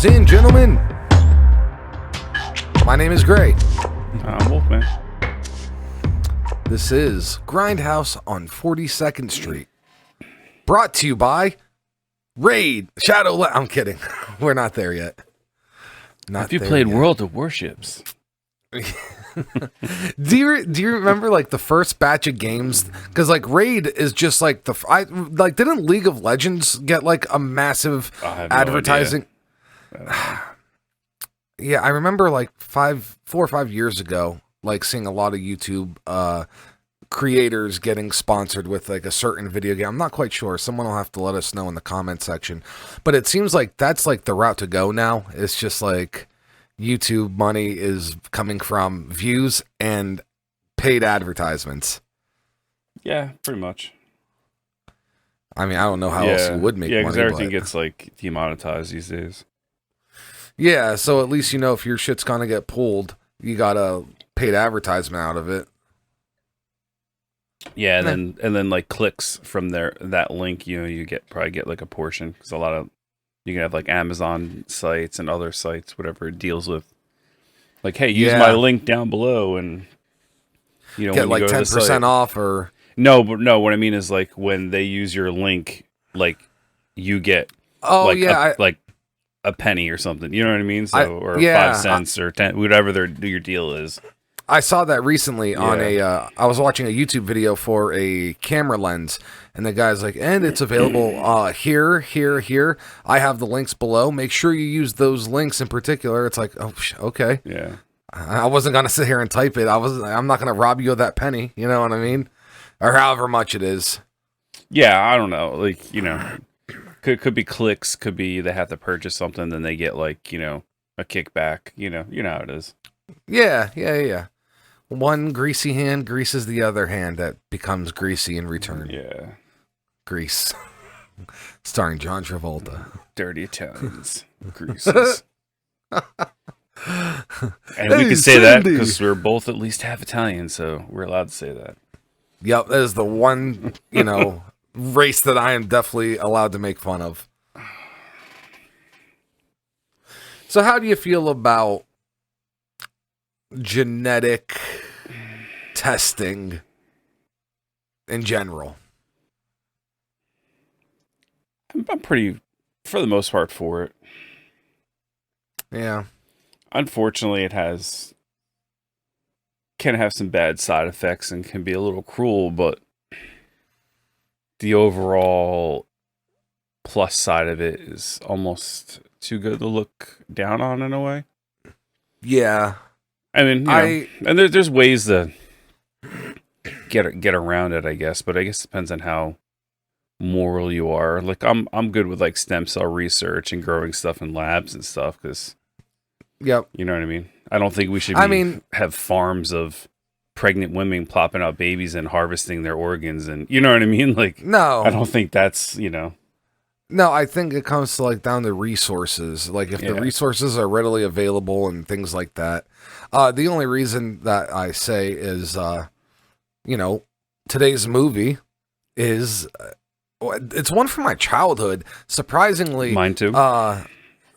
Ladies and gentlemen, my name is Gray. I'm Wolfman. This is Grindhaus on 42nd Street. Brought to you by Raid I'm kidding. We're not there yet. If you played World of Warships. Do you remember like the first batch of games? Because like Raid is just like didn't League of Legends get like a massive advertising? Yeah, I remember like 4 or 5 years ago, like seeing a lot of YouTube creators getting sponsored with like a certain video game. I'm not quite sure. Someone will have to let us know in the comment section. But it seems like that's like the route to go now. It's just like YouTube money is coming from views and paid advertisements. Yeah, pretty much. I mean, I don't know how else you would make money. Yeah, because everything gets like demonetized these days. Yeah, so at least you know if your shit's gonna get pulled, you got a paid advertisement out of it. Yeah, and then like clicks from that link, you probably get like a portion, because a lot of you can have like Amazon sites and other sites, whatever it deals with. Like, hey, use my link down below, and get like 10% off or no. What I mean is like when they use your link, like you get like a penny or something. You know what I mean? So or 5 cents or 10, whatever your deal is. I saw that recently on I was watching a YouTube video for a camera lens, and the guy's like, and it's available here. I have the links below. Make sure you use those links in particular. It's like, oh, okay. Yeah. I wasn't going to sit here and type it. I'm not going to rob you of that penny. You know what I mean? Or however much it is. Yeah, I don't know. Like, could be clicks, could be they have to purchase something, then they get like, a kickback. You know how it is. Yeah. One greasy hand greases the other hand that becomes greasy in return. Yeah. Grease. Starring John Travolta. Dirty Italians. Greases. And we can say that because we're both at least half Italian, so we're allowed to say that. Yep, that is the one, race that I am definitely allowed to make fun of. So how do you feel about genetic testing in general? I'm pretty, for the most part, for it. Yeah. Unfortunately, it can have some bad side effects and can be a little cruel, but the overall plus side of it is almost too good to look down on in a way. Yeah. I mean, and there's ways to get around it, I guess, but I guess it depends on how moral you are. Like I'm good with like stem cell research and growing stuff in labs and stuff, because yep, you know what I mean. I don't think we should have farms of pregnant women plopping out babies and harvesting their organs, and you know what I mean. Like no, I don't think that's No, I think it comes to like down to resources. Like if the resources are readily available and things like that. The only reason that I say is, today's movie is, it's one from my childhood. Surprisingly, mine too.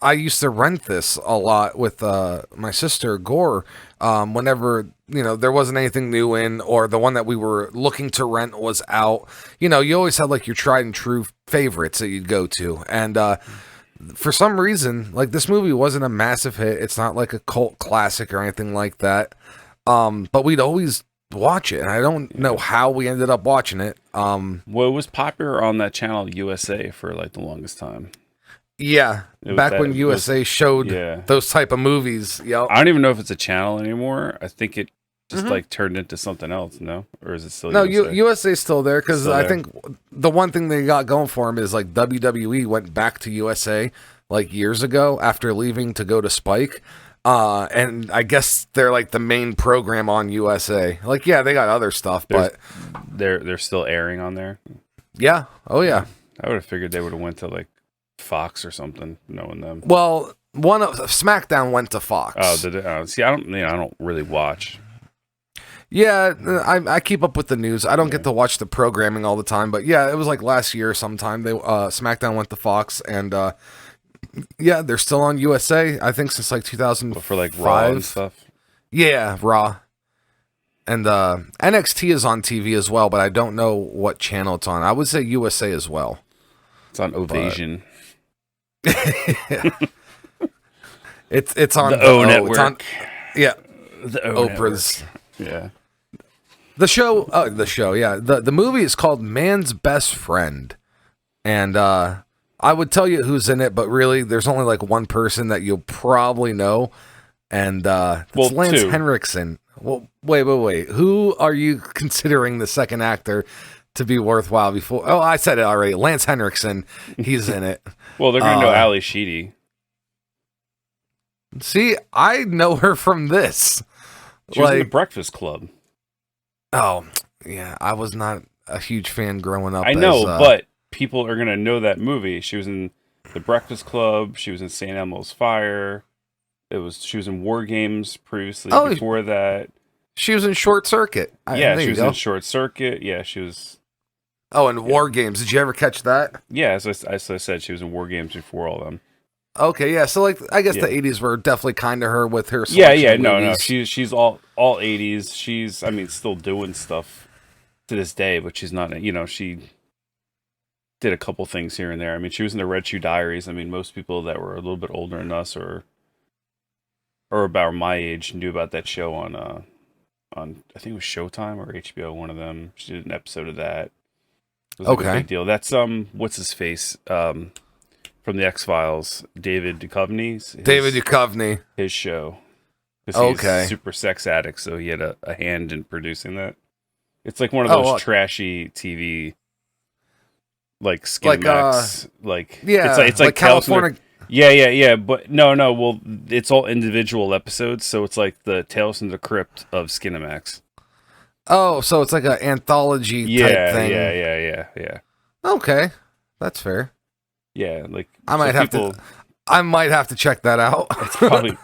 I used to rent this a lot with my sister Gore. Whenever there wasn't anything new in, or the one that we were looking to rent was out. You always had like your tried and true favorites that you'd go to, and for some reason, like this movie wasn't a massive hit. It's not like a cult classic or anything like that. But we'd always watch it, and I don't know how we ended up watching it. Well, it was popular on that channel USA for like the longest time. Yeah, back when USA showed those type of movies. Yep. I don't even know if it's a channel anymore. I think it just like turned into something else. No, or is it still? No, USA? USA's still there, because I think the one thing they got going for them is like WWE went back to USA like years ago after leaving to go to Spike. And I guess they're like the main program on USA. Like, yeah, they got other stuff, but they're still airing on there. Yeah. Oh yeah. I would have figured they would have went to like Fox or something, knowing them. Well, one of SmackDown went to Fox. Oh, did it? See, I don't really watch. Yeah, I keep up with the news. I don't get to watch the programming all the time, but yeah, it was like last year sometime. They SmackDown went to Fox, and Yeah, they're still on USA. I think since like 2005. For like Raw and stuff. Yeah, Raw. And NXT is on TV as well, but I don't know what channel it's on. I would say USA as well. It's on Ovation. It's on the O Network. It's on, yeah, the O Oprah's. Network. Yeah. The show. Yeah. The movie is called Man's Best Friend, and I would tell you who's in it, but really, there's only like one person that you'll probably know, and it's Lance Henriksen. Well, wait. Who are you considering the second actor to be worthwhile before? Oh, I said it already. Lance Henriksen. He's in it. Well, they're going to know Ali Sheedy. See, I know her from this. She was in The Breakfast Club. Oh, yeah. I was not a huge fan growing up. I know, but people are going to know that movie. She was in The Breakfast Club. She was in St. Elmo's Fire. She was in War Games previously. Before that, she was in Short Circuit. She was in Short Circuit. Yeah, she was. Oh, and War Games. Did you ever catch that? Yeah, as I said, she was in War Games before all of them. Okay, yeah. So, like, I guess the '80s were definitely kind to her with her. No. She's all '80s. She's, still doing stuff to this day, but she's not. She did a couple things here and there. She was in the Red Shoe Diaries. Most people that were a little bit older than us or about my age knew about that show on I think it was Showtime or HBO, one of them. She did an episode of that. It was like a big deal. That's what's his face from the X-Files, David Duchovny. David Duchovny, his show. He's a super sex addict, so he had a hand in producing that. It's like one of those trashy TV, like Skinamax, it's like California. Yeah. But no. Well, it's all individual episodes, so it's like the Tales from the Crypt of Skinamax. Oh, so it's like an anthology type thing. Yeah. Okay, that's fair. Yeah, like I might have to check that out.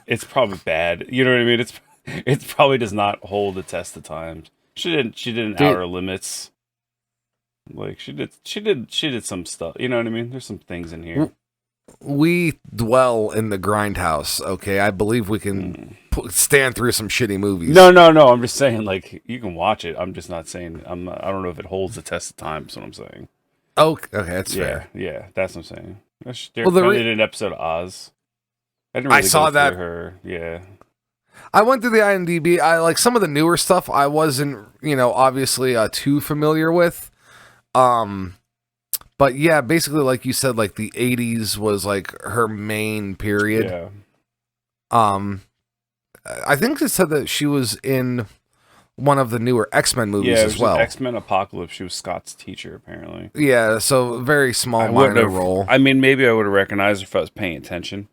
it's probably bad. You know what I mean? It probably does not hold the test of time. She did an Outer Limits. Like she did some stuff. You know what I mean? There's some things in here. We dwell in the Grindhaus. Okay, I believe we can stand through some shitty movies. No. I'm just saying, like, you can watch it. I'm just not saying. I don't know if it holds the test of time. That's what I'm saying. Okay, that's fair. Yeah, that's what I'm saying. They did an episode of Oz. I saw that. Her. Yeah. I went through the IMDb. I like some of the newer stuff. I wasn't, obviously too familiar with. But yeah, basically, like you said, like the '80s was like her main period. Yeah. I think it said that she was in one of the newer X-Men movies as well. X-Men Apocalypse. She was Scott's teacher, apparently. Yeah, so very small minor role. Maybe I would have recognized her if I was paying attention.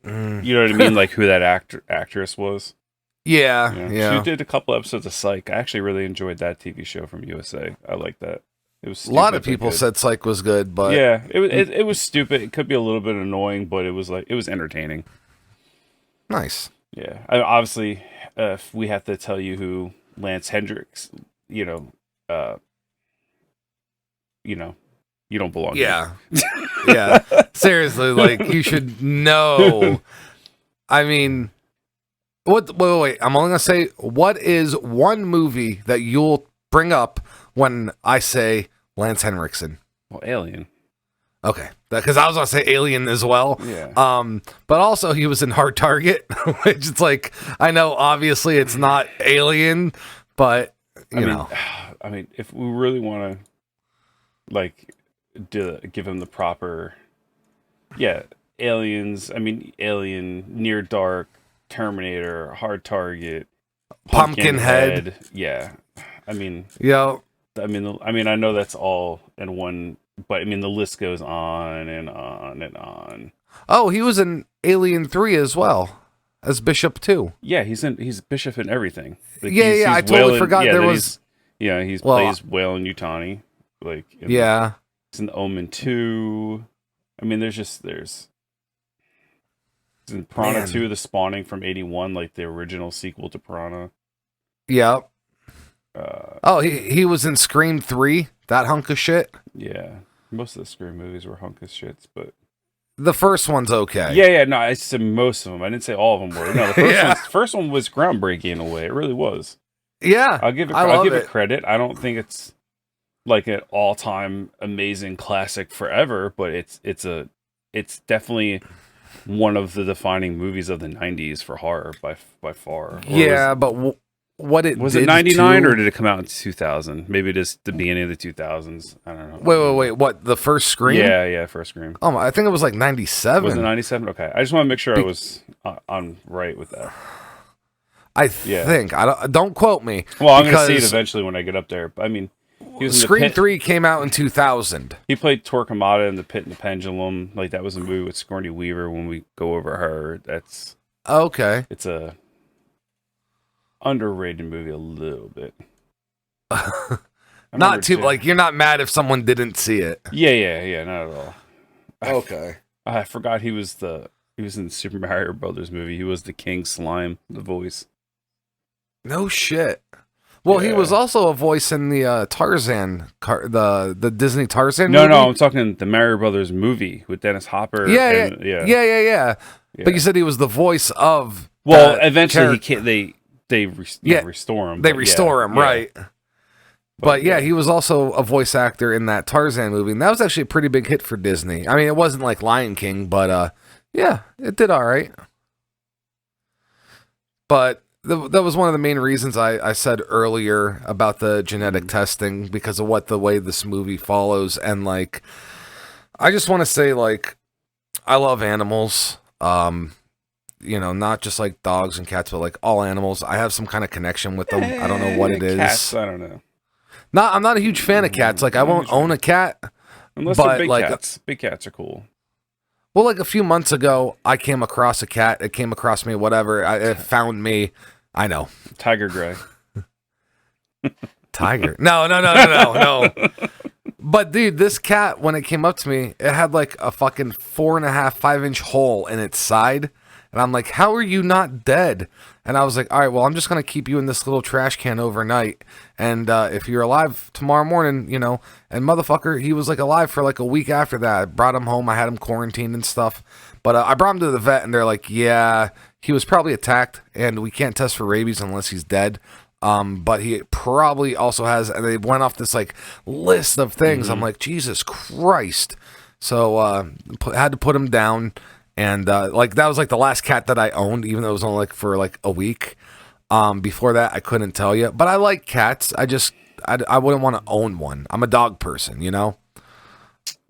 You know what I mean? Like who that actress was. Yeah. She did a couple episodes of Psych. I actually really enjoyed that TV show from USA. I like that. It was stupid, a lot of people said Psych was good, but yeah, it was stupid. It could be a little bit annoying, but it was entertaining. Nice. Yeah, obviously, if we have to tell you who Lance Hendricks, you don't belong. Yeah, yeah. Seriously, like you should know. Wait. I'm only gonna say what is one movie that you'll bring up when I say Lance Henriksen. Well, Alien. Okay, because I was gonna say Alien as well. Yeah. But also he was in Hard Target, which it's like I know obviously it's not Alien, but you know. If we really want to, give him the proper, Aliens. Alien, Near Dark, Terminator, Hard Target, Pumpkinhead. Yeah. I know that's all in one, but the list goes on and on and on. Oh, he was in Alien 3 as well as Bishop too. Yeah, he's Bishop in everything. He's I totally forgot there was. He plays Whalen Yutani. He's in Omen 2. There's in Piranha 2, The Spawning from '81, like the original sequel to Piranha. Yeah. He was in Scream 3, that hunk of shit. Yeah, most of the Scream movies were hunk of shits, but The first one's okay. Yeah. No, I said most of them. I didn't say all of them were. No, the first one was groundbreaking in a way. It really was. Yeah, I'll give it credit. I don't think it's like an all-time amazing classic forever, but it's definitely one of the defining movies of the 90s for horror by far. Yeah, but what it was it 99 or did it come out in 2000? Maybe just the beginning of the 2000s. I don't know. Wait. What, the first Scream? Yeah, first Scream. Oh, I think it was like 97. Was it 97? Okay. I just want to make sure I was on right with that. I think. Don't quote me. Well, I'm going to see it eventually when I get up there. I mean, he was Scream 3 came out in 2000. He played Torquemada in The Pit and the Pendulum. Like, that was a movie with Sigourney Weaver. When we go over her, that's... Okay. It's a underrated movie a little bit. Not too... Like, you're not mad if someone didn't see it. Yeah, not at all. Okay. I forgot he was in the Super Mario Brothers movie. He was the King Slime, the voice. No shit. Well, he was also a voice in the Tarzan, the Disney Tarzan movie. No, I'm talking the Mario Brothers movie with Dennis Hopper. Yeah. But you said he was the voice of. Well, eventually they restore him. They restore him, right? But yeah, he was also a voice actor in that Tarzan movie, and that was actually a pretty big hit for Disney. I mean, it wasn't like Lion King, but yeah, it did all right. But that was one of the main reasons I said earlier about the genetic testing, because of the way this movie follows. And like, I just want to say, like, I love animals. Not just like dogs and cats, but like all animals. I have some kind of connection with them. I don't know what it is. Cats, I don't know. I'm not a huge fan of cats. Like, I won't own a cat. Unless they're big cats. Big cats are cool. Well, like a few months ago, I came across a cat. It came across me, whatever. It found me. I know. Tiger Gray. Tiger. No. But dude, this cat, when it came up to me, it had like a fucking 4.5, 5-inch hole in its side. And I'm like, how are you not dead? And I was like, all right, well, I'm just going to keep you in this little trash can overnight. And if you're alive tomorrow morning, and motherfucker, he was like alive for like a week after that. I brought him home. I had him quarantined and stuff. But I brought him to the vet, and they're like, yeah, he was probably attacked, and we can't test for rabies unless he's dead. But he probably also has, and they went off this like list of things. I'm like, Jesus Christ. So had to put him down. And like that was like the last cat that I owned, even though it was only like for like a week. Before that, I couldn't tell you. But I like cats. I wouldn't want to own one. I'm a dog person, Yeah,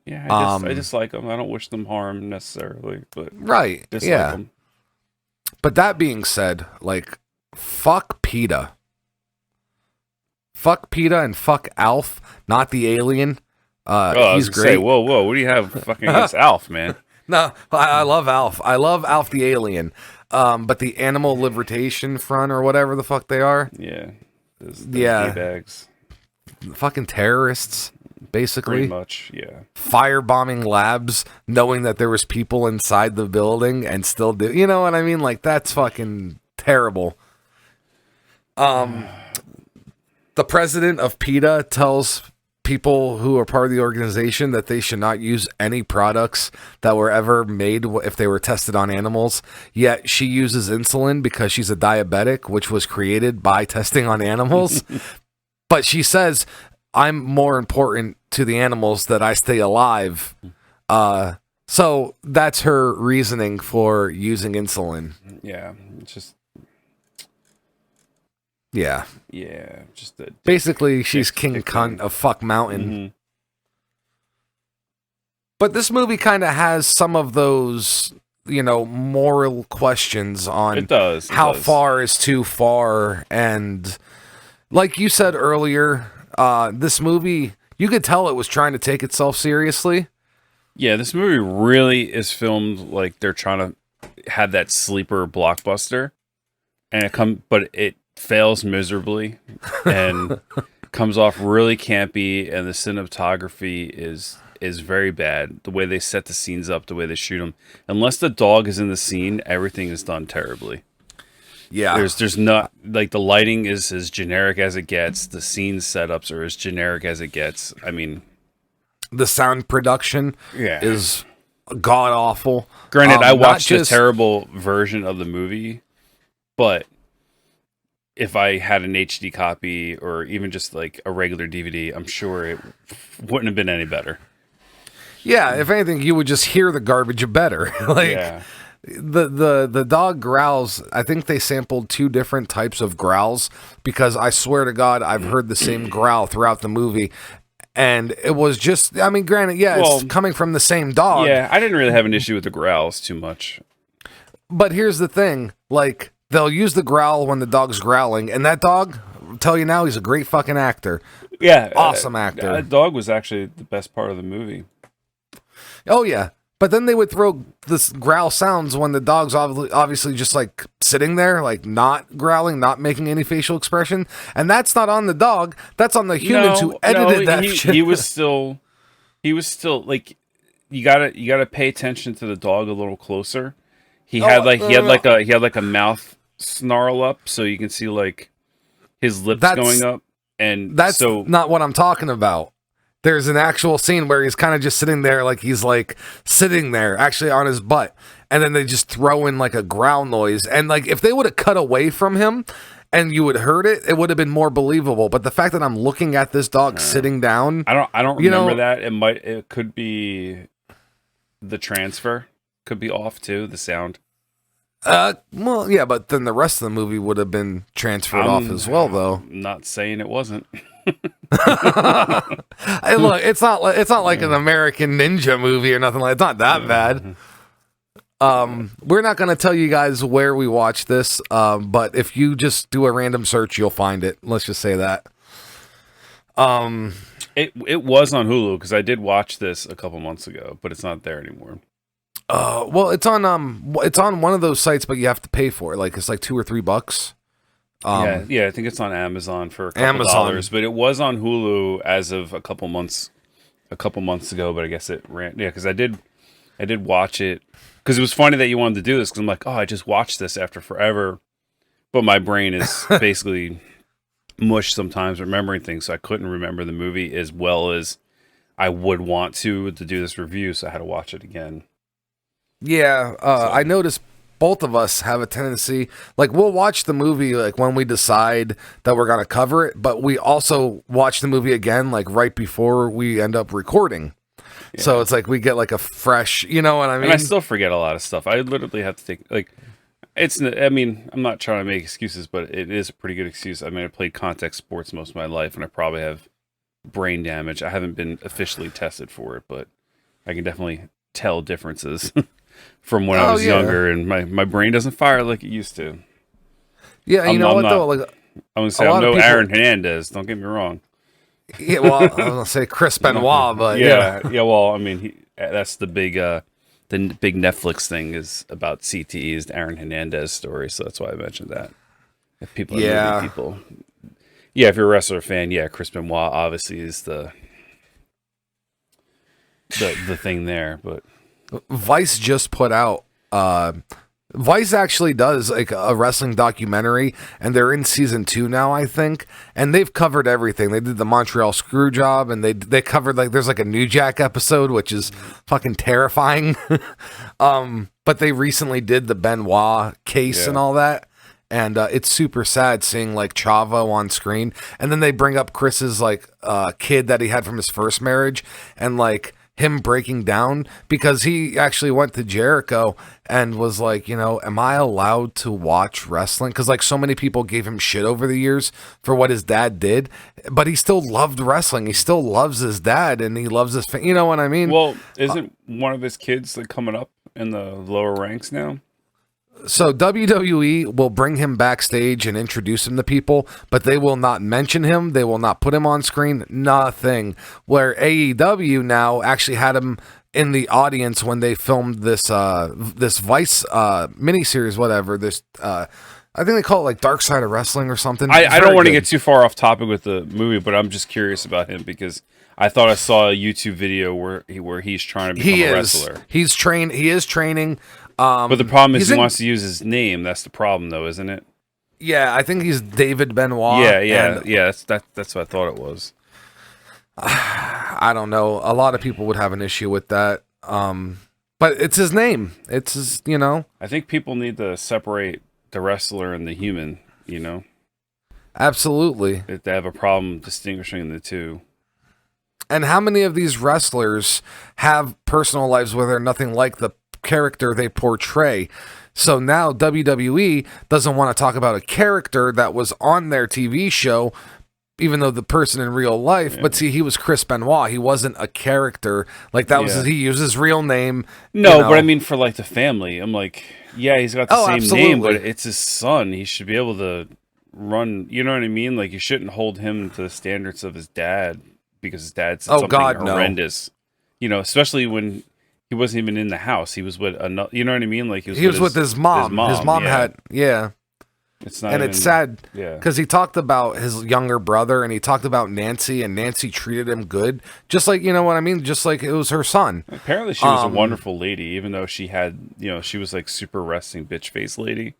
I just like them. I don't wish them harm necessarily, but right, just like them. But that being said, like, fuck PETA. Fuck PETA and fuck Alf, not the alien. He's great. Say, whoa, what do you have fucking against Alf, man? No, I love Alf. I love Alf the alien. But the Animal Liberation Front or whatever the fuck they are. Yeah. Those bags. Fucking terrorists, basically. Pretty much, yeah. Firebombing labs, knowing that there was people inside the building and still do. You know what I mean? Like, that's fucking terrible. The president of PETA tells people who are part of the organization that they should not use any products that were ever made if they were tested on animals. Yet she uses insulin because she's a diabetic, which was created by testing on animals. But she says, I'm more important to the animals that I stay alive. So that's her reasoning for using insulin. Yeah, it's just... Yeah. Yeah, just basically she's king cunt of fuck mountain. But this movie kind of has some of those, moral questions on how far is too far. And like you said earlier, this movie, you could tell it was trying to take itself seriously. Yeah, this movie really is filmed like they're trying to have that sleeper blockbuster, and it fails miserably and comes off really campy, and the cinematography is very bad. The way they set the scenes up, the way they shoot them, unless the dog is in the scene, everything is done terribly. Yeah, there's not, like, the lighting is as generic as it gets. The scene setups are as generic as it gets. I mean, the sound production is god awful. Granted, I watched a terrible version of the movie, but if I had an HD copy or even just like a regular DVD, I'm sure it wouldn't have been any better. Yeah, if anything, you would just hear the garbage better. The dog growls, I think they sampled 2 different types of growls, because I swear to God, I've heard the same growl throughout the movie. And it was just, I mean, granted, it's coming from the same dog. Yeah, I didn't really have an issue with the growls too much. But here's the thing, like, they'll use the growl when the dog's growling, and that dog, I'll tell you now, he's a great fucking actor. Yeah. Awesome actor. That dog was actually the best part of the movie. Oh, yeah. But then they would throw this growl sounds when the dog's obviously just like sitting there, like not growling, not making any facial expression. And that's not on the dog. That's on the humans who edited that shit. He was still like, you gotta pay attention to the dog a little closer. He had like a mouth snarl up, so you can see like his lips going up. And that's not what I'm talking about. There's an actual scene where he's kind of just sitting there, like he's like sitting there actually on his butt. And then they just throw in like a growl noise. And like if they would have cut away from him and you would heard it, it would have been more believable. But the fact that I'm looking at this dog sitting down. I don't remember that. It could be the transfer. Could be off too, the sound. Well, yeah, but then the rest of the movie would have been transferred off as well, though. I'm not saying it wasn't. Hey, look, it's not like an American Ninja movie or nothing like. It's not that bad. We're not going to tell you guys where we watched this, but if you just do a random search, you'll find it. Let's just say that. It was on Hulu because I did watch this a couple months ago, but it's not there anymore. Well, it's on one of those sites, but you have to pay for it. Like it's like $2 or $3. Yeah, I think it's on Amazon for a couple dollars, but it was on Hulu as of a couple months ago. But I guess it ran. Yeah, because I did watch it because it was funny that you wanted to do this because I'm like, oh, I just watched this after forever, but my brain is basically mush sometimes remembering things, so I couldn't remember the movie as well as I would want to do this review, so I had to watch it again. Yeah, I noticed both of us have a tendency, like we'll watch the movie like when we decide that we're gonna cover it, but we also watch the movie again like right before we end up recording. Yeah. So it's like we get like a fresh, you know what I mean? And I still forget a lot of stuff. I literally have to think like I mean, I'm not trying to make excuses, but it is a pretty good excuse. I mean, I played contact sports most of my life, and I probably have brain damage. I haven't been officially tested for it, but I can definitely tell differences. From when I was younger, and my brain doesn't fire like it used to. Yeah, you know what though? Like, I'm gonna say I'm no Aaron Hernandez. Don't get me wrong. Yeah, well, I was gonna say Chris Benoit, but yeah. Well, I mean, that's the big Netflix thing is about CTE's Aaron Hernandez story, so that's why I mentioned that. If people, are people, if you're a wrestler fan, Chris Benoit obviously is the thing there, but. Vice just put out Vice actually does like a wrestling documentary, and they're in season 2 now, I think, and they've covered everything. They did the Montreal Screwjob, and they covered like there's like a New Jack episode, which is fucking terrifying. But they recently did the Benoit case and all that, and it's super sad seeing like Chavo on screen, and then they bring up Chris's like kid that he had from his first marriage, and like him breaking down because he actually went to Jericho and was like, you know, am I allowed to watch wrestling? Because like so many people gave him shit over the years for what his dad did, but he still loved wrestling. He still loves his dad and he loves his, you know what I mean? Well, isn't one of his kids like coming up in the lower ranks now? So WWE will bring him backstage and introduce him to people, but they will not mention him. They will not put him on screen. Nothing. Where AEW now actually had him in the audience when they filmed this this Vice miniseries, whatever. This I think they call it like Dark Side of Wrestling or something. I don't want to get too far off topic with the movie, but I'm just curious about him because I thought I saw a YouTube video where he's trying to become a wrestler. He is training. But the problem is he wants to use his name. That's the problem, though, isn't it? Yeah, I think he's David Benoit. Yeah. That's what I thought it was. I don't know. A lot of people would have an issue with that. But it's his name. It's his, I think people need to separate the wrestler and the human, Absolutely. If they have a problem distinguishing the two. And how many of these wrestlers have personal lives where they're nothing like the character they portray? So now WWE doesn't want to talk about a character that was on their TV show, even though the person in real life. Yeah. But see, he was Chris Benoit. He wasn't a character. Like, that was he used his real name. No, but I mean, for like the family, I'm like, yeah, he's got the same name, but it's his son. He should be able to run. You know what I mean? Like, you shouldn't hold him to the standards of his dad because his dad said something horrendous. No. Especially when he wasn't even in the house. He was with another. You know what I mean? Like, he was with his mom. His mom had. It's not, and it's sad because he talked about his younger brother and he talked about Nancy, and Nancy treated him good, just like, you know what I mean, just like it was her son. Apparently, she was a wonderful lady, even though she had, she was like super resting bitch face lady.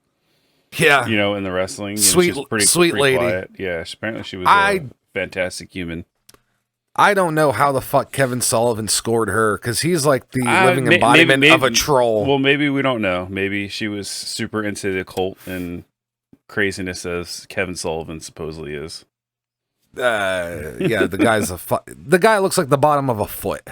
Yeah, in the wrestling, sweet lady. Quiet. Yeah, apparently she was a fantastic human. I don't know how the fuck Kevin Sullivan scored her, because he's like the living embodiment of a troll. Well, maybe we don't know. Maybe she was super into the cult and craziness as Kevin Sullivan supposedly is. The guy's the guy looks like the bottom of a foot.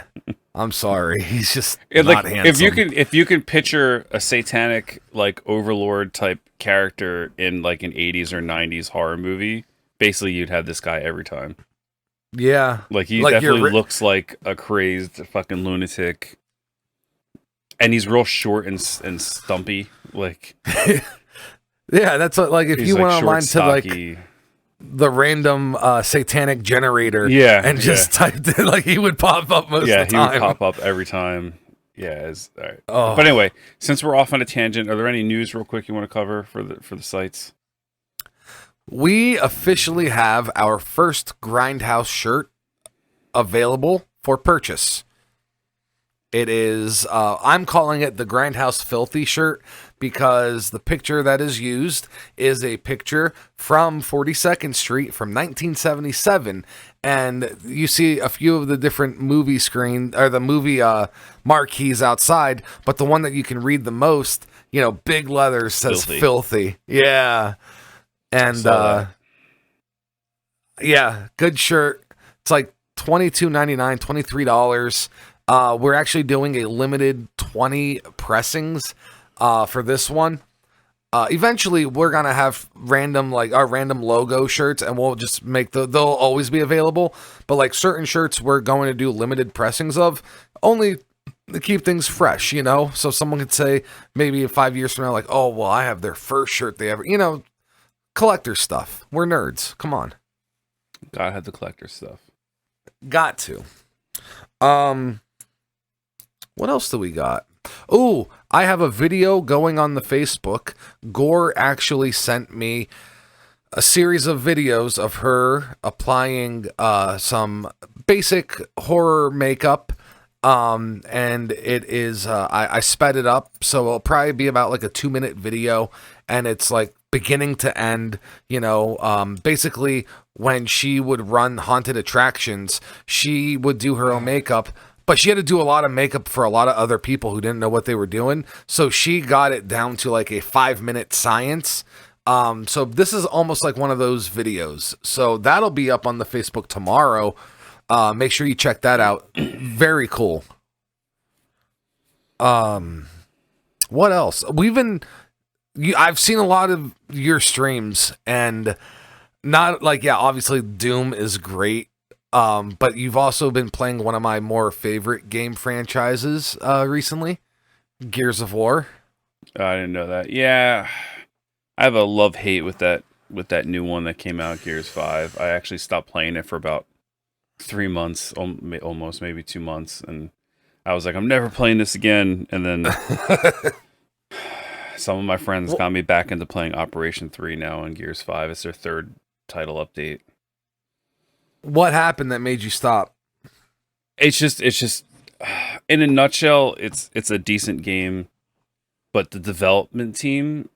I'm sorry, he's just not handsome. If you can picture a satanic like overlord type character in like an 80s or 90s horror movie, basically you'd have this guy every time. Yeah, like he definitely looks like a crazed fucking lunatic, and he's real short and stumpy, like. Yeah, that's what, like, if you went online to like the random satanic generator, and just typed it, like, he would pop up most of the time. Yeah, he would pop up every time. Yeah, all right. Oh. But anyway, since we're off on a tangent, are there any news real quick you want to cover for the sites? We officially have our first Grindhaus shirt available for purchase. It is, I'm calling it the Grindhaus Filthy shirt, because the picture that is used is a picture from 42nd Street from 1977. And you see a few of the different movie marquees outside, but the one that you can read the most, big letters says filthy. Yeah. And, good shirt. It's like $22.99, $23. We're actually doing a limited 20 pressings for this one. Eventually, we're going to have our random logo shirts, and we'll just make they'll always be available. But like certain shirts, we're going to do limited pressings of, only to keep things fresh, So someone could say maybe 5 years from now, like, oh, well, I have their first shirt they ever, collector stuff. We're nerds. Come on. Gotta have the collector stuff. Got to. What else do we got? Oh, I have a video going on the Facebook. Gore actually sent me a series of videos of her applying some basic horror makeup. And it is, I sped it up, so it'll probably be about like a 2-minute video, and it's like beginning to end, basically when she would run haunted attractions, she would do her own makeup, but she had to do a lot of makeup for a lot of other people who didn't know what they were doing. So she got it down to like a 5-minute science. So this is almost like one of those videos. So that'll be up on the Facebook tomorrow. Make sure you check that out. Very cool. What else? I've seen a lot of your streams, and not like, obviously Doom is great. But you've also been playing one of my more favorite game franchises recently, Gears of War. I didn't know that. Yeah, I have a love-hate with that new one that came out, Gears 5. I actually stopped playing it for about 3 months, almost maybe 2 months, and I was like, I'm never playing this again. And then some of my friends got me back into playing Operation 3 now on Gears 5. It's their third title update. What happened that made you stop? It's just in a nutshell, it's a decent game, but the development team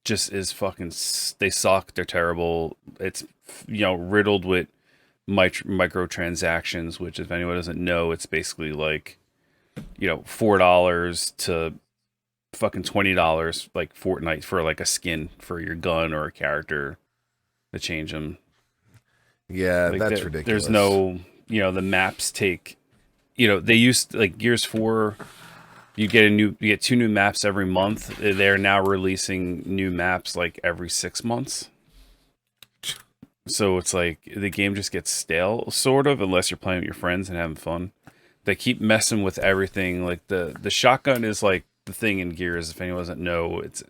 just is fucking, they suck. They're terrible. It's, riddled with microtransactions, which if anyone doesn't know, it's basically like $4 to fucking $20 like Fortnite for like a skin for your gun or a character to change them. Yeah, like that's ridiculous. There's no, the maps take, they used like Gears 4. You get 2 new maps every month. They're now releasing new maps like every 6 months. So it's like the game just gets stale, sort of, unless you're playing with your friends and having fun. They keep messing with everything. Like the shotgun is like the thing in Gears. If anyone doesn't know, it's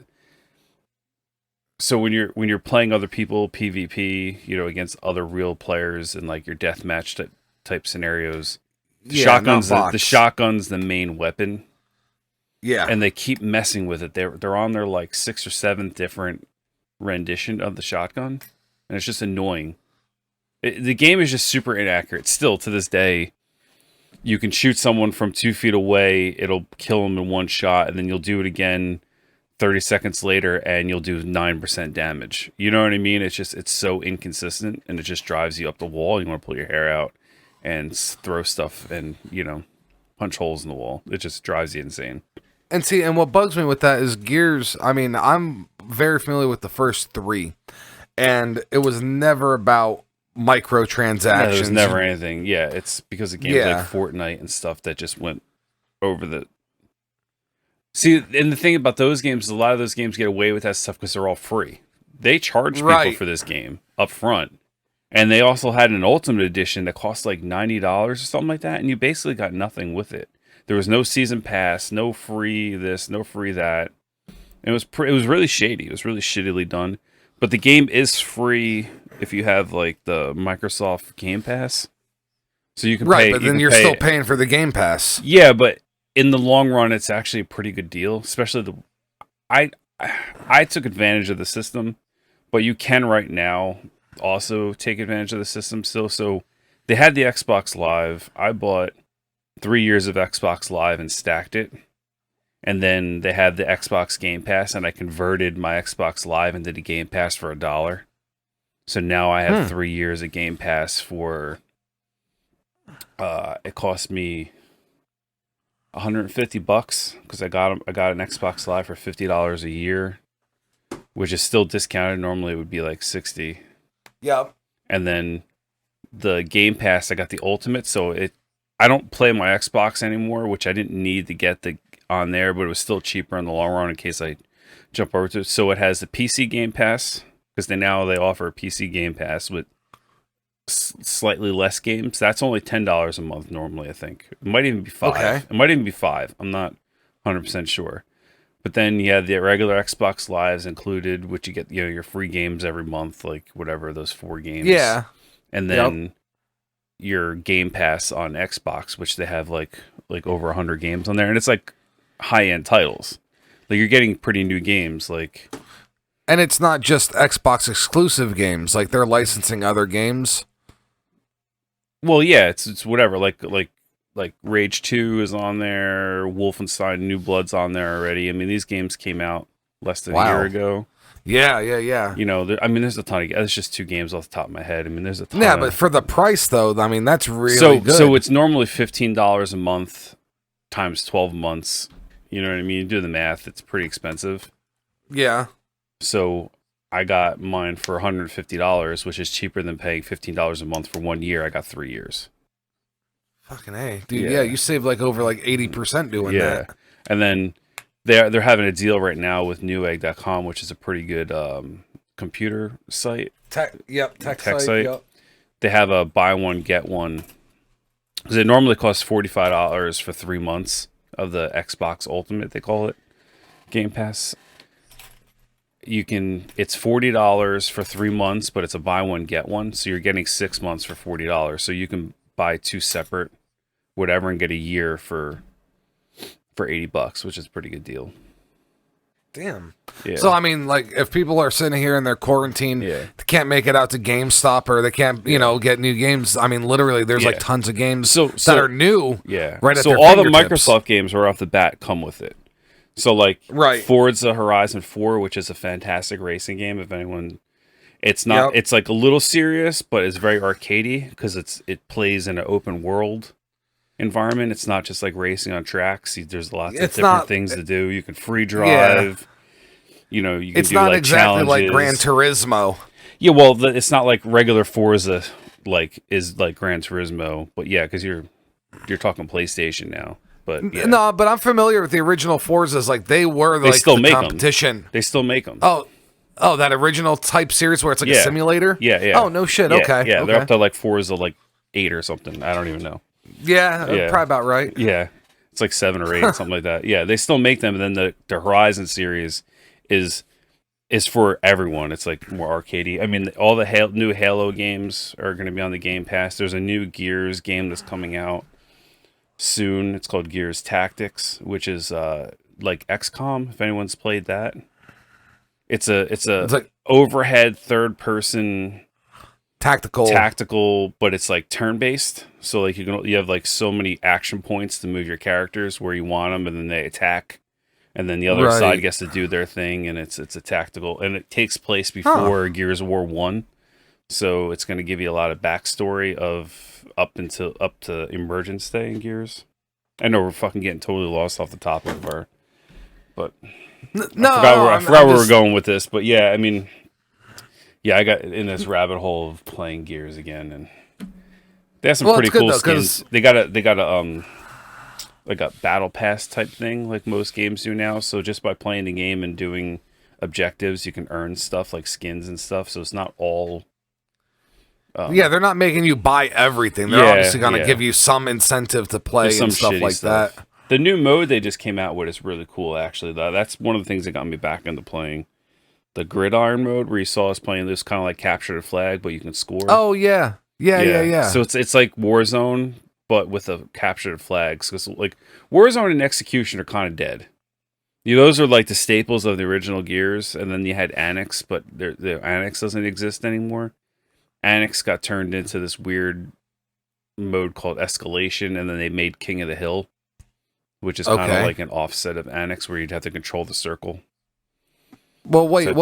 so when you're playing other people PvP, against other real players and like your deathmatch type scenarios. The shotgun's the main weapon. Yeah, and they keep messing with it. They're on their like 6 or 7 different rendition of the shotgun, and it's just annoying. The game is just super inaccurate. Still to this day, you can shoot someone from 2 feet away, it'll kill them in one shot, and then you'll do it again 30 seconds later, and you'll do 9% damage. You know what I mean? It's so inconsistent, and it just drives you up the wall. You want to pull your hair out and throw stuff and punch holes in the wall. It just drives you insane. And see, and what bugs me with that is Gears. I mean, I'm very familiar with the first 3, and it was never about microtransactions. No, there's never anything. Yeah, it's because of games like Fortnite and stuff that just went over the. See, and the thing about those games is a lot of those games get away with that stuff because they're all free. They charge people for this game up front. And they also had an Ultimate Edition that cost like $90 or something like that, and you basically got nothing with it. There was no season pass, no free this, no free that. And it was really shady. It was really shittily done. But the game is free if you have like the Microsoft Game Pass. So you can pay. But then you're still paying for the Game Pass. Yeah, but in the long run, it's actually a pretty good deal. Especially I took advantage of the system, but you can right now also take advantage of the system still. So they had the Xbox Live. I bought 3 years of Xbox Live and stacked it. And then they had the Xbox Game Pass, and I converted my Xbox Live into the Game Pass for $1. So now I have 3 years of Game Pass for it cost me $150 because I got an Xbox Live for $50 a year, which is still discounted. Normally it would be like $60. Yep. And then the Game Pass, I got the Ultimate, so I don't play my Xbox anymore, which I didn't need to get on there, but it was still cheaper in the long run in case I jump over to it. So it has the PC Game Pass because they offer a PC Game Pass with slightly less games. That's only $10 a month normally, I think. It might even be $5. Okay. It might even be $5. I'm not 100% sure. But then you have the regular Xbox Lives included, which you get your free games every month, like whatever, those 4 games. Yeah. And then your Game Pass on Xbox, which they have like over 100 games on there, and it's like high-end titles. Like you're getting pretty new games, like. And it's not just Xbox exclusive games, like they're licensing other games. Well, yeah, it's whatever. Like Rage 2 is on there. Wolfenstein New Blood's on there already. I mean, these games came out less than a year ago. Yeah. There's a ton of. It's just 2 games off the top of my head. I mean, there's a ton. Yeah, but for the price though, I mean, that's really good. So it's normally $15 a month times 12 months. You know what I mean? You do the math. It's pretty expensive. Yeah. So I got mine for $150, which is cheaper than paying $15 a month for 1 year. I got 3 years. Fucking A. Dude, yeah, you save like over like 80% doing that. And then they're having a deal right now with Newegg.com, which is a pretty good computer site. Tech site. Yep. They have a buy one, get one. Because it normally costs $45 for 3 months of the Xbox Ultimate, they call it. Game Pass. It's $40 for 3 months, but it's a buy one, get one. So you're getting 6 months for $40. So you can buy 2 separate whatever and get a year for $80, which is a pretty good deal. Damn. Yeah. So I mean, like, if people are sitting here in their quarantine, they can't make it out to GameStop or they can't, get new games. I mean, literally, there's like tons of games that are new. Yeah. Right. So all the Microsoft games right off the bat come with it. So like Forza Horizon 4, which is a fantastic racing game. If anyone, it's not, it's like a little serious, but it's very arcadey because it plays in an open world. environment. It's not just like racing on tracks. There's lots of It's different not. things to do. You can free Yeah. drive. You know, you can It's do not like exactly like Gran challenges. Turismo. Yeah, well, it's not like regular Forza is like Gran Turismo, but yeah, because you're talking PlayStation now. But yeah, No, but I'm familiar with the original Forzas. Like they were they like still the make competition. them. They still make them. Oh, that original type series where it's like a Yeah. simulator. Yeah. Oh no shit. Yeah, Okay. yeah, they're Okay. up to like Forza like 8 or something. I don't even know. Yeah, Yeah. probably about right. Yeah, it's like 7 or 8, something like that. Yeah, they still make them. And then the Horizon series is for everyone. It's like more arcadey. I mean, all the new Halo games are going to be on the Game Pass. There's a new Gears game that's coming out soon. It's called Gears Tactics, which is like XCOM. If anyone's played that, it's like overhead third person tactical, but it's like turn based. So like you have like so many action points to move your characters where you want them, and then they attack. And then the other Right. side gets to do their thing, and it's a tactical, and it takes place before Gears of War 1. So it's going to give you a lot of backstory of up to Emergence Day in Gears. I know we're fucking getting totally lost off the topic of our, but No, I forgot where we're going with this. But yeah, I mean, yeah, I got in this rabbit hole of playing Gears again, and they have some pretty cool skins. They got a like a battle pass type thing, like most games do now. So just by playing the game and doing objectives, you can earn stuff like skins and stuff. So it's not all. Yeah, they're not making you buy everything. They're obviously going to give you some incentive to play and stuff like that. The new mode they just came out with is really cool, actually. That's one of the things that got me back into playing. The Gridiron mode, where you saw us playing this kind of like capture the flag, but you can score. Oh, yeah. Yeah. So it's like Warzone, but with a capture the flags. Because like Warzone and Execution are kind of dead. Those are like the staples of the original Gears, and then you had Annex, but the Annex doesn't exist anymore. Annex got turned into this weird mode called Escalation, and then they made King of the Hill, which is kind of like an offset of Annex, where you'd have to control the circle. Well, wait,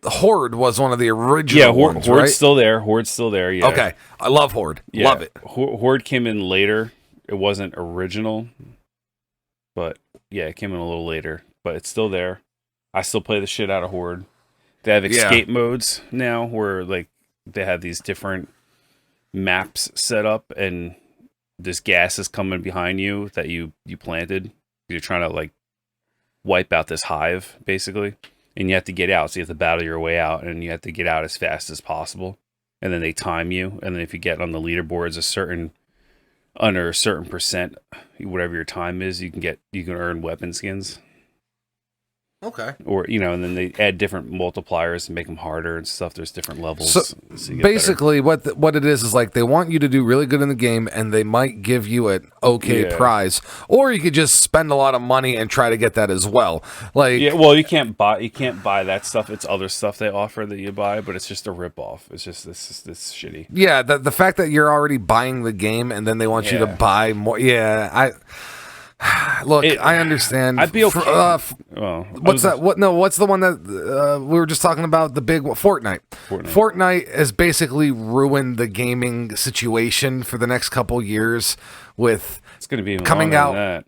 Horde was one of the original ones, Horde's right? still there. Horde's still there, yeah. Okay, I love Horde. Yeah. Love it. Horde came in later. It wasn't original, but yeah, it came in a little later. But it's still there. I still play the shit out of Horde. They have escape modes now, where like they have these different maps set up, and this gas is coming behind you that you planted. You're trying to like wipe out this hive, basically, and you have to get out. So you have to battle your way out, and you have to get out as fast as possible. And then they time you, and then if you get on the leaderboards under a certain percent, whatever your time is, you can earn weapon skins. Okay. Or, and then they add different multipliers and make them harder and stuff. There's different levels. So basically, what it is like they want you to do really good in the game, and they might give you an prize, or you could just spend a lot of money and try to get that as well. Like, yeah, well, you can't buy that stuff. It's other stuff they offer that you buy, but it's just a ripoff. It's just this shitty. Yeah, the fact that you're already buying the game and then they want you to buy more. Yeah, I understand. I'd be okay. What's that? What's the one that we were just talking about? The big Fortnite. Fortnite has basically ruined the gaming situation for the next couple years. With it's going to be coming out. That.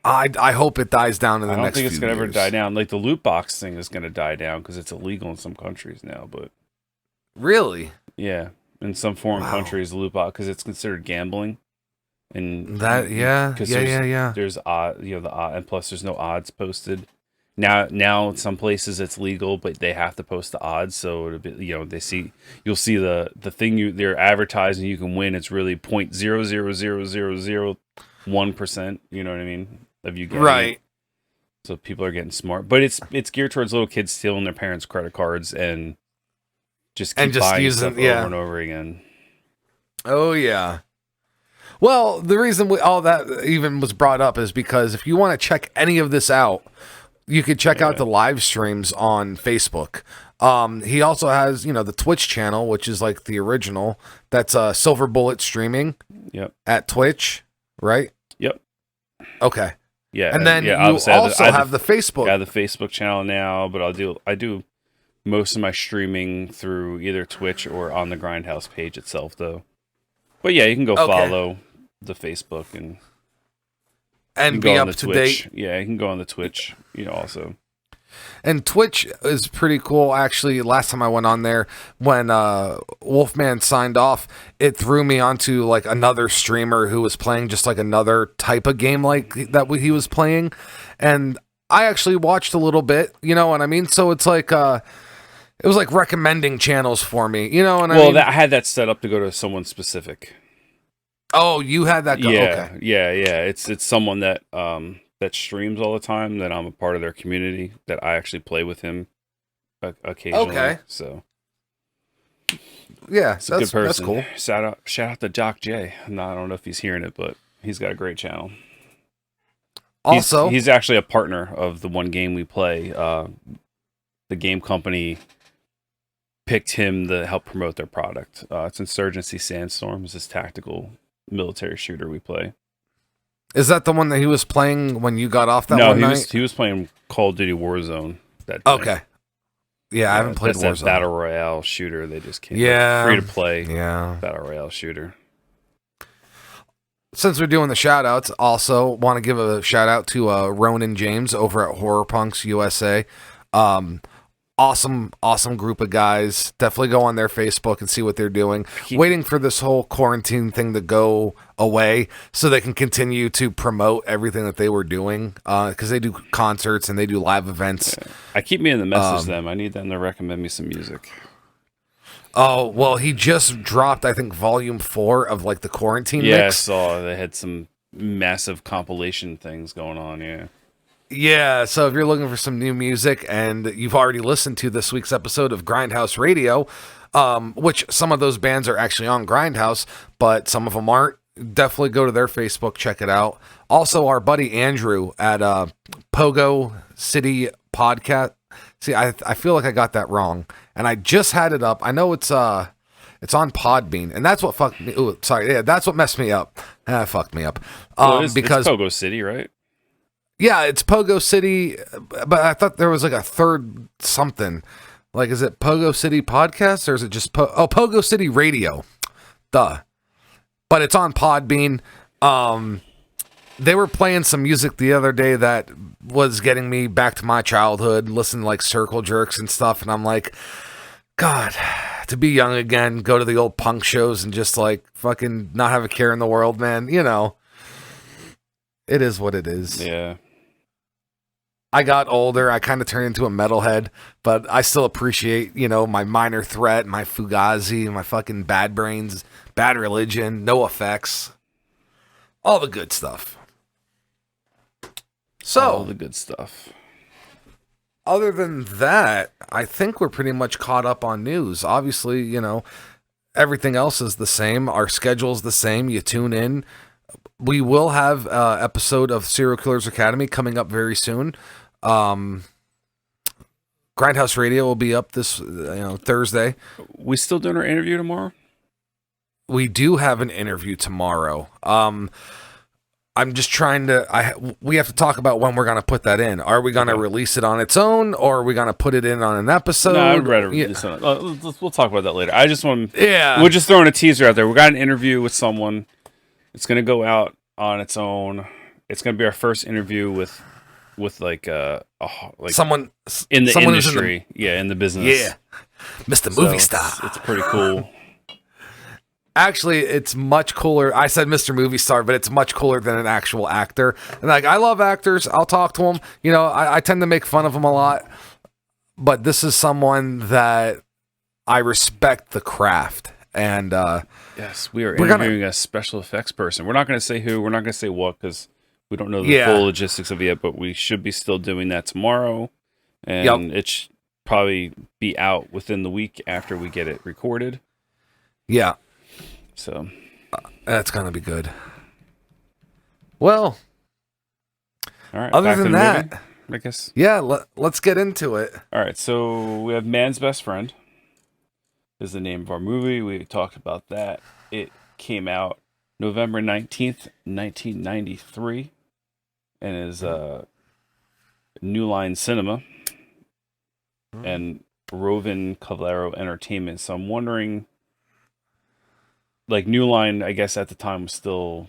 I hope it dies down in the next. I don't think it's going to ever die down. Like the loot box thing is going to die down because it's illegal in some countries now. But really, yeah, in some foreign countries, loot box because it's considered gambling. And that there's odd, the odd, and plus there's no odds posted now in some places it's legal, but they have to post the odds, so it'll be, you'll see the thing they're advertising you can win. It's really 0.00001%, you know what I mean, of you getting it. So people are getting smart, but it's geared towards little kids stealing their parents' credit cards and just buying stuff over and over again. Oh yeah. Well, the reason all that even was brought up is because if you want to check any of this out, you could check out the live streams on Facebook. He also has, the Twitch channel, which is like the original. That's Silver Bullet Streaming. Yep. At Twitch, right? Yep. Okay. Yeah. And then you also have the Facebook. Yeah, the Facebook channel now, but I do most of my streaming through either Twitch or on the Grindhaus page itself, though. But yeah, you can go follow the Facebook and be up to date. Yeah, you can go on the Twitch, also. And Twitch is pretty cool. Actually, last time I went on there, when Wolfman signed off, it threw me onto like another streamer who was playing just like another type of game like that he was playing. And I actually watched a little bit, you know what I mean? So it's like, it was like recommending channels for me, you know what I mean? Well, I had that set up to go to someone specific. Oh, you had that go. Yeah, okay. yeah. It's someone that that streams all the time, that I'm a part of their community, that I actually play with him occasionally. Okay. So yeah, it's a good person. That's cool. Shout out to Jock J. I don't know if he's hearing it, but he's got a great channel. Also, he's actually a partner of the one game we play. The game company picked him to help promote their product. It's Insurgency Sandstorm. It's this tactical military shooter we play. Is that the one that he was playing when you got off that one night? He was playing Call of Duty Warzone that day. Okay. Yeah, I haven't played Warzone. That Battle Royale shooter they just came out. Free to play Battle Royale shooter. Since we're doing the shout-outs, also want to give a shout-out to Ronan James over at Horror Punks USA. Awesome group of guys. Definitely go on their Facebook and see what they're doing. Waiting for this whole quarantine thing to go away so they can continue to promote everything that they were doing, because they do concerts and they do live events. Yeah. I keep meaning to message them. I need them to recommend me some music. Oh, well, he just dropped, I think, volume 4 of like the quarantine mix. Yeah, I saw they had some massive compilation things going on, yeah. Yeah, so if you're looking for some new music and you've already listened to this week's episode of Grindhaus Radio, which some of those bands are actually on Grindhaus, but some of them aren't, definitely go to their Facebook, check it out. Also, our buddy Andrew at Pogo City Podcast. See, I feel like I got that wrong, and I just had it up. I know it's on Podbean, and that's what fucked me. Ooh, sorry, yeah, that's what messed me up. Fucked me up. Because it's Pogo City, right? Yeah, it's Pogo City, but I thought there was like a third something. Like, is it Pogo City Podcast, or is it just Pogo City Radio? Duh. But it's on Podbean. They were playing some music the other day that was getting me back to my childhood, listening to like Circle Jerks and stuff, and I'm like, God, to be young again, go to the old punk shows and just like fucking not have a care in the world, man. You know, it is what it is. Yeah. I got older. I kind of turned into a metalhead, but I still appreciate, my Minor Threat, my Fugazi, my fucking Bad Brains, Bad Religion, No Effects, all the good stuff. So, all the good stuff. Other than that, I think we're pretty much caught up on news. Obviously, everything else is the same. Our schedule's the same. You tune in. We will have an episode of Serial Killers Academy coming up very soon. Grindhouse Radio will be up this Thursday. We still doing our interview tomorrow? We do have an interview tomorrow. I'm just trying to. We have to talk about when we're going to put that in. Are we going to release it on its own, or are we going to put it in on an episode? No, I'd rather release it. We'll talk about that later. I just want. Yeah, we're just throwing a teaser out there. We got an interview with someone. It's going to go out on its own. It's going to be our first interview with like someone in the industry, in the business. Yeah, Mr. Movie Star. It's pretty cool. Actually, it's much cooler. I said Mr. Movie Star, but it's much cooler than an actual actor. And like, I love actors. I'll talk to them. I tend to make fun of them a lot, but this is someone that I respect the craft. And yes, we're interviewing a special effects person. We're not going to say who. We're not going to say what, because we don't know the full logistics of it yet. But we should be still doing that tomorrow, and it should probably be out within the week after we get it recorded. Yeah. So that's gonna be good. Well, all right. Other than that, movie, I guess. Yeah, let's get into it. All right. So we have Man's Best Friend is the name of our movie. We talked about that. It came out November 19th, 1993, and is New Line Cinema and Rovin Cavallero Entertainment. So I'm wondering. Like, New Line, I guess, at the time was still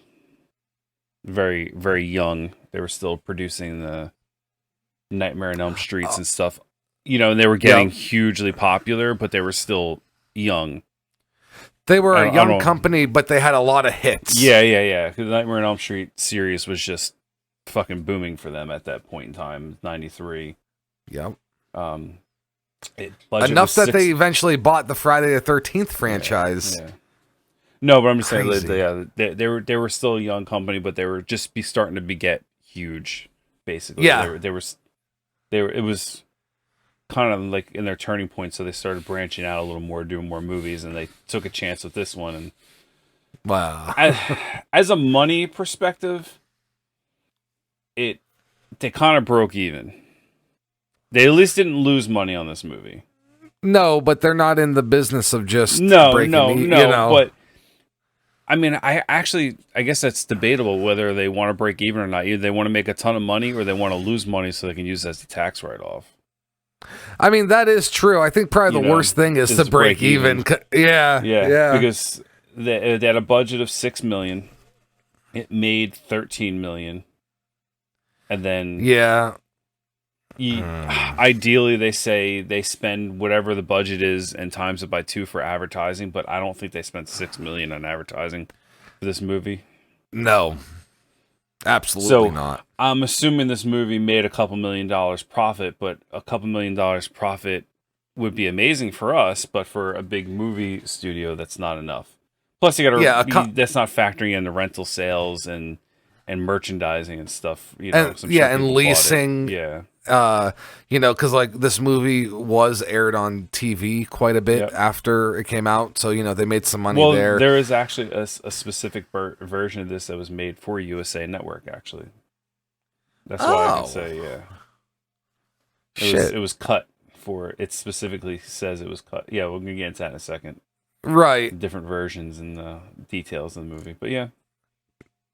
very, very young. They were still producing the Nightmare on Elm Streets and stuff. And they were getting hugely popular, but they were still young. They were a young company, but they had a lot of hits. Yeah. The Nightmare on Elm Street series was just fucking booming for them at that point in time, 93. Yep. Enough that they eventually bought the Friday the 13th franchise. Yeah. No, but I'm just saying, they were still a young company, but they were just starting to get huge, basically. Yeah. It was kind of like in their turning point, so they started branching out a little more, doing more movies, and they took a chance with this one. And wow. As a money perspective, they kind of broke even. They at least didn't lose money on this movie. No, but they're not in the business of just breaking even. But I mean, I guess that's debatable whether they want to break even or not. Either they want to make a ton of money or they want to lose money so they can use it as a tax write-off. I mean, that is true. I think probably the worst thing is to break even. Yeah. Because they had a budget of $6 million. It made $13 million. And then ideally they say they spend whatever the budget is and times it by 2 for advertising, but I don't think they spent $6 million on advertising for this movie. No. Absolutely not. I'm assuming this movie made a couple $1 million profit, but a couple $1 million profit would be amazing for us, but for a big movie studio, that's not enough. Plus, you got to that's not factoring in the rental sales and merchandising and stuff. And leasing. Yeah. Because like this movie was aired on TV quite a bit after it came out, so they made some money there. Well, there is actually a specific version of this that was made for USA Network. Actually, that's why I can say It was cut for. It specifically says it was cut. Yeah, we'll get into that in a second. Right. Different versions and the details of the movie, but yeah.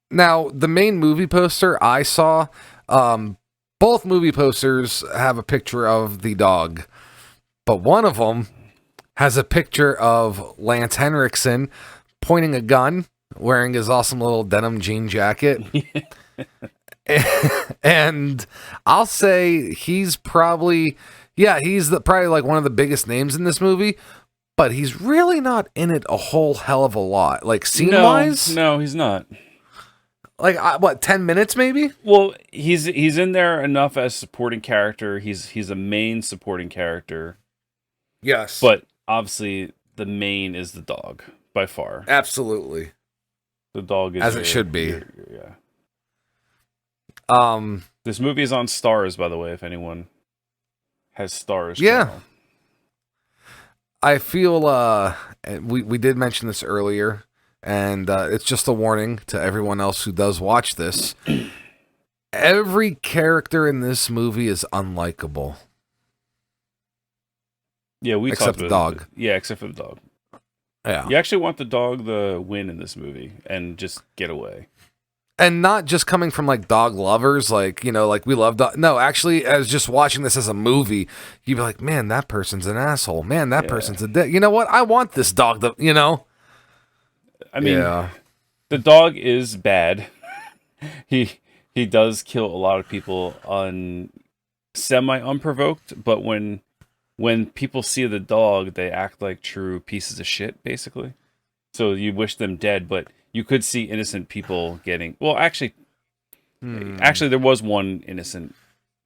Now the main movie poster I saw. Both movie posters have a picture of the dog, but one of them has a picture of Lance Henriksen pointing a gun, wearing his awesome little denim jean jacket. And I'll say he's probably, probably like one of the biggest names in this movie, but he's really not in it a whole hell of a lot. Like scene-wise? No, he's not. Like 10 minutes maybe? Well, he's in there enough as supporting character. He's a main supporting character. Yes. But obviously the main is the dog by far. Absolutely. The dog is as it should be. This movie is on Stars, by the way, if anyone has Stars. Yeah. Channel. I feel we did mention this earlier. And it's just a warning to everyone else who does watch this. Every character in this movie is unlikable. Yeah, except the dog. Yeah, except for the dog. Yeah. You actually want the dog to win in this movie and just get away. And not just coming from like dog lovers, like we love dog. No, actually, as just watching this as a movie, you'd be like, man, that person's an asshole. Man, that person's a dick. You know what? I want this dog to, I mean, the dog is bad. He does kill a lot of people semi-unprovoked, but when people see the dog, they act like true pieces of shit, basically. So you wish them dead, but you could see innocent people getting... Well, actually, there was one innocent...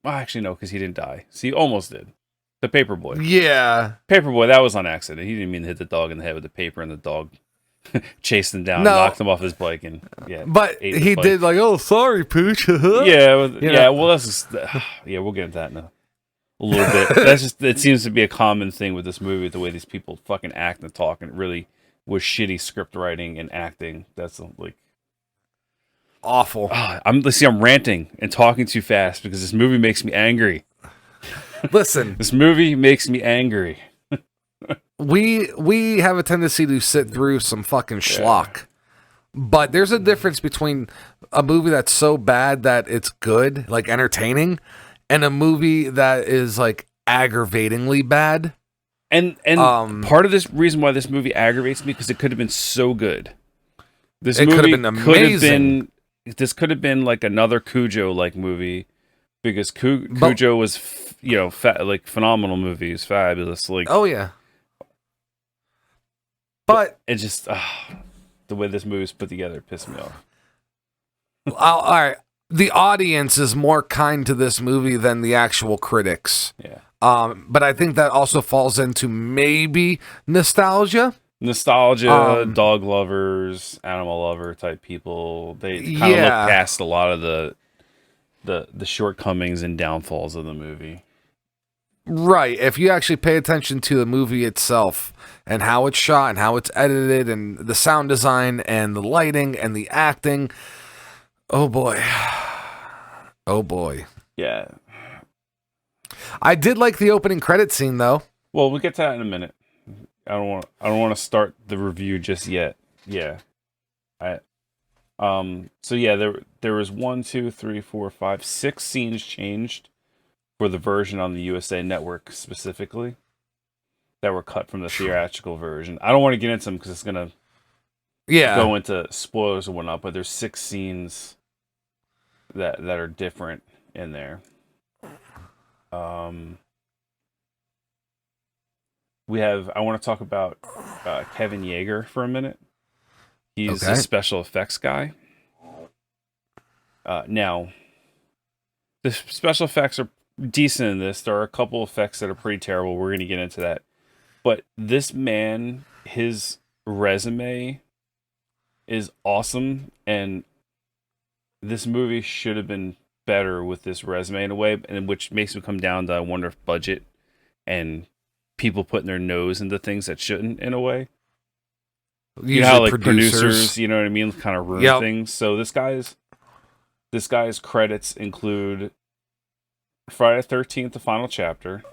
Well, actually, no, because he didn't die. So he almost did. The Paperboy. Yeah. Paperboy, that was on accident. He didn't mean to hit the dog in the head with the paper, and the dog... chased him down, knocked him off his bike, and but he did like, oh, sorry, Pooch. Well, that's just, we'll get into that in a little bit. That's just, it seems to be a common thing with this movie, the way these people fucking act and talk, and it really was shitty script writing and acting. That's like awful. I'm ranting and talking too fast because this movie makes me angry. Listen, this movie makes me angry. We have a tendency to sit through some fucking schlock. But there's a difference between a movie that's so bad that it's good, like entertaining, and a movie that is like aggravatingly bad. And part of this reason why this movie aggravates me because it could have been so good. This movie could have been amazing. this could have been like another Cujo like movie, because Cujo was like phenomenal movie, is fabulous. Like, oh yeah, but it just the way this movie's put together pissed me off. all right, the audience is more kind to this movie than the actual critics. Yeah. But I think that also falls into maybe nostalgia. Dog lovers, animal lover type people. They kind of look past a lot of the shortcomings and downfalls of the movie. Right. If you actually pay attention to the movie itself and how it's shot and how it's edited and the sound design and the lighting and the acting, oh boy. Oh boy. Yeah. I did like the opening credit scene though. Well, we'll get to that in a minute. I don't want to start the review just yet. Yeah. So yeah, there was 1, 2, 3, 4, 5, 6 scenes changed for the version on the USA Network specifically that were cut from the theatrical version. I don't want to get into them because it's gonna go into spoilers and whatnot. But there's 6 scenes that are different in there. I want to talk about Kevin Yeager for a minute. He's a special effects guy. Now, the special effects are decent in this. There are a couple effects that are pretty terrible. We're going to get into that. But this man, his resume is awesome, and this movie should have been better with this resume in a way, and which makes me come down to, I wonder if budget and people putting their nose into things that shouldn't, in a way. You know how like producers, you know what I mean, kind of ruin things. So this guy's credits include Friday the 13th, the final chapter,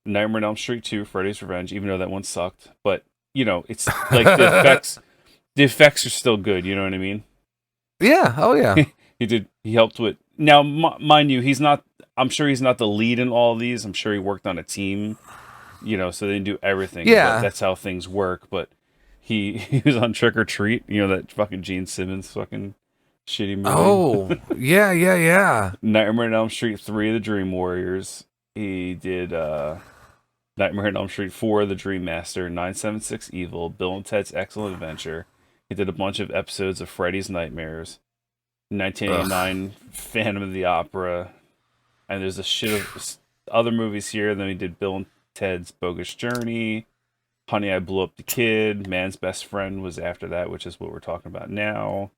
Nightmare on Elm Street 2, Freddy's Revenge, even though that one sucked. But it's like the effects are still good. You know what I mean? Yeah. Oh yeah. He helped with. Now, mind you, I'm sure he's not the lead in all of these. I'm sure he worked on a team, so they didn't do everything. Yeah. But that's how things work. But he was on Trick or Treat, that fucking Gene Simmons fucking shitty movie. Oh, yeah. Nightmare on Elm Street 3, The Dream Warriors. He did Nightmare on Elm Street 4, The Dream Master, 976 Evil, Bill and Ted's Excellent Adventure. He did a bunch of episodes of Freddy's Nightmares, 1989 Phantom of the Opera, and there's a shit of other movies here. Then he did Bill and Ted's Bogus Journey, Honey, I Blew Up the Kid, Man's Best Friend was after that, which is what we're talking about now.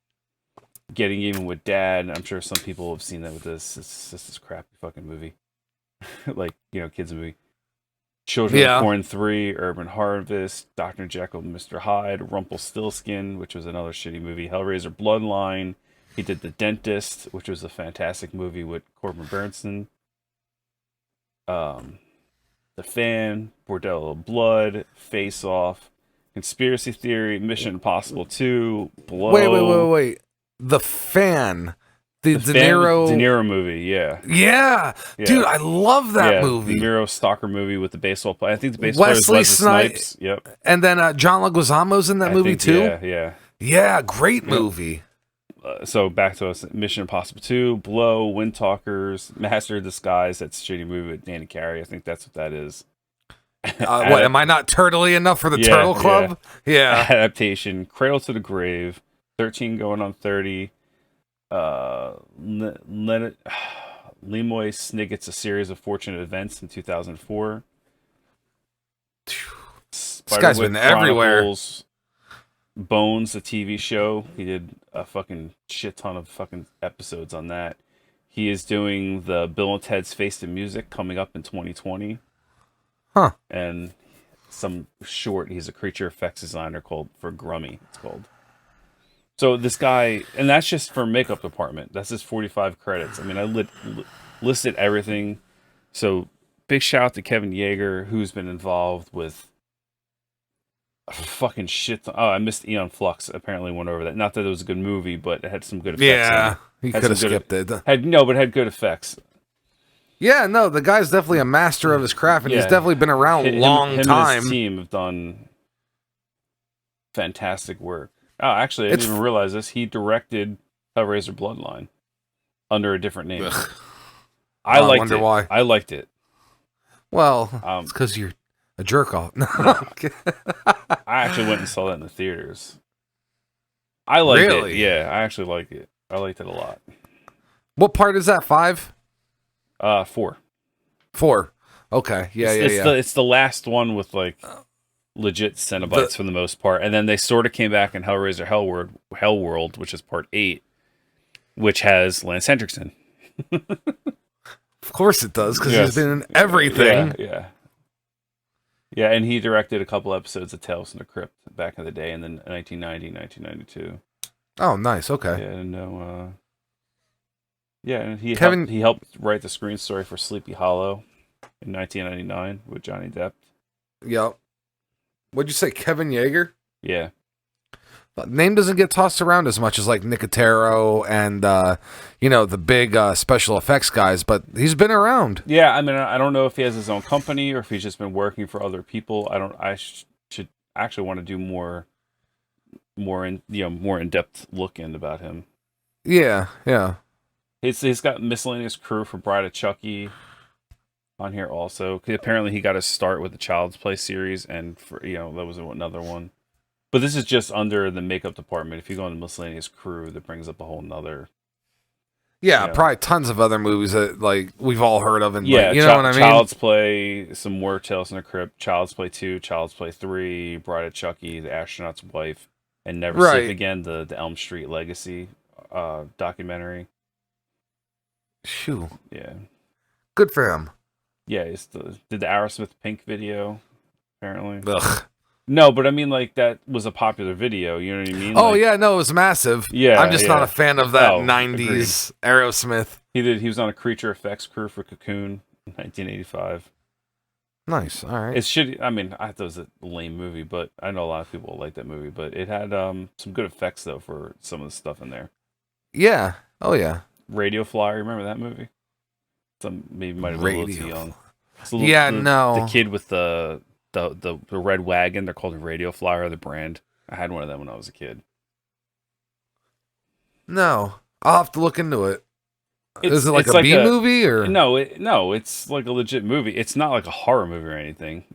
Getting Even with Dad, I'm sure some people have seen that with this. It's just this crappy fucking movie. Like, kids movie. Children of Corn 3, Urban Harvest, Dr. Jekyll and Mr. Hyde, Rumpelstiltskin, which was another shitty movie, Hellraiser Bloodline. He did The Dentist, which was a fantastic movie with Corbin Bernsen. The Fan, Bordello of Blood, Face Off, Conspiracy Theory, Mission Impossible 2, Blow. Wait. The Fan. The De Niro movie, yeah. Yeah. Dude, I love that movie. De Niro stalker movie with the baseball player. I think the baseball player is Wesley Snipes. Yep. And then John Leguizamo's in that movie too. Yeah. Yeah, great movie. So back to us, Mission Impossible 2, Blow, Wind Talkers, Master of Disguise. That's a shitty movie with Danny Carey. I think that's what that is. What, am I not turtly enough for the Turtle Club? Yeah. Adaptation, Cradle to the Grave, 13 going on 30. Lemoy Sniggett's A Series of Fortunate Events in 2004. This guy's been everywhere. Bones, a TV show. He did a fucking shit ton of fucking episodes on that. He is doing the Bill and Ted's Face the Music coming up in 2020. Huh. And some short, he's a creature effects designer for Grummy, it's called. So this guy, and that's just for makeup department. That's his 45 credits. I mean, I listed everything. So big shout out to Kevin Yeager, who's been involved with fucking shit. Oh, I missed Eon Flux. Apparently went over that. Not that it was a good movie, but it had some good effects. Yeah, he could have skipped it. Had good effects. Yeah, no, the guy's definitely a master of his craft, and he's definitely been around a long time. And his team have done fantastic work. Oh, actually, I didn't even realize this. He directed Hellraiser Bloodline under a different name. I wonder why. I liked it. Well, it's because you're a jerk off. No. I actually went and saw that in the theaters. I liked it. Yeah, I actually liked it. I liked it a lot. What part is that? 5? 4. 4. Okay. Yeah, it's the last one with like legit Cenobites for the most part, and then they sort of came back in Hellraiser Hellworld, which is part 8, which has Lance Henriksen. Of course it does, because he's been in everything. Yeah, and he directed a couple episodes of Tales from the Crypt back in the day, and then 1990, 1992. Oh, nice. Okay. Yeah, and and he helped write the screen story for Sleepy Hollow in 1999 with Johnny Depp. Yep. What'd you say, Kevin Yeager? Yeah. Name doesn't get tossed around as much as like Nicotero and the big special effects guys, but he's been around. Yeah, I mean, I don't know if he has his own company or if he's just been working for other people. I should actually want to do more in depth look in about him. Yeah. He's got Miscellaneous Crew for Bride of Chucky on here also. Apparently, he got his start with the Child's Play series, and that was another one. But this is just under the makeup department. If you go into Miscellaneous Crew, that brings up a whole nother. Yeah, probably tons of other movies that like we've all heard of, and know what I mean. Child's Play, some more Tales in the Crypt, Child's Play 2, Child's Play 3, Bride of Chucky, The Astronaut's Wife, and Never Sleep Again, the Elm Street Legacy documentary. Shoo. Yeah. Good for him. Yeah, did the Aerosmith Pink video, apparently. Ugh. No, but I mean, like, that was a popular video, you know what I mean? Oh, yeah, no, it was massive. Yeah, I'm just not a fan of that 90s agreed. Aerosmith. He was on a Creature Effects crew for Cocoon in 1985. Nice, all right. It's shitty. I mean, I thought it was a lame movie, but I know a lot of people like that movie, but it had some good effects, though, for some of the stuff in there. Yeah, oh, yeah. Radio Flyer, remember that movie? Maybe might have been a little too young. No. The kid with the red wagon, they're called a Radio Flyer, the brand. I had one of them when I was a kid. No, I'll have to look into it. Is it like a B movie or no? It's like a legit movie. It's not like a horror movie or anything.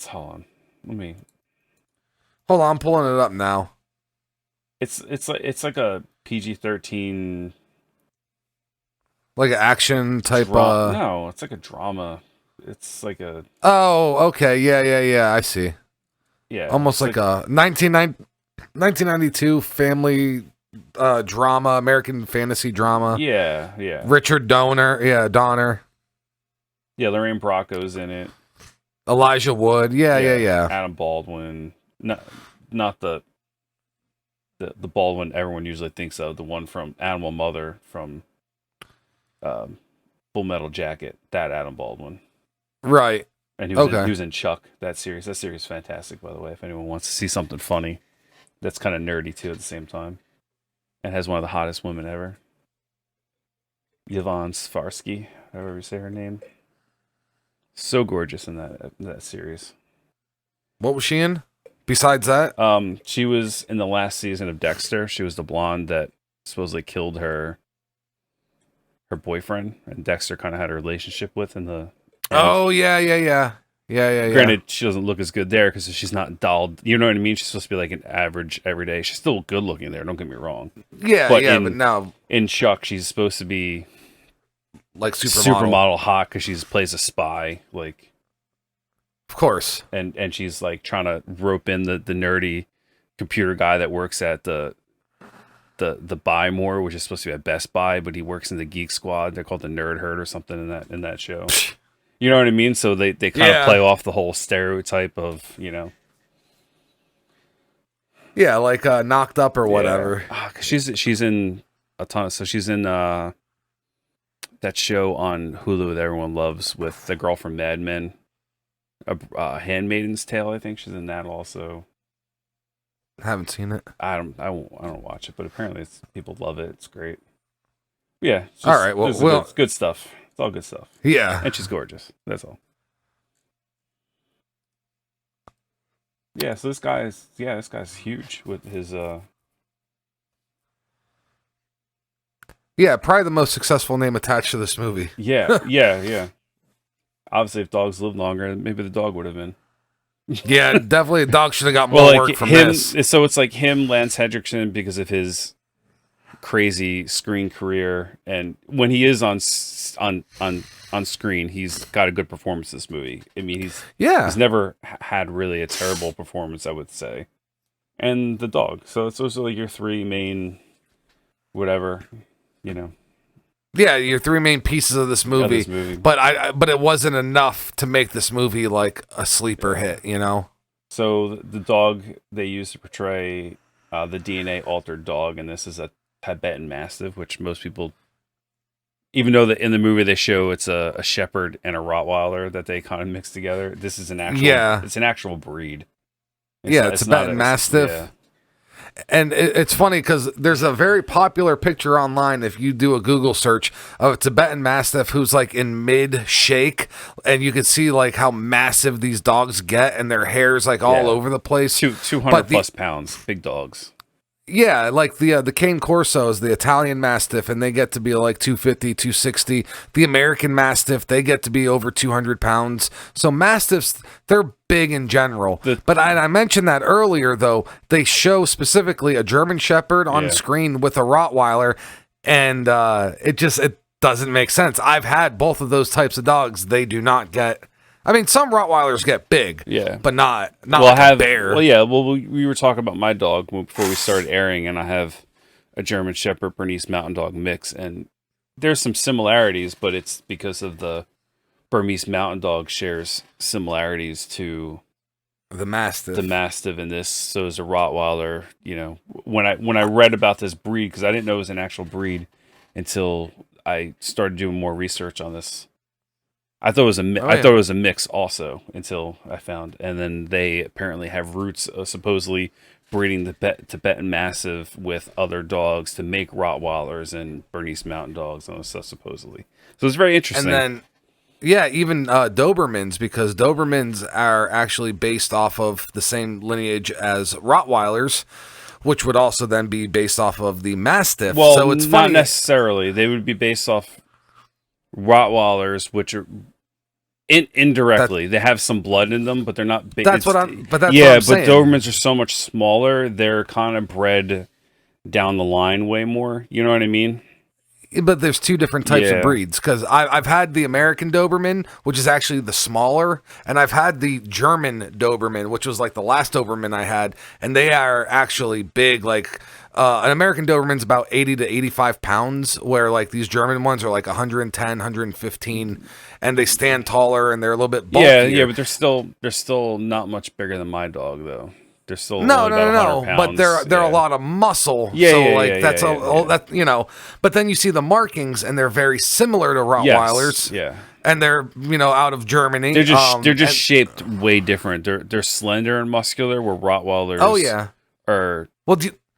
Hold on. Hold on, I'm pulling it up now. It's like a PG-13, like an action type. No, it's like a drama. It's like a... Oh, okay. Yeah. I see. Yeah. Almost like a 1992 family drama, American fantasy drama. Yeah. Richard Donner. Yeah, Donner. Yeah, Lorraine Bracco's in it. Elijah Wood. Yeah. Adam Baldwin. Not the Baldwin everyone usually thinks of. The one from Animal Mother from Full Metal Jacket. That Adam Baldwin. Right. And he was in Chuck, that series. That series is fantastic, by the way, if anyone wants to see something funny. That's kind of nerdy, too, at the same time. And has one of the hottest women ever. Yvonne Sfarsky, however you say her name. So gorgeous in that series. What was she in? Besides that? She was in the last season of Dexter. She was the blonde that supposedly killed her boyfriend. And Dexter kind of had a relationship with in the... Oh, yeah. Granted, she doesn't look as good there because she's not dolled. You know what I mean? She's supposed to be like an average everyday. She's still good looking there. Don't get me wrong. Yeah, but now in Chuck, she's supposed to be like supermodel hot because she plays a spy. Like, of course, and she's like trying to rope in the nerdy computer guy that works at the Buy More, which is supposed to be at Best Buy, but he works in the Geek Squad. They're called the Nerd Herd or something in that show. You know what I mean? So they kind of play off the whole stereotype of, Yeah, like Knocked Up or whatever. Yeah. She's in a ton of... So she's in that show on Hulu that everyone loves with the girl from Mad Men. Handmaiden's Tale, I think. She's in that also. Haven't seen it. I don't watch it, but apparently people love it. It's great. Yeah. All right. Well, it's good stuff. It's all good stuff. Yeah. And she's gorgeous. That's all. Yeah, so this guy's huge with his Yeah, probably the most successful name attached to this movie. yeah. Obviously, if dogs lived longer, maybe the dog would have been. Yeah, definitely a dog should have got more work from this. So it's like him, Lance Hendrickson, because of his crazy screen career, and when he is on screen, he's got a good performance in this movie. I mean, he's never had really a terrible performance, I would say. And the dog. So it's also like your three main, whatever, you know. Yeah, your three main pieces of this movie. But it wasn't enough to make this movie like a sleeper hit, you know. So the dog they used to portray the DNA altered dog, and this is a Tibetan Mastiff, which most people, even though in the movie they show it's a shepherd and a Rottweiler that they kind of mix together, this is an actual it's an actual breed. It's Tibetan Mastiff. Yeah. And it's funny because there's a very popular picture online if you do a Google search of a Tibetan Mastiff who's like in mid shake, and you can see like how massive these dogs get, and their hair's like all over the place. 200 plus pounds, big dogs. Yeah, like the Cane Corsos, the Italian Mastiff, and they get to be like 250, 260. The American Mastiff, they get to be over 200 pounds. So Mastiffs, they're big in general. But I mentioned that earlier, though. They show specifically a German Shepherd on screen with a Rottweiler, and it doesn't make sense. I've had both of those types of dogs. They do not get... I mean, some Rottweilers get big, but not like a bear. Well, yeah. Well, we were talking about my dog before we started airing, and I have a German Shepherd Bernese Mountain Dog mix, and there's some similarities, but it's because of the Burmese Mountain Dog shares similarities to the Mastiff. The Mastiff in this, so is a Rottweiler. You know, when I read about this breed, because I didn't know it was an actual breed until I started doing more research on this. I thought it was a mix also until I found, and then they apparently have roots of supposedly breeding the Tibetan Mastiff with other dogs to make Rottweilers and Bernese Mountain Dogs and stuff supposedly. So it's very interesting. And then, even Dobermans, because Dobermans are actually based off of the same lineage as Rottweilers, which would also then be based off of the Mastiff. Well, so it's not funny. necessarily. They would be based off Rottweilers, which are indirectly. They have some blood in them, but they're not big. That's what I'm saying. But Dobermans are so much smaller. They're kind of bred down the line way more. You know what I mean? But there's two different types of breeds, because I've had the American Doberman, which is actually the smaller, and I've had the German Doberman, which was like the last Doberman I had, and they are actually big. Like an American Doberman's about 80 to 85 pounds, where like these German ones are like 110, 115, and they stand taller and they're a little bit bulkier. Yeah, but they're still not much bigger than my dog though. They're still no, but they're a lot of muscle. That you know. But then you see the markings, and they're very similar to Rottweilers. Yes, and they're out of Germany. They're just shaped way different. They're slender and muscular, where Rottweilers are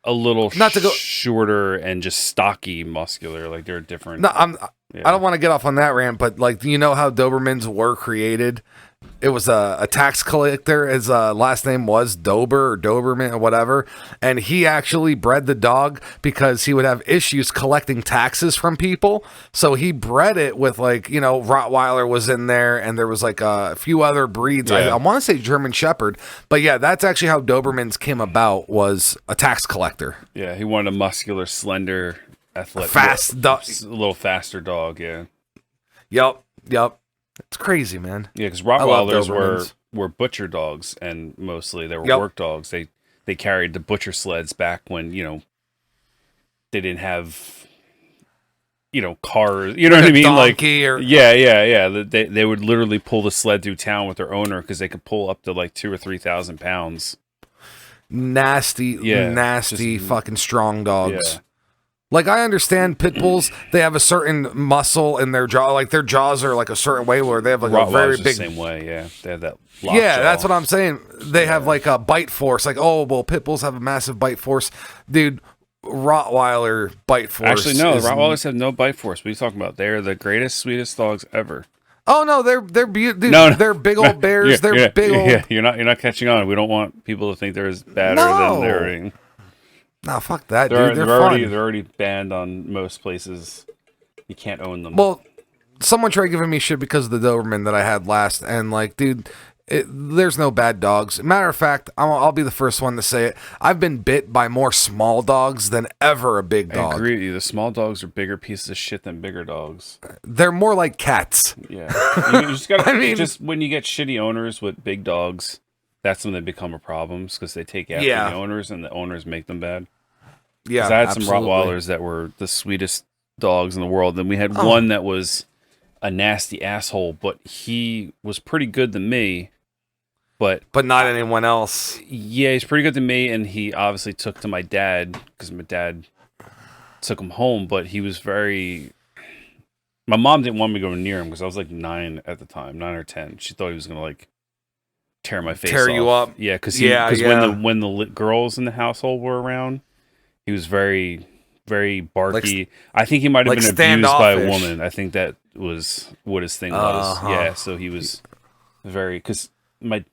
a little shorter and just stocky muscular. Like they're different. No, I don't want to get off on that rant, but like, you know how Dobermans were created? It was a tax collector. His last name was Dober or Doberman or whatever. And he actually bred the dog because he would have issues collecting taxes from people. So he bred it with Rottweiler was in there, and there was like a few other breeds. Yeah. I want to say German Shepherd. But yeah, that's actually how Dobermans came about, was a tax collector. Yeah, he wanted a muscular, slender, athletic, fast dog. A little faster dog, yeah. Yep. It's crazy, man. Yeah, because Rottweilers were butcher dogs, and mostly they were work dogs. They carried the butcher sleds back when, they didn't have, cars. You know what I mean? They would literally pull the sled through town with their owner because they could pull up to like 2,000 or 3,000 pounds. Nasty, fucking strong dogs. Yeah. Like, I understand pit bulls, they have a certain muscle in their jaw. Like, their jaws are like a certain way, where they have like a very big... the same way, yeah. They have that locked jaw. That's what I'm saying. They have like a bite force. Like, pit bulls have a massive bite force. Dude, Rottweiler bite force. Actually, no, Rottweilers have no bite force. What are you talking about? They're the greatest, sweetest dogs ever. Oh no, they're dude, No, they're big old bears. They're big old. Yeah, you're not catching on. We don't want people to think they're as bad than they're. No, fuck that, dude. They're already banned on most places. You can't own them. Well, someone tried giving me shit because of the Doberman that I had last, and like, dude, there's no bad dogs. Matter of fact, I'll be the first one to say it. I've been bit by more small dogs than ever a big dog. I agree with you. The small dogs are bigger pieces of shit than bigger dogs. They're more like cats. Yeah. You just gotta, just when you get shitty owners with big dogs, that's when they become a problem because they take after the owners and the owners make them bad. Yeah, I had some Rottweilers that were the sweetest dogs in the world. Then we had one that was a nasty asshole, but he was pretty good to me. But not anyone else. Yeah, he's pretty good to me, and he obviously took to my dad because my dad took him home. But he was very. My mom didn't want me to go near him because I was like 9 at the time, 9 or 10. She thought he was gonna like tear my face, tear off. You up. Yeah, because when the girls in the household were around, he was very, very barky. Like, I think he might have been abused by a woman. I think that was what his thing was. Yeah, so he was very because my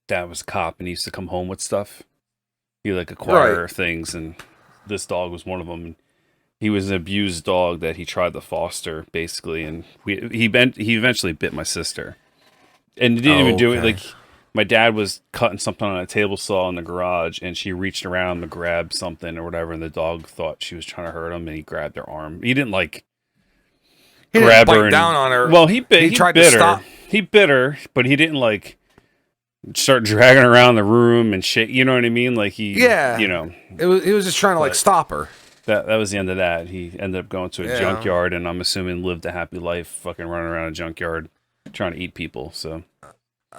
dad was a cop and he used to come home with stuff. He like acquire things, and this dog was one of them. He was an abused dog that he tried to foster, basically, and he eventually bit my sister, and he didn't even do it. Like my dad was cutting something on a table saw in the garage, and she reached around to grab something or whatever, and the dog thought she was trying to hurt him, and he grabbed her arm. He didn't like grab her down on her. Well, he tried to stop. He bit her, but he didn't like start dragging her around the room and shit. You know what I mean? Like he was just trying to like stop her. That was the end of that. He ended up going to a junkyard, and I'm assuming lived a happy life, fucking running around a junkyard trying to eat people. So,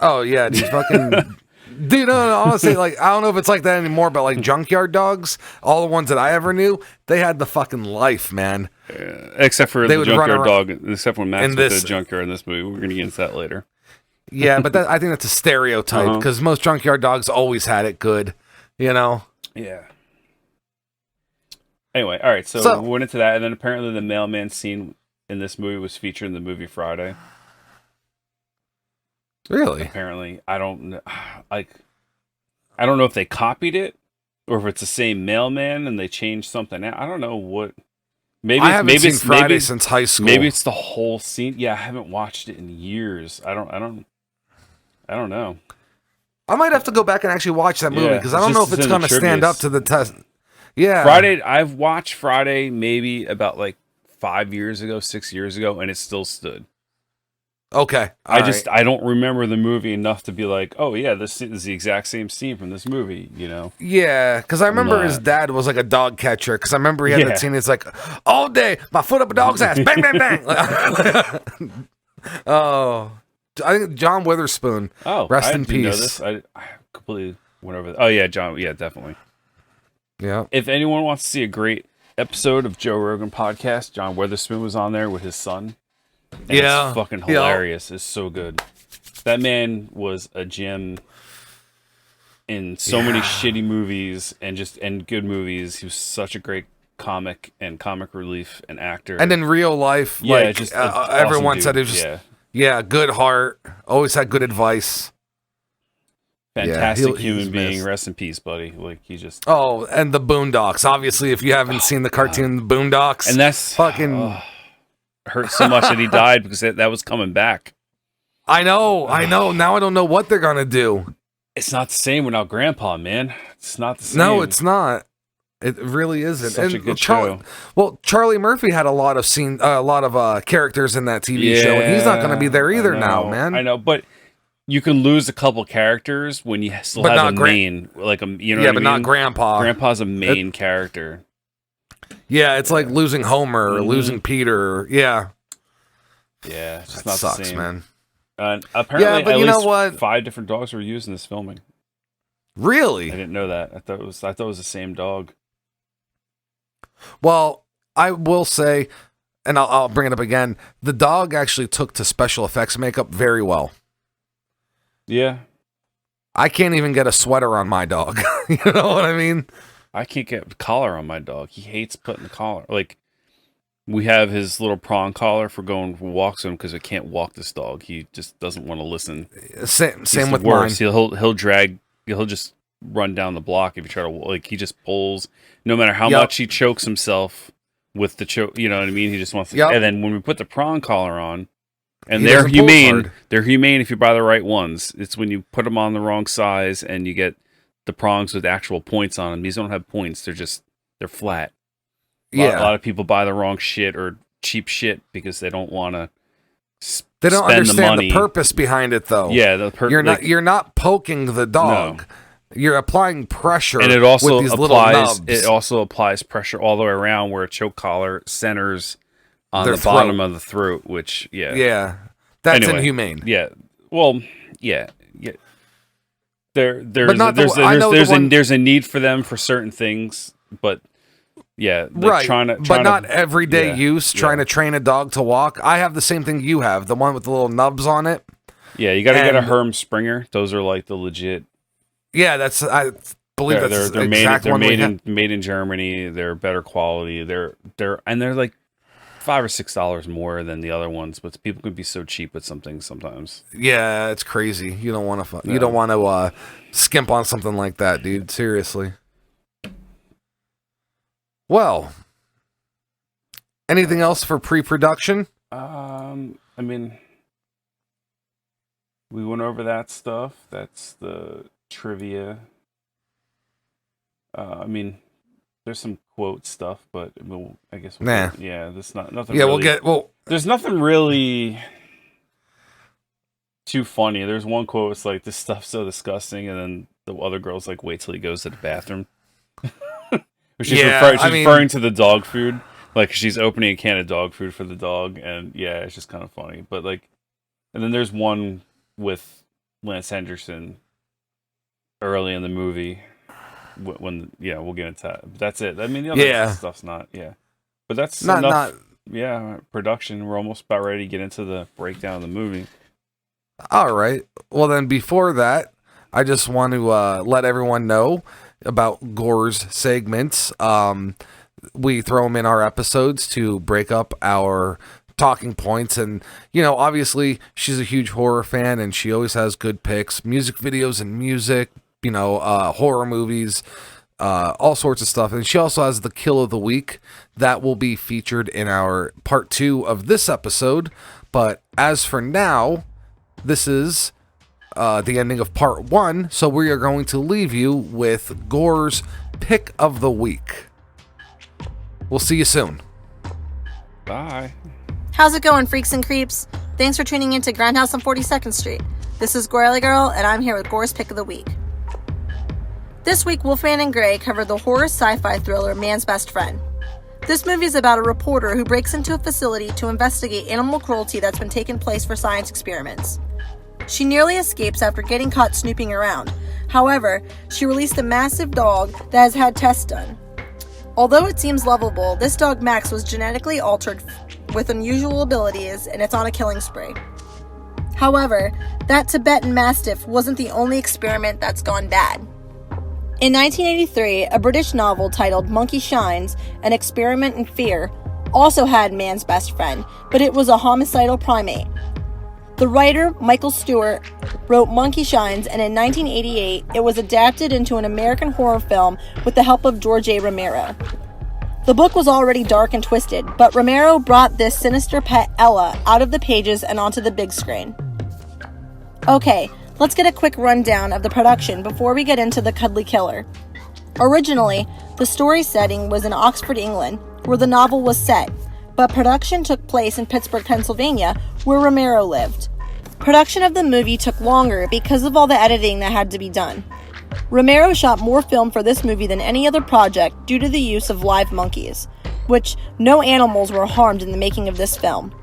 oh yeah, dude, fucking dude. No, honestly, like I don't know if it's like that anymore, but like junkyard dogs, all the ones that I ever knew, they had the fucking life, man. Except for the junkyard dog, except when Max went to the junkyard in this movie. We're gonna get into that later. Yeah, but I think that's a stereotype because most junkyard dogs always had it good, you know. Yeah. Anyway, all right, so we went into that, and then apparently the mailman scene in this movie was featured in the movie Friday. Really? Apparently, I don't know if they copied it or if it's the same mailman and they changed something out. I don't know what. I haven't seen Friday since high school. Maybe it's the whole scene. Yeah, I haven't watched it in years. I don't know. I might have to go back and actually watch that movie because I don't know if it's going to stand up to the test. Yeah, Friday. I've watched Friday maybe about like 6 years ago, and it still stood. Okay, I don't remember the movie enough to be like, oh yeah, this is the exact same scene from this movie, you know? Yeah, because I remember his dad was like a dog catcher. Because I remember he had that scene. It's like all day, my foot up a dog's ass, bang, bang, bang. Oh, I think John Witherspoon. Oh, rest in peace. Know this. I completely went over that. Oh yeah, John. Yeah, definitely. Yeah. If anyone wants to see a great episode of Joe Rogan podcast, John Witherspoon was on there with his son. And it's fucking hilarious. It's so good. That man was a gem in so many shitty movies and good movies. He was such a great comic and comic relief and actor. And in real life, everyone said it was just good heart. Always had good advice. Fantastic human being. Rest in peace, buddy. Like he just. Oh, and the Boondocks. Obviously, if you haven't seen the cartoon The Boondocks, and that's fucking hurt so much that he died because that was coming back. I know. Now I don't know what they're gonna do. It's not the same without Grandpa, man. It's not the same. No, it's not. It really isn't. Such a good show. Well, Charlie Murphy had a lot of characters in that TV show, and he's not going to be there either now, man. I know, but you can lose a couple characters when you still have a main, like a not Grandpa. Grandpa's a main character. Yeah, it's like losing Homer or losing Peter. Yeah, it's just that not sucks, the same, man. Apparently, at least 5 different dogs were used in this filming. Really? I didn't know that. I thought it was the same dog. Well, I will say, and I'll bring it up again, the dog actually took to special effects makeup very well. Yeah. I can't even get a sweater on my dog. You know what I mean? I can't get a collar on my dog. He hates putting the collar. Like, We have his little prong collar for going for walks with him because I can't walk this dog. He just doesn't want to listen. Same with mine. He'll just run down the block if you try to, like, he just pulls. No matter how much he chokes himself with the choke, you know what I mean? He just wants to. Yep. And then when we put the prong collar on, and they're humane if you buy the right ones. It's when you put them on the wrong size and you get the prongs with actual points on them. These don't have points. They're flat. A lot of people buy the wrong shit or cheap shit because they don't want to. They don't understand the purpose behind it, though. Yeah, you're not poking the dog. No. You're applying pressure, and it also with these little nubs. It also applies pressure all the way around where a choke collar centers on the bottom of the throat. Which, that's inhumane. Yeah, well, yeah. There's a need for them for certain things, but. Yeah, right. But not everyday use. Trying to train a dog to walk. I have the same thing you have, the one with the little nubs on it. Yeah, you got to get a Herm Springer. Those are like the legit. Yeah, I believe they're made in Germany. They're better quality. They're like $5 or $6 more than the other ones, but people can be so cheap with some things sometimes. Yeah, it's crazy. You don't want to skimp on something like that, dude. Seriously. Well, anything else for pre-production? I mean, we went over that stuff. That's the trivia. I mean, there's some quote stuff, but I guess there's nothing. Yeah, really, there's nothing really too funny. There's one quote. It's like, "This stuff's so disgusting," and then the other girl's like, "Wait till he goes to the bathroom." She's referring to the dog food. Like, she's opening a can of dog food for the dog, and it's just kind of funny. But like, and then there's one with Lance Henderson early in the movie when we'll get into that. But that's it. I mean, the other stuff's not. Yeah, but that's enough. Production. We're almost about ready to get into the breakdown of the movie. All right. Well, then before that, I just want to let everyone know about Gore's segments. We throw them in our episodes to break up our talking points, and obviously she's a huge horror fan and she always has good picks, music videos and music, horror movies, all sorts of stuff. And she also has the kill of the week that will be featured in our part 2 of this episode. But as for now, this is the ending of part 1, so we are going to leave you with Gore's pick of the week. We'll see you soon. Bye. How's it going, freaks and creeps? Thanks for tuning in to Grindhaus on 42nd Street. This is Gorelli Girl, and I'm here with Gore's pick of the week. This week, Wolfman and Gray covered the horror sci-fi thriller Man's Best Friend. This movie is about a reporter who breaks into a facility to investigate animal cruelty that's been taking place for science experiments. She nearly escapes after getting caught snooping around. However, she released a massive dog that has had tests done. Although it seems lovable, this dog Max was genetically altered with unusual abilities, and it's on a killing spree. However, that Tibetan Mastiff wasn't the only experiment that's gone bad. In 1983, a British novel titled Monkey Shines, An Experiment in Fear, also had Man's Best Friend, but it was a homicidal primate. The writer, Michael Stewart, wrote Monkey Shines, and in 1988, it was adapted into an American horror film with the help of George A. Romero. The book was already dark and twisted, but Romero brought this sinister pet, Ella, out of the pages and onto the big screen. Okay, let's get a quick rundown of the production before we get into the cuddly killer. Originally, the story setting was in Oxford, England, where the novel was set, but production took place in Pittsburgh, Pennsylvania, where Romero lived. Production of the movie took longer because of all the editing that had to be done. Romero shot more film for this movie than any other project due to the use of live monkeys, which no animals were harmed in the making of this film.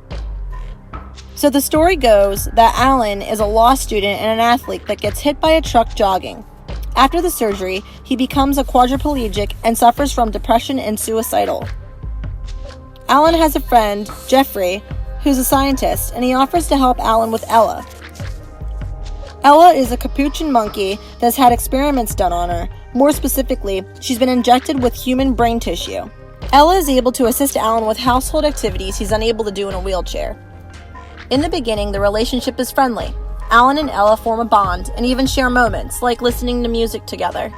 So the story goes that Alan is a law student and an athlete that gets hit by a truck jogging. After the surgery, he becomes a quadriplegic and suffers from depression and suicidal. Alan has a friend, Jeffrey, who's a scientist, and he offers to help Alan with Ella. Ella is a capuchin monkey that's had experiments done on her. More specifically, she's been injected with human brain tissue. Ella is able to assist Alan with household activities he's unable to do in a wheelchair. In the beginning, the relationship is friendly. Alan and Ella form a bond and even share moments, like listening to music together.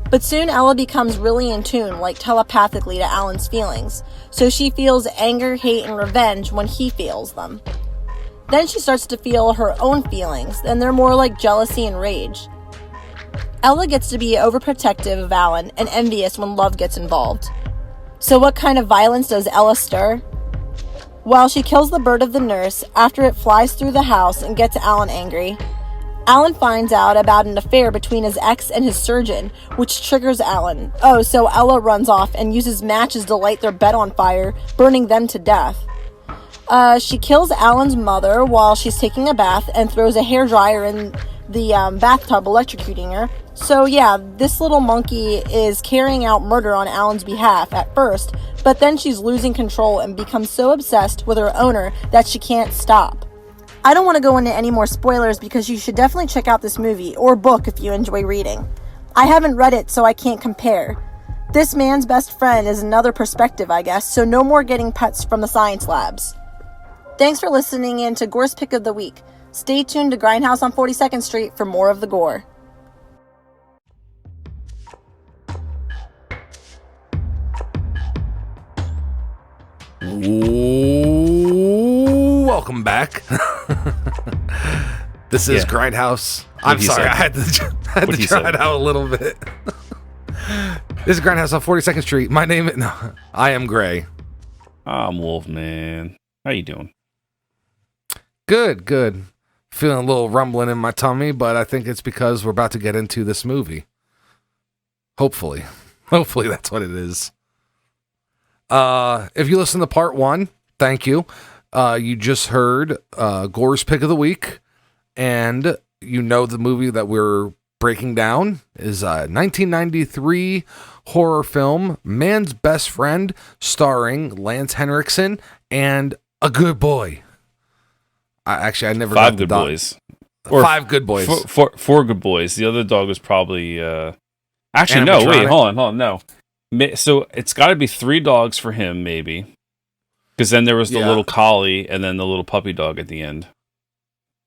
But soon Ella becomes really in tune, like telepathically, to Alan's feelings, so she feels anger, hate, and revenge when he feels them. Then she starts to feel her own feelings, and they're more like jealousy and rage. Ella gets to be overprotective of Alan and envious when love gets involved. So what kind of violence does Ella stir? Well, she kills the bird of the nurse after it flies through the house and gets Alan angry. Alan finds out about an affair between his ex and his surgeon, which triggers Alan. Oh, so Ella runs off and uses matches to light their bed on fire, burning them to death. She kills Alan's mother while she's taking a bath and throws a hairdryer in the bathtub, electrocuting her. So yeah, this little monkey is carrying out murder on Alan's behalf at first, but then she's losing control and becomes so obsessed with her owner that she can't stop. I don't want to go into any more spoilers because you should definitely check out this movie or book if you enjoy reading. I haven't read it, so I can't compare. This man's best friend is another perspective, I guess, so no more getting pets from the science labs. Thanks for listening in to Gore's Pick of the Week. Stay tuned to Grindhaus on 42nd Street for more of the gore. Welcome back. This is Grindhaus. I'm sorry, I had to try it out a little bit. This is Grindhaus on 42nd Street. My name is... I am Gray. I'm Wolfman. How you doing? Good. Feeling a little rumbling in my tummy, but I think it's because we're about to get into this movie. Hopefully that's what it is. If you listen to part 1, thank you. You just heard Gore's Pick of the Week, and you know the movie that we're breaking down is a 1993 horror film, Man's Best Friend, starring Lance Henriksen and a good boy. I never got the dog. Or 5 good boys. Four good boys. The other dog was probably... Actually, no, wait, hold on, no. So it's got to be 3 dogs for him, maybe. Because then there was the little collie and then the little puppy dog at the end.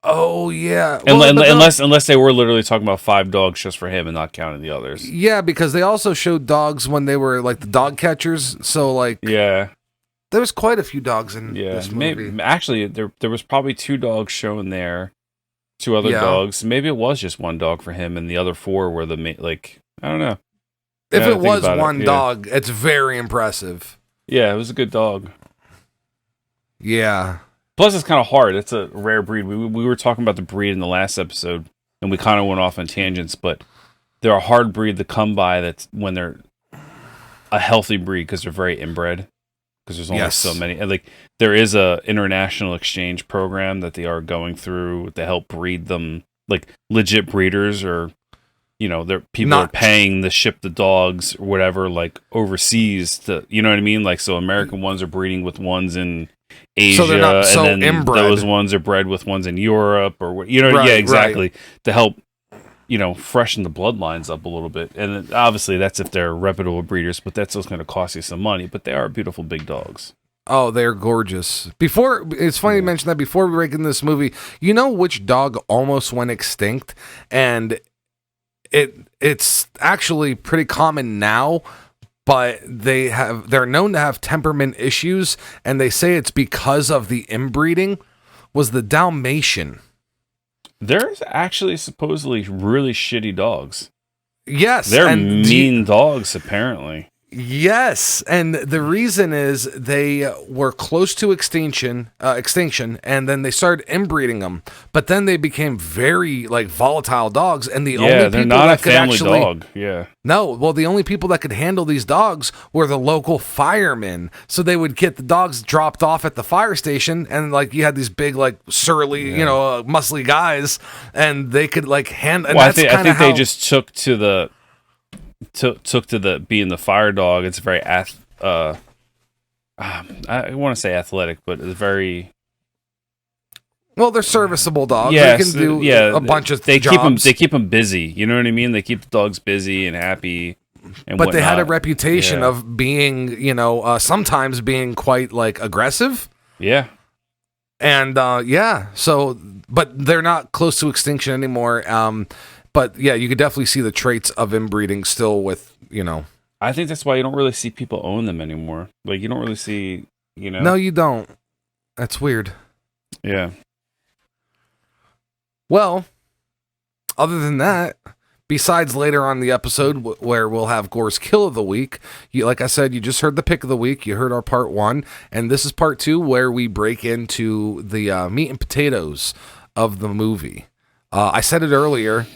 Oh, yeah. Unless they were literally talking about 5 dogs just for him and not counting the others. Yeah, because they also showed dogs when they were like the dog catchers. So like... Yeah. There was quite a few dogs in this movie. Actually, there was probably 2 dogs shown there. 2 other dogs. Maybe it was just 1 dog for him and the other 4 were the... I don't know. If it was 1 dog, it's very impressive. Yeah, it was a good dog. Yeah. Plus, it's kind of hard. It's a rare breed. We were talking about the breed in the last episode, and we kind of went off on tangents, but they're a hard breed to come by that's when they're a healthy breed because they're very inbred. Because there's only so many. And like there is a international exchange program that they are going through to help breed them. Like legit breeders or... You know, people are paying to ship the dogs or whatever, like overseas. To you know what I mean? Like, so American ones are breeding with ones in Asia, so they're not so and then inbred. Those ones are bred with ones in Europe, or you know, yeah, exactly. Right. To help, freshen the bloodlines up a little bit. And obviously, that's if they're reputable breeders, but that's also going to cost you some money. But they are beautiful big dogs. Oh, they're gorgeous. It's funny you mention that. Before we break into this movie, you know which dog almost went extinct, and it's actually pretty common now, but they're known to have temperament issues, and they say it's because of the inbreeding. Was the Dalmatian. There's actually supposedly really shitty dogs. Yes. They're mean dogs, apparently. Yes, and the reason is they were close to extinction, and then they started inbreeding them. But then they became very volatile dogs, and the only people they're not that a family dog. Yeah, no. Well, the only people that could handle these dogs were the local firemen. So they would get the dogs dropped off at the fire station, and you had these big surly, muscly guys, and they could handle. Well, I think they just took to the being the fire dog. It's very I want to say athletic, but it's very they're serviceable dogs. They can do a bunch of they jobs. Keep them busy. You know what I mean? They keep the dogs busy and happy. but they had a reputation of being, sometimes being quite like aggressive. Yeah. And so, but they're not close to extinction anymore. But yeah, you could definitely see the traits of inbreeding still with, I think that's why you don't really see people own them anymore. Like, you don't really see, No, you don't. That's weird. Yeah. Well, other than that, besides later on in the episode where we'll have Gore's Kill of the Week, like I said, you just heard the pick of the week. You heard our part 1, and this is part 2 where we break into the meat and potatoes of the movie. I said it earlier.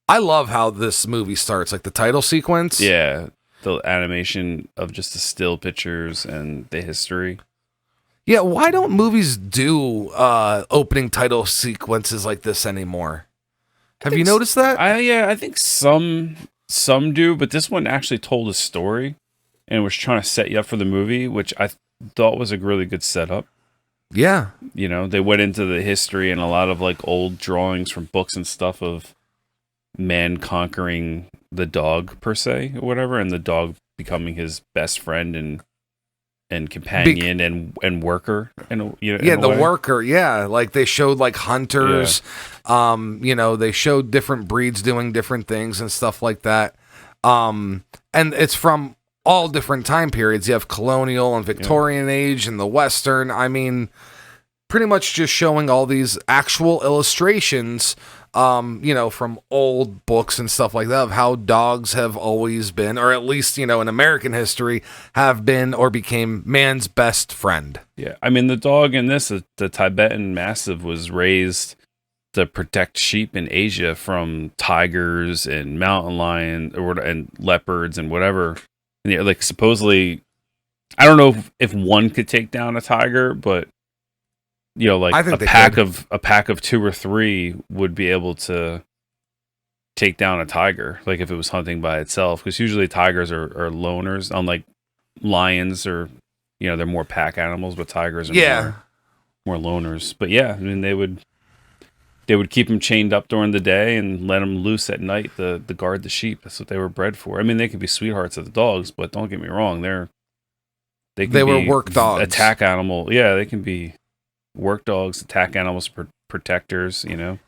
I love how this movie starts, like the title sequence. Yeah, the animation of just the still pictures and the history. Yeah, why don't movies do opening title sequences like this anymore? Have you noticed that? I think some do, but this one actually told a story and was trying to set you up for the movie, which I thought was a really good setup. Yeah. They went into the history and a lot of like old drawings from books and stuff of man conquering the dog per se or whatever, and the dog becoming his best friend and companion and worker and the worker, like they showed like hunters, they showed different breeds doing different things and stuff like that, and it's from all different time periods. You have colonial and Victorian age and the Western. I mean, pretty much just showing all these actual illustrations from old books and stuff like that of how dogs have always been, or at least, in American history, have been or became man's best friend. Yeah. I mean, the dog in this, the Tibetan Mastiff, was raised to protect sheep in Asia from tigers and mountain lions and leopards and whatever. And like supposedly, I don't know if one could take down a tiger, but like a pack of 2 or 3 would be able to take down a tiger, like if it was hunting by itself. Because usually tigers are loners, unlike lions, or they're more pack animals, but tigers are more loners. But yeah, I mean they would keep them chained up during the day and let them loose at night to guard the sheep. That's what they were bred for. I mean, they could be sweethearts of the dogs, but don't get me wrong, they were work dogs, attack animal. Yeah, they can be work dogs, attack animals, protectors, Yep.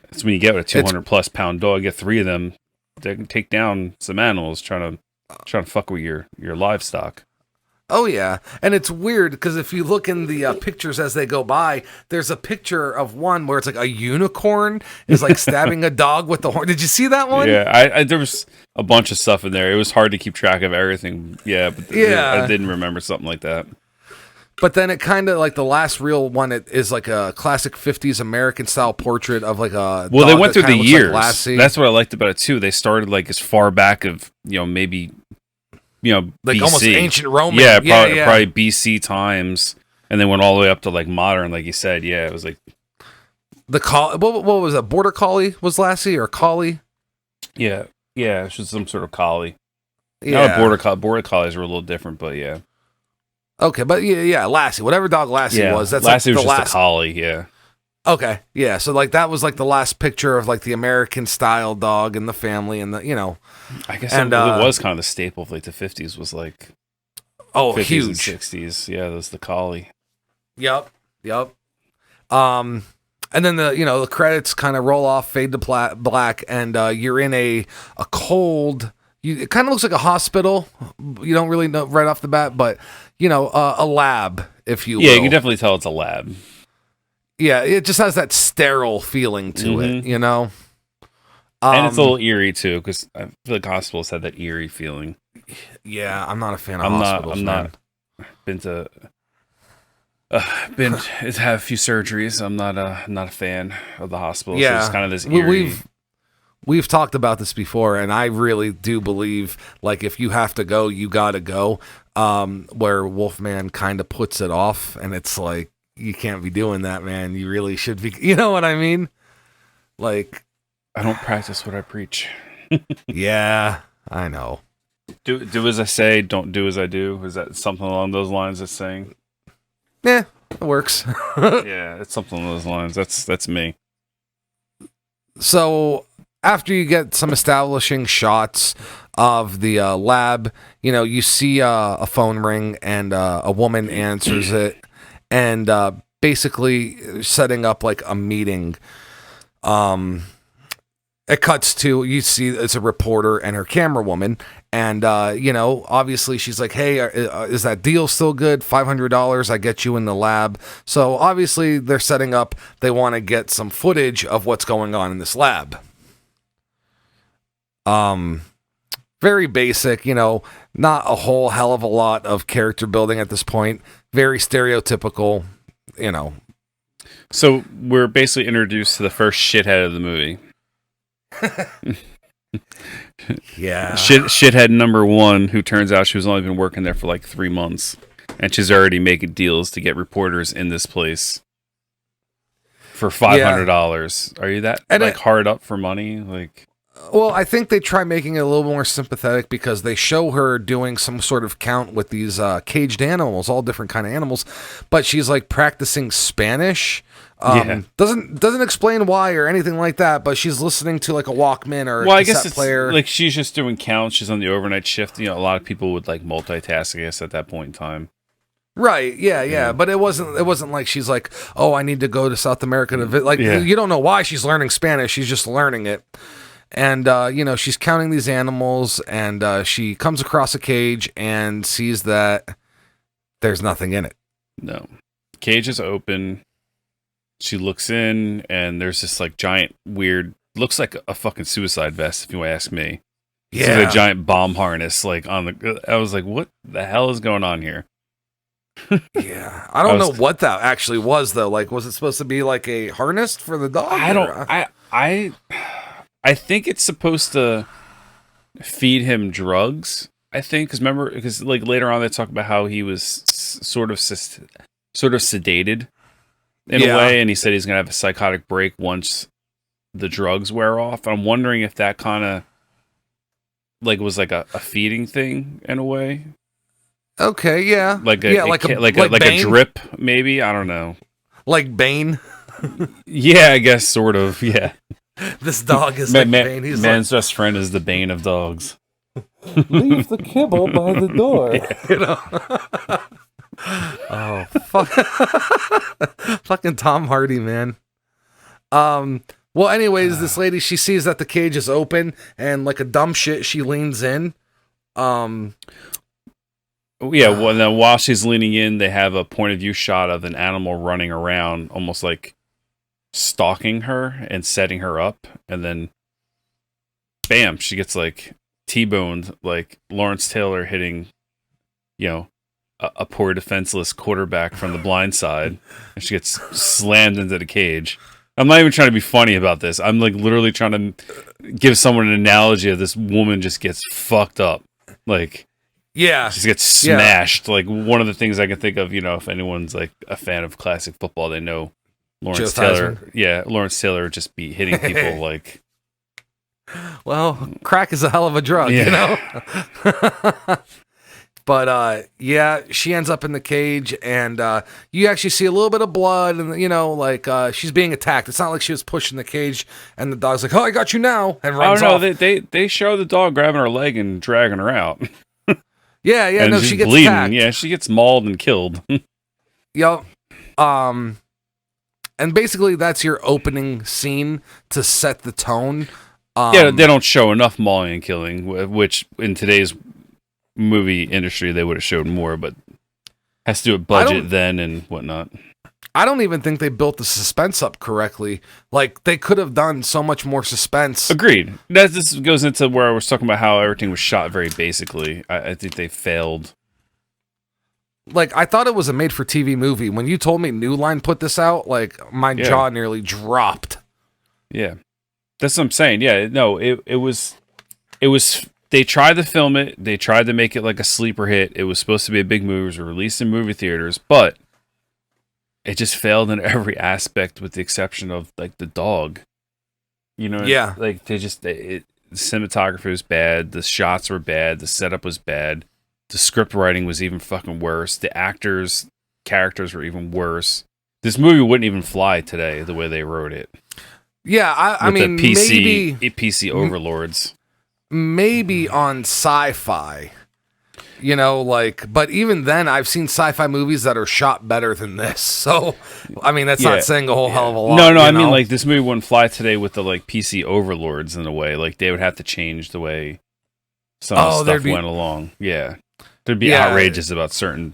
It's when you get a 200+ pound dog, get 3 of them, they can take down some animals trying to fuck with your livestock. Oh yeah, and it's weird because if you look in the pictures as they go by, there's a picture of one where it's like a unicorn is like stabbing a dog with the horn. Did you see that one? Yeah, I there was a bunch of stuff in there. It was hard to keep track of everything. Yeah, but I didn't remember something like that. But then it kind of like the last real one, it is like a classic 50s American style portrait of like a Well, they went through the years. Like That's what I liked about it too. They started like as far back of, maybe, like BC. Almost ancient Roman. Yeah, probably BC times. And then went all the way up to like modern, like you said. Yeah, it was like what was that? Border collie was Lassie or collie? Yeah, it's just some sort of collie. Yeah, now border collies were a little different, but yeah. Okay, but yeah, Lassie, whatever dog Lassie was, that's Lassie like was just a collie, yeah. Okay, yeah, so like that was like the last picture of like the American style dog in the family, and I guess it was kind of the staple of like the 50s was like 50s huge and 60s, yeah, that was the collie. Yep. And then the credits kind of roll off, fade to black, and you're in a cold. It kind of looks like a hospital. You don't really know right off the bat, but a lab, if you will. Yeah, you can definitely tell it's a lab. Yeah, it just has that sterile feeling to it, And it's a little eerie too, because I feel like hospitals have that eerie feeling. Yeah, I'm not a fan of hospitals. I'm not. Been to have a few surgeries. I'm not a fan of the hospital. Yeah, so it's kind of this eerie. We've talked about this before, and I really do believe, like, if you have to go, you gotta go. Where Wolfman kind of puts it off, and it's like, you can't be doing that, man. You really should be. You know what I mean? Like, I don't practice what I preach. Yeah, I know. Do as I say, don't do as I do. Is that something along those lines? It's saying. Yeah, it works. Yeah, it's something along those lines. That's me. So after you get some establishing shots of the lab, you see a phone ring and a woman answers it, and basically setting up like a meeting. It cuts to, you see it's a reporter and her camera woman, and obviously she's like, hey, is that deal still good? $500, I get you in the lab. So obviously they're setting up, they want to get some footage of what's going on in this lab. Very basic, not a whole hell of a lot of character building at this point. Very stereotypical, So we're basically introduced to the first shithead of the movie. Yeah. Shithead number one, who turns out she was only been working there for like 3 months, and she's already making deals to get reporters in this place for $500. Yeah. Are you that hard up for money? Well, I think they try making it a little more sympathetic because they show her doing some sort of count with these caged animals, all different kind of animals, but she's like practicing Spanish. Doesn't explain why or anything like that, but she's listening to like a Walkman or a cassette player. Like she's just doing counts. She's on the overnight shift. A lot of people would like multitask, I guess, at that point in time. Right, yeah. But it wasn't like she's like, oh, I need to go to South America to you don't know why she's learning Spanish. She's just learning it. And, she's counting these animals, and she comes across a cage and sees that there's nothing in it. No. Cage is open. She looks in, and there's this, like, giant, weird... Looks like a fucking suicide vest, if you ask me. Yeah. It's like a giant bomb harness, like, on the... I was like, what the hell is going on here? Yeah. I don't know what that actually was, though. Like, was it supposed to be, like, a harness for the dog? I think it's supposed to feed him drugs. I think because like later on they talk about how he was sort of sedated in a way, and he said he's gonna have a psychotic break once the drugs wear off. I'm wondering if that kind of like was like a feeding thing in a way. Okay, yeah, like a drip, maybe. I don't know. Like Bane. Yeah, I guess sort of. Yeah. This dog is like Bane. He's man's best friend is the bane of dogs. Leave the kibble by the door. Oh, fuck. Fucking Tom Hardy, man. Well, anyways, this lady, she sees that the cage is open, and like a dumb shit, she leans in. Well, then while she's leaning in, they have a point of view shot of an animal running around, almost like stalking her and setting her up, and then bam, she gets like T-boned, like Lawrence Taylor hitting a poor defenseless quarterback from the blind side, and she gets slammed into the cage. I'm not even trying to be funny about this. I'm like literally trying to give someone an analogy of this woman just gets fucked up, like she gets smashed. Like one of the things I can think of, if anyone's like a fan of classic football, they know Lawrence Taylor. Yeah, Lawrence Taylor would just be hitting people like... Well, crack is a hell of a drug, But, she ends up in the cage, and you actually see a little bit of blood, and, she's being attacked. It's not like she was pushing the cage, and the dog's like, oh, I got you now, and runs off. They show the dog grabbing her leg and dragging her out. She gets bleeding. attacked. Yeah, she gets mauled and killed. Yep. And basically, that's your opening scene to set the tone. They don't show enough mauling and killing, which in today's movie industry they would have showed more, but has to do with budget then and whatnot. I don't even think they built the suspense up correctly. Like, they could have done so much more suspense. Agreed. This goes into where I was talking about how everything was shot very basically. I think they failed. Like, I thought it was a made-for-TV movie. When you told me New Line put this out, like, my jaw nearly dropped. Yeah. That's what I'm saying. Yeah, no, it was... They tried to film it. They tried to make it like a sleeper hit. It was supposed to be a big movie. It was released in movie theaters, but it just failed in every aspect with the exception of, like, the dog. Yeah. Like, the cinematography was bad. The shots were bad. The setup was bad. The script writing was even fucking worse. The characters were even worse. This movie wouldn't even fly today the way they wrote it. Yeah, I mean, the maybe PC overlords. Maybe on sci-fi. You know, like, but even then, I've seen sci-fi movies that are shot better than this. So, I mean, that's not saying a whole hell of a lot. No, I mean, like, this movie wouldn't fly today with the, like, PC overlords in a way. Like, they would have to change the way some of the stuff went along. Yeah. There'd be outrages about certain...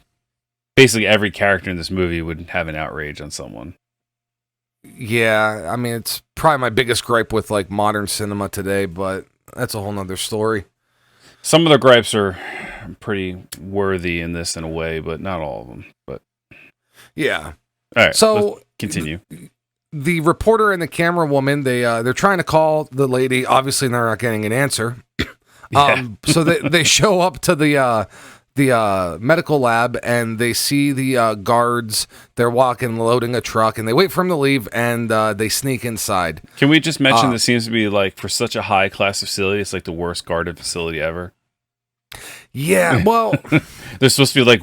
Basically, every character in this movie would have an outrage on someone. Yeah, I mean, it's probably my biggest gripe with, like, modern cinema today, but that's a whole nother story. Some of the gripes are pretty worthy in this in a way, but not all of them. But yeah. All right. So let's continue. The reporter and the camera woman, they're trying to call the lady. Obviously, they're not getting an answer. So they show up to the medical lab and they see the guards. They're walking, loading a truck, and they wait for him to leave, and they sneak inside. Can we just mention this seems to be, like, for such a high class facility, it's like the worst guarded facility ever. Yeah, well, there's supposed to be like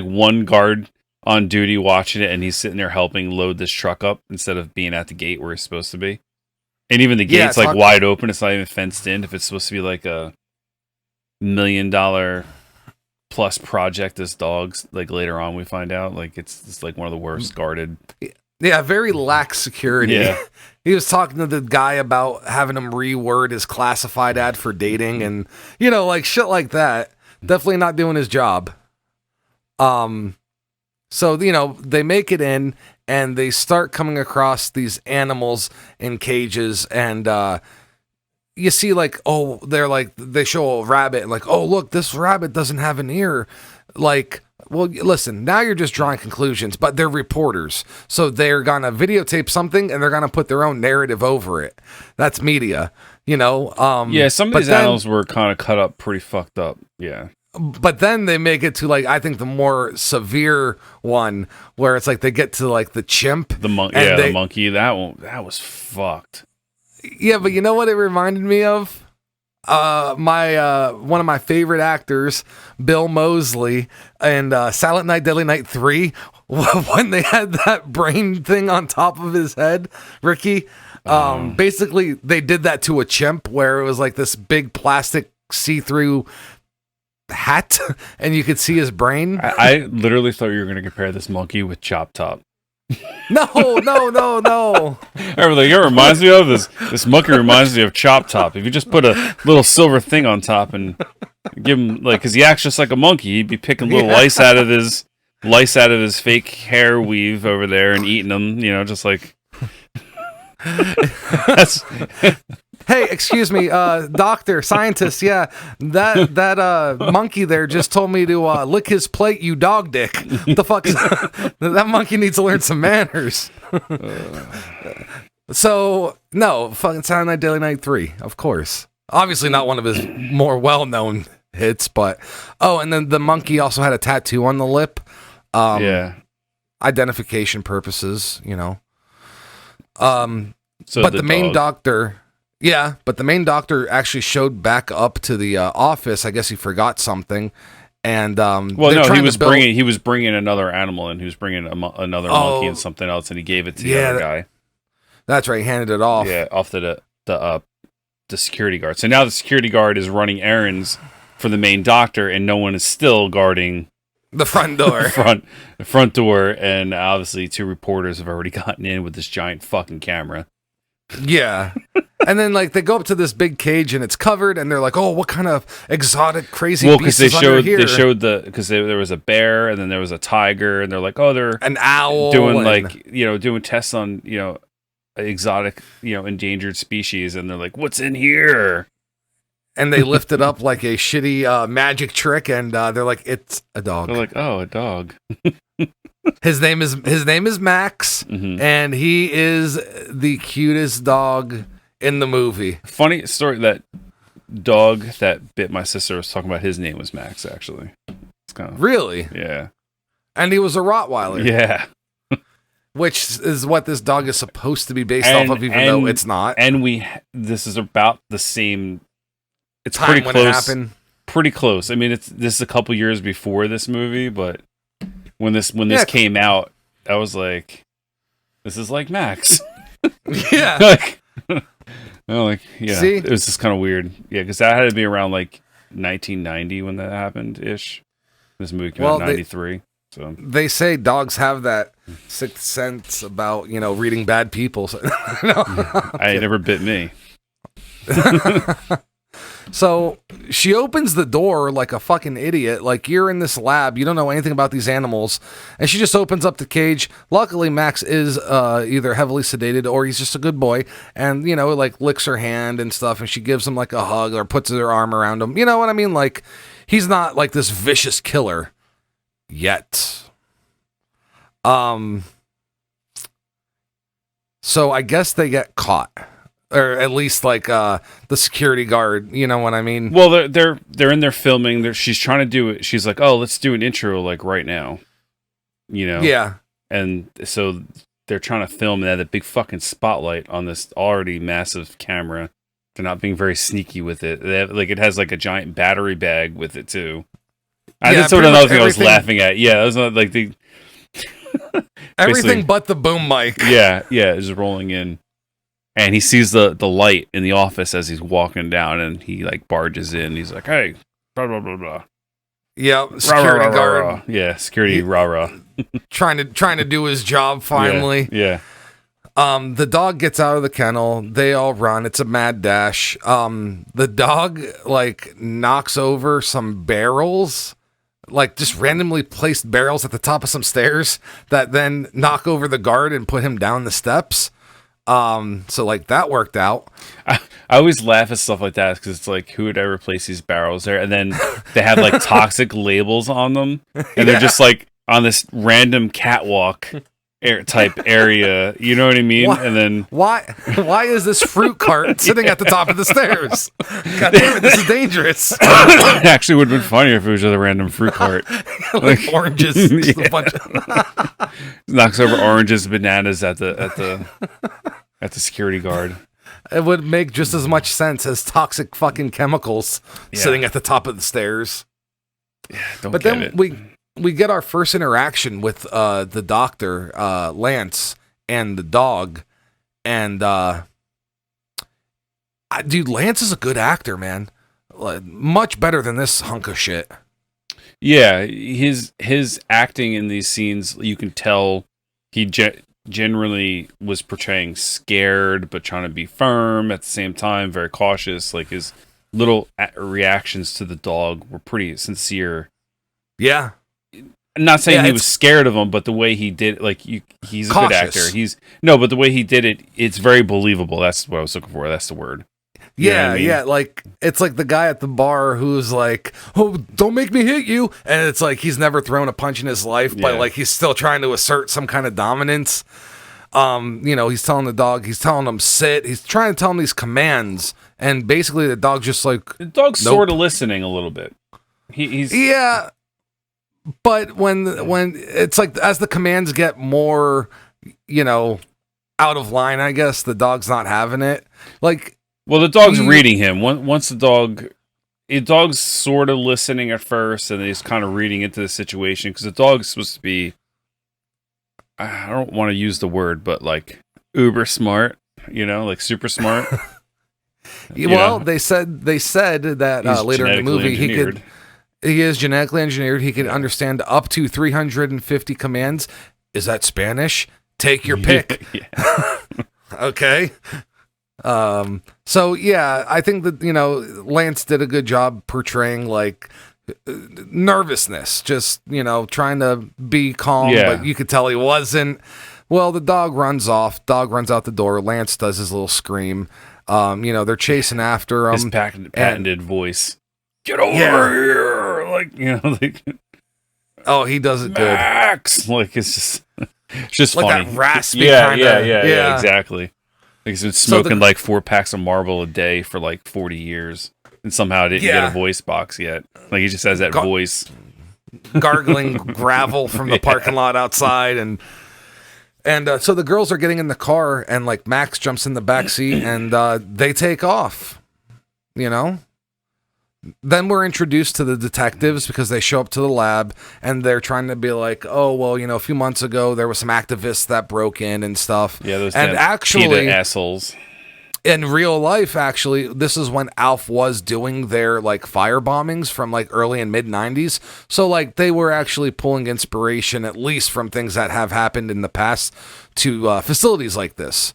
one guard on duty watching it, and he's sitting there helping load this truck up instead of being at the gate where he's supposed to be. And even the gate's like wide open; it's not even fenced in. If it's supposed to be like a $1 million plus project, this dog's like later on we find out like it's like one of the worst guarded. Yeah, very lax security. Yeah. He was talking to the guy about having him reword his classified ad for dating and, you know, like shit like that. Definitely not doing his job. So, you know, they make it in and they start coming across these animals in cages and, you see like, oh, they show a rabbit and like, oh, look, this rabbit doesn't have an ear. Like, well, listen, now you're just drawing conclusions, but they're reporters. So they're going to videotape something and they're going to put their own narrative over it. That's media, you know? Yeah, some of these animals were kind of cut up pretty fucked up. Yeah. But then they make it to like, I think the more severe one where it's like they get to like the chimp. The monkey. That was fucked. Yeah, but you know what it reminded me of? One of my favorite actors, Bill Moseley, and Silent Night, Deadly Night 3, when they had that brain thing on top of his head, Ricky. Basically, they did that to a chimp where it was like this big plastic see-through hat, and you could see his brain. I literally thought you were going to compare this monkey with Chop Top. No. Everything it reminds me of this monkey reminds me of Chop Top. If you just put a little silver thing on top and give him like, because he acts just like a monkey, he'd be picking little lice out of his fake hair weave over there and eating them. You know, just like. Hey, excuse me, doctor, scientist. Yeah, that monkey there just told me to lick his plate. You dog dick. What the fuck is that monkey needs to learn some manners. So no, fucking Silent Night, Deadly Night 3, of course. Obviously not one of his more well-known hits, but and then the monkey also had a tattoo on the lip. Identification purposes, you know. So but the main doctor. Yeah, but the main doctor actually showed back up to the office. I guess he forgot something, and he was bringing another animal in. He was bringing another monkey and something else, and he gave it to the other guy. That's right. He handed it off. Yeah, off to the security guard. So now the security guard is running errands for the main doctor, and no one is still guarding the front door. the front door, and obviously 2 reporters have already gotten in with this giant fucking camera. Yeah. And then like they go up to this big cage and it's covered and they're like, oh, what kind of exotic crazy beast is under here? They showed because there was a bear and then there was a tiger and they're like, oh, they're an owl doing doing tests on, exotic, endangered species, and they're like, what's in here? And they lift it up like a shitty magic trick and they're like, it's a dog. They're like, oh, a dog. His name is Max, and he is the cutest dog in the movie. Funny story, that dog that bit my sister was talking about, his name was Max, actually. It's kind of, really? Yeah. And he was a Rottweiler. Yeah. Which is what this dog is supposed to be based off of, even though it's not. And this is about the same. It's time pretty when close. It happened. Pretty close. I mean, this is a couple years before this movie, but when this came out, I was like, this is like Max. Yeah. Yeah. See? It was just kind of weird. Yeah, because that had to be around like 1990 when that happened ish. This movie came out in 93. So they say dogs have that sixth sense about, reading bad people. So, it never bit me. So she opens the door like a fucking idiot. Like, you're in this lab, you don't know anything about these animals, and she just opens up the cage. Luckily, Max is either heavily sedated or he's just a good boy, and like licks her hand and stuff, and she gives him like a hug or puts her arm around him. You know what I mean? Like, he's not like this vicious killer yet. So I guess they get caught. Or at least like the security guard, you know what I mean? Well, they're in there filming. She's trying to do it. She's like, "Oh, let's do an intro like right now," Yeah. And so they're trying to film, and they have a big fucking spotlight on this already massive camera. They're not being very sneaky with it. They have, like, it has like a giant battery bag with it too. That's another thing I was laughing at. Yeah, that was like the everything but the boom mic. Yeah, is rolling in. And he sees the light in the office as he's walking down, and he like barges in. He's like, "Hey, blah blah blah blah." Yep, security guard. Rah. Yeah, security rah. trying to do his job finally. Yeah. The dog gets out of the kennel. They all run. It's a mad dash. The dog like knocks over some barrels, like just randomly placed barrels at the top of some stairs that then knock over the guard and put him down the steps. So like that worked out. I always laugh at stuff like that because it's like, who would ever place these barrels there? And then they have like toxic labels on them, and they're just like on this random catwalk type area. You know what I mean? Why, and then why is this fruit cart sitting at the top of the stairs? God damn it, this is dangerous. It actually would have been funnier if it was just a random fruit cart. like oranges. Yeah. A bunch of knocks over oranges, bananas at the security guard. It would make just as much sense as toxic fucking chemicals sitting at the top of the stairs. Yeah, but then we get our first interaction with the doctor, Lance, and the dog, and dude, Lance is a good actor, man. Much better than this hunk of shit. Yeah, his acting in these scenes, you can tell he generally was portraying scared but trying to be firm at the same time, very cautious. Like, his little reactions to the dog were pretty sincere. Yeah. I'm not saying he was scared of him, but the way he did it, like, he's a cautious. Good actor. But the way he did it, it's very believable. That's what I was looking for. That's the word. Yeah, like, it's like the guy at the bar who's like, "Oh, don't make me hit you," and it's like he's never thrown a punch in his life, but like he's still trying to assert some kind of dominance. He's telling the dog, he's telling him sit, he's trying to tell him these commands, and basically the dog's just like, the dog's sort of listening a little bit. He's but when it's like as the commands get more, out of line, I guess the dog's not having it. Like. Well, the dog's reading him. Once the dog's sort of listening at first, and then he's kind of reading into the situation, because the dog's supposed to be, I don't want to use the word, but like uber smart, like super smart. They said that later in the movie he is genetically engineered. He could understand up to 350 commands. Is that Spanish? Take your pick. Okay. So yeah, I think that, Lance did a good job portraying like nervousness, just, trying to be calm, but you could tell he wasn't. Well, the dog runs off, out the door. Lance does his little scream. They're chasing after him. His patented voice. Get over here. Like, oh, he does it Max! good. Like, it's just like funny. That raspy Yeah, exactly. Like, he's been smoking like 4 packs of Marlboro a day for like 40 years, and somehow didn't get a voice box yet. Like, he just has that voice. Gargling gravel from the parking lot outside, and so the girls are getting in the car, and like Max jumps in the back seat, and they take off. Then we're introduced to the detectives because they show up to the lab and they're trying to be like, oh, well, a few months ago there was some activists that broke in and stuff. Yeah, those and actually PETA assholes. In real life, actually, this is when Alf was doing their like fire bombings from like early and mid 90s. So like they were actually pulling inspiration, at least from things that have happened in the past, to facilities like this.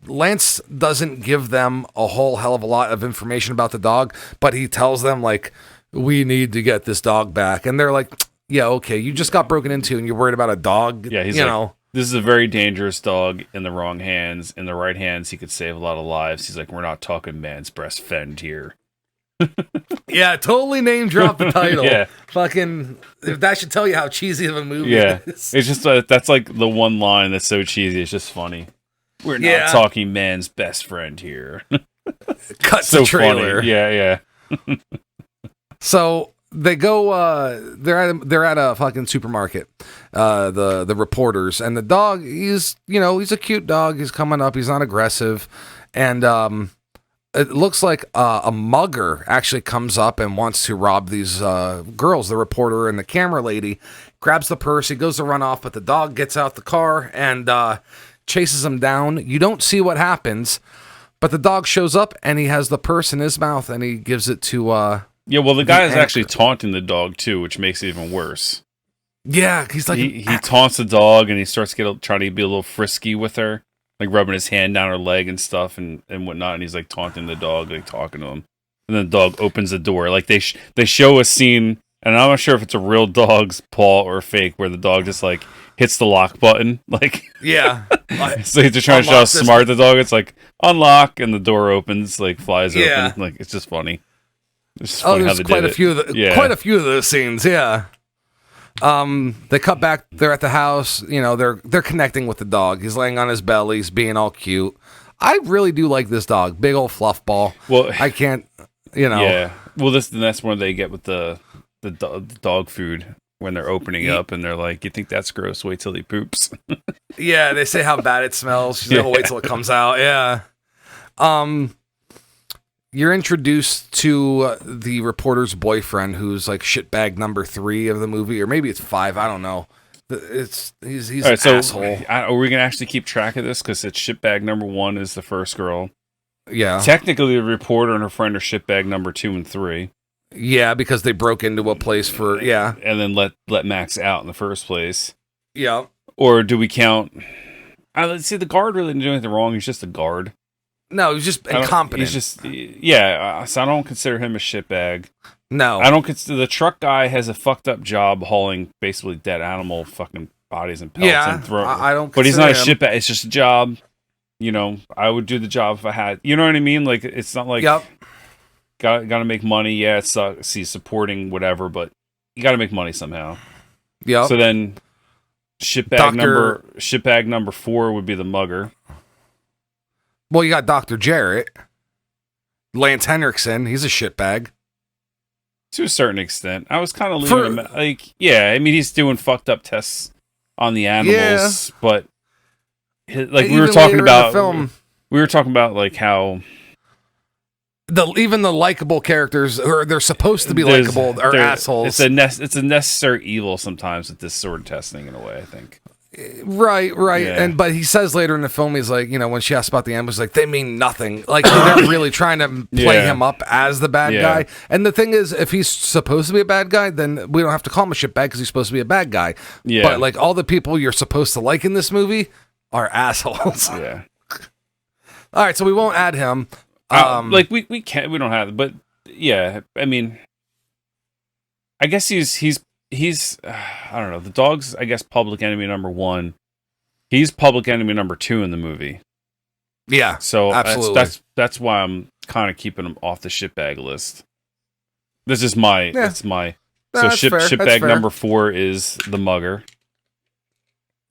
Lance doesn't give them a whole hell of a lot of information about the dog, but he tells them like, we need to get this dog back. And they're like, yeah, okay, you just got broken into and you're worried about a dog. Yeah, he's like, this is a very dangerous dog in the wrong hands. In the right hands, he could save a lot of lives. He's like, we're not talking man's best friend here. Yeah, totally name drop the title. Yeah. Fucking, that should tell you how cheesy of a movie it is. It's just, that's like the one line that's so cheesy. It's just funny. We're not talking man's best friend here. Cut so the trailer. Funny. Yeah. So they go. They're at a fucking supermarket. The reporters and the dog. He's a cute dog. He's coming up. He's not aggressive, and it looks like a mugger actually comes up and wants to rob these girls. The reporter and the camera lady grabs the purse. He goes to run off, but the dog gets out the car and chases him down. You don't see what happens, but the dog shows up and he has the purse in his mouth and he gives it to yeah, well, the guy is actually taunting the dog too, which makes it even worse. Yeah, he's like he taunts the dog and he starts trying to be a little frisky with her, like rubbing his hand down her leg and stuff and whatnot, and he's like taunting the dog, like talking to him. And then the dog opens the door. Like they show a scene, and I'm not sure if it's a real dog's paw or fake, where the dog just like hits the lock button, like yeah. So they're trying to show how smart the dog. It's like unlock, and the door opens, like flies open. Like it's just funny. It's just funny there's quite a few of those scenes. Yeah. They cut back. They're at the house. They're connecting with the dog. He's laying on his belly. He's being all cute. I really do like this dog. Big old fluff ball. Well, I can't. Yeah. Well, that's one they get with the dog food. When they're opening up and they're like, you think that's gross? Wait till he poops. Yeah, they say how bad it smells. She's like, wait till it comes out. Yeah. You're introduced to the reporter's boyfriend, who's like shitbag number 3 of the movie, or maybe it's 5. I don't know. He's an asshole. Are we gonna actually keep track of this? Because it's shitbag number 1 is the first girl. Yeah. Technically, the reporter and her friend are shitbag number 2 and 3. Yeah, because they broke into a place for and then let Max out in the first place. Yeah. Or do we count? Let's see. The guard really didn't do anything wrong. He's just a guard. No, he's just incompetent. He's just so I don't consider him a shitbag. No, I don't consider the truck guy has a fucked up job hauling basically dead animal fucking bodies and pelts. Yeah, and I don't. But he's not a shitbag. It's just a job. I would do the job if I had. You know what I mean? Like it's not like. Yep. Got to make money. Yeah, it sucks. He's supporting whatever, but you got to make money somehow. Yeah. So then, shitbag number 4 would be the mugger. Well, you got Dr. Jarrett, Lance Henriksen. He's a shitbag to a certain extent. I was kind of leaving him like, yeah. I mean, he's doing fucked up tests on the animals, but like we were talking about film. We were talking about like how. Even the likable characters, or they're supposed to be likable, are assholes. It's a necessary evil sometimes with this sort of testing in a way, I think. Right. Yeah. But he says later in the film, he's like, when she asks about the animals, like, they mean nothing. Like, they're really trying to play him up as the bad guy. And the thing is, if he's supposed to be a bad guy, then we don't have to call him a shitbag because he's supposed to be a bad guy. Yeah. But like all the people you're supposed to like in this movie are assholes. Yeah. All right, so we won't add him. Like we don't have, but yeah, I mean, I guess he's I don't know. The dog's, I guess, public enemy number 1. He's public enemy number 2 in the movie. Yeah, so absolutely. That's why I'm kind of keeping him off the shitbag list. This is my shitbag number 4 is the mugger,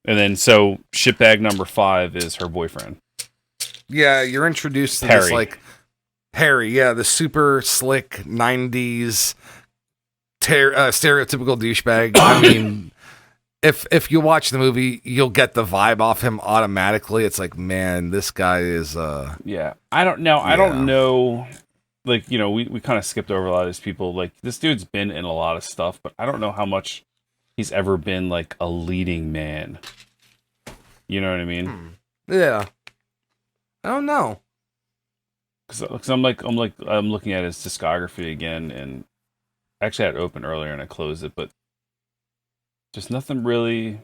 and then so shitbag number 5 is her boyfriend. Yeah, you're introduced to this like Harry, the super slick 90s stereotypical douchebag. I mean, if you watch the movie, you'll get the vibe off him automatically. It's like, man, this guy is yeah. I don't know. Like, you know, we kind of skipped over a lot of these people. Like, this dude's been in a lot of stuff, but I don't know how much he's ever been like a leading man. You know what I mean? Yeah. I don't know. Because I'm looking at his discography again, and actually I had it open earlier and I closed it, but there's nothing really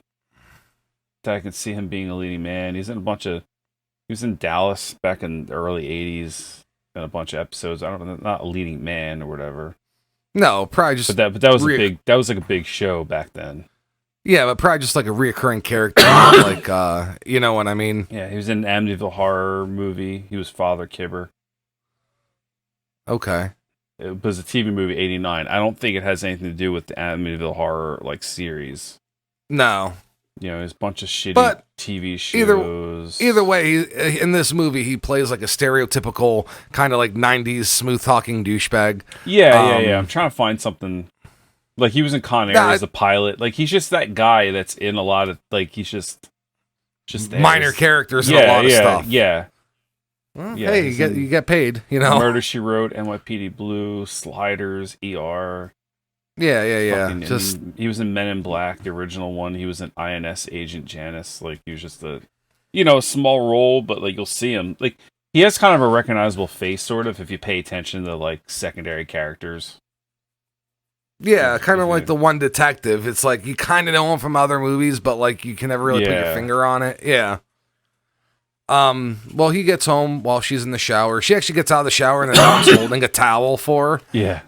that I can see him being a leading man. He was in Dallas back in the early '80s in a bunch of episodes. I don't know, not a leading man or whatever. No, probably just. But that was like a big show back then. Yeah, but probably just like a reoccurring character, like you know what I mean? Yeah, he was in an Amityville Horror movie. He was Father Kibber. Okay. It was a TV movie, '89. I don't think it has anything to do with the Amityville Horror like series. No. You know, there's a bunch of shitty TV shows. Either way, in this movie, he plays like a stereotypical kind of like '90s smooth talking douchebag. Yeah. I'm trying to find something. Like, he was in Con Air as a pilot. Like, he's just that guy that's in a lot of, like, he's just minor characters in a lot of stuff. Yeah. Well, hey, you get paid, you know. Murder, She Wrote, NYPD Blue, Sliders, ER. Yeah. He was in Men in Black, the original one. He was in INS Agent Janice. Like, he was just a small role, but like, you'll see him. Like, he has kind of a recognizable face, sort of, if you pay attention to like secondary characters. Yeah, kind of like the one detective. It's like you kind of know him from other movies, but like you can never really put your finger on it. Yeah. Well, he gets home while she's in the shower. She actually gets out of the shower and the dog's holding a towel for her. Yeah.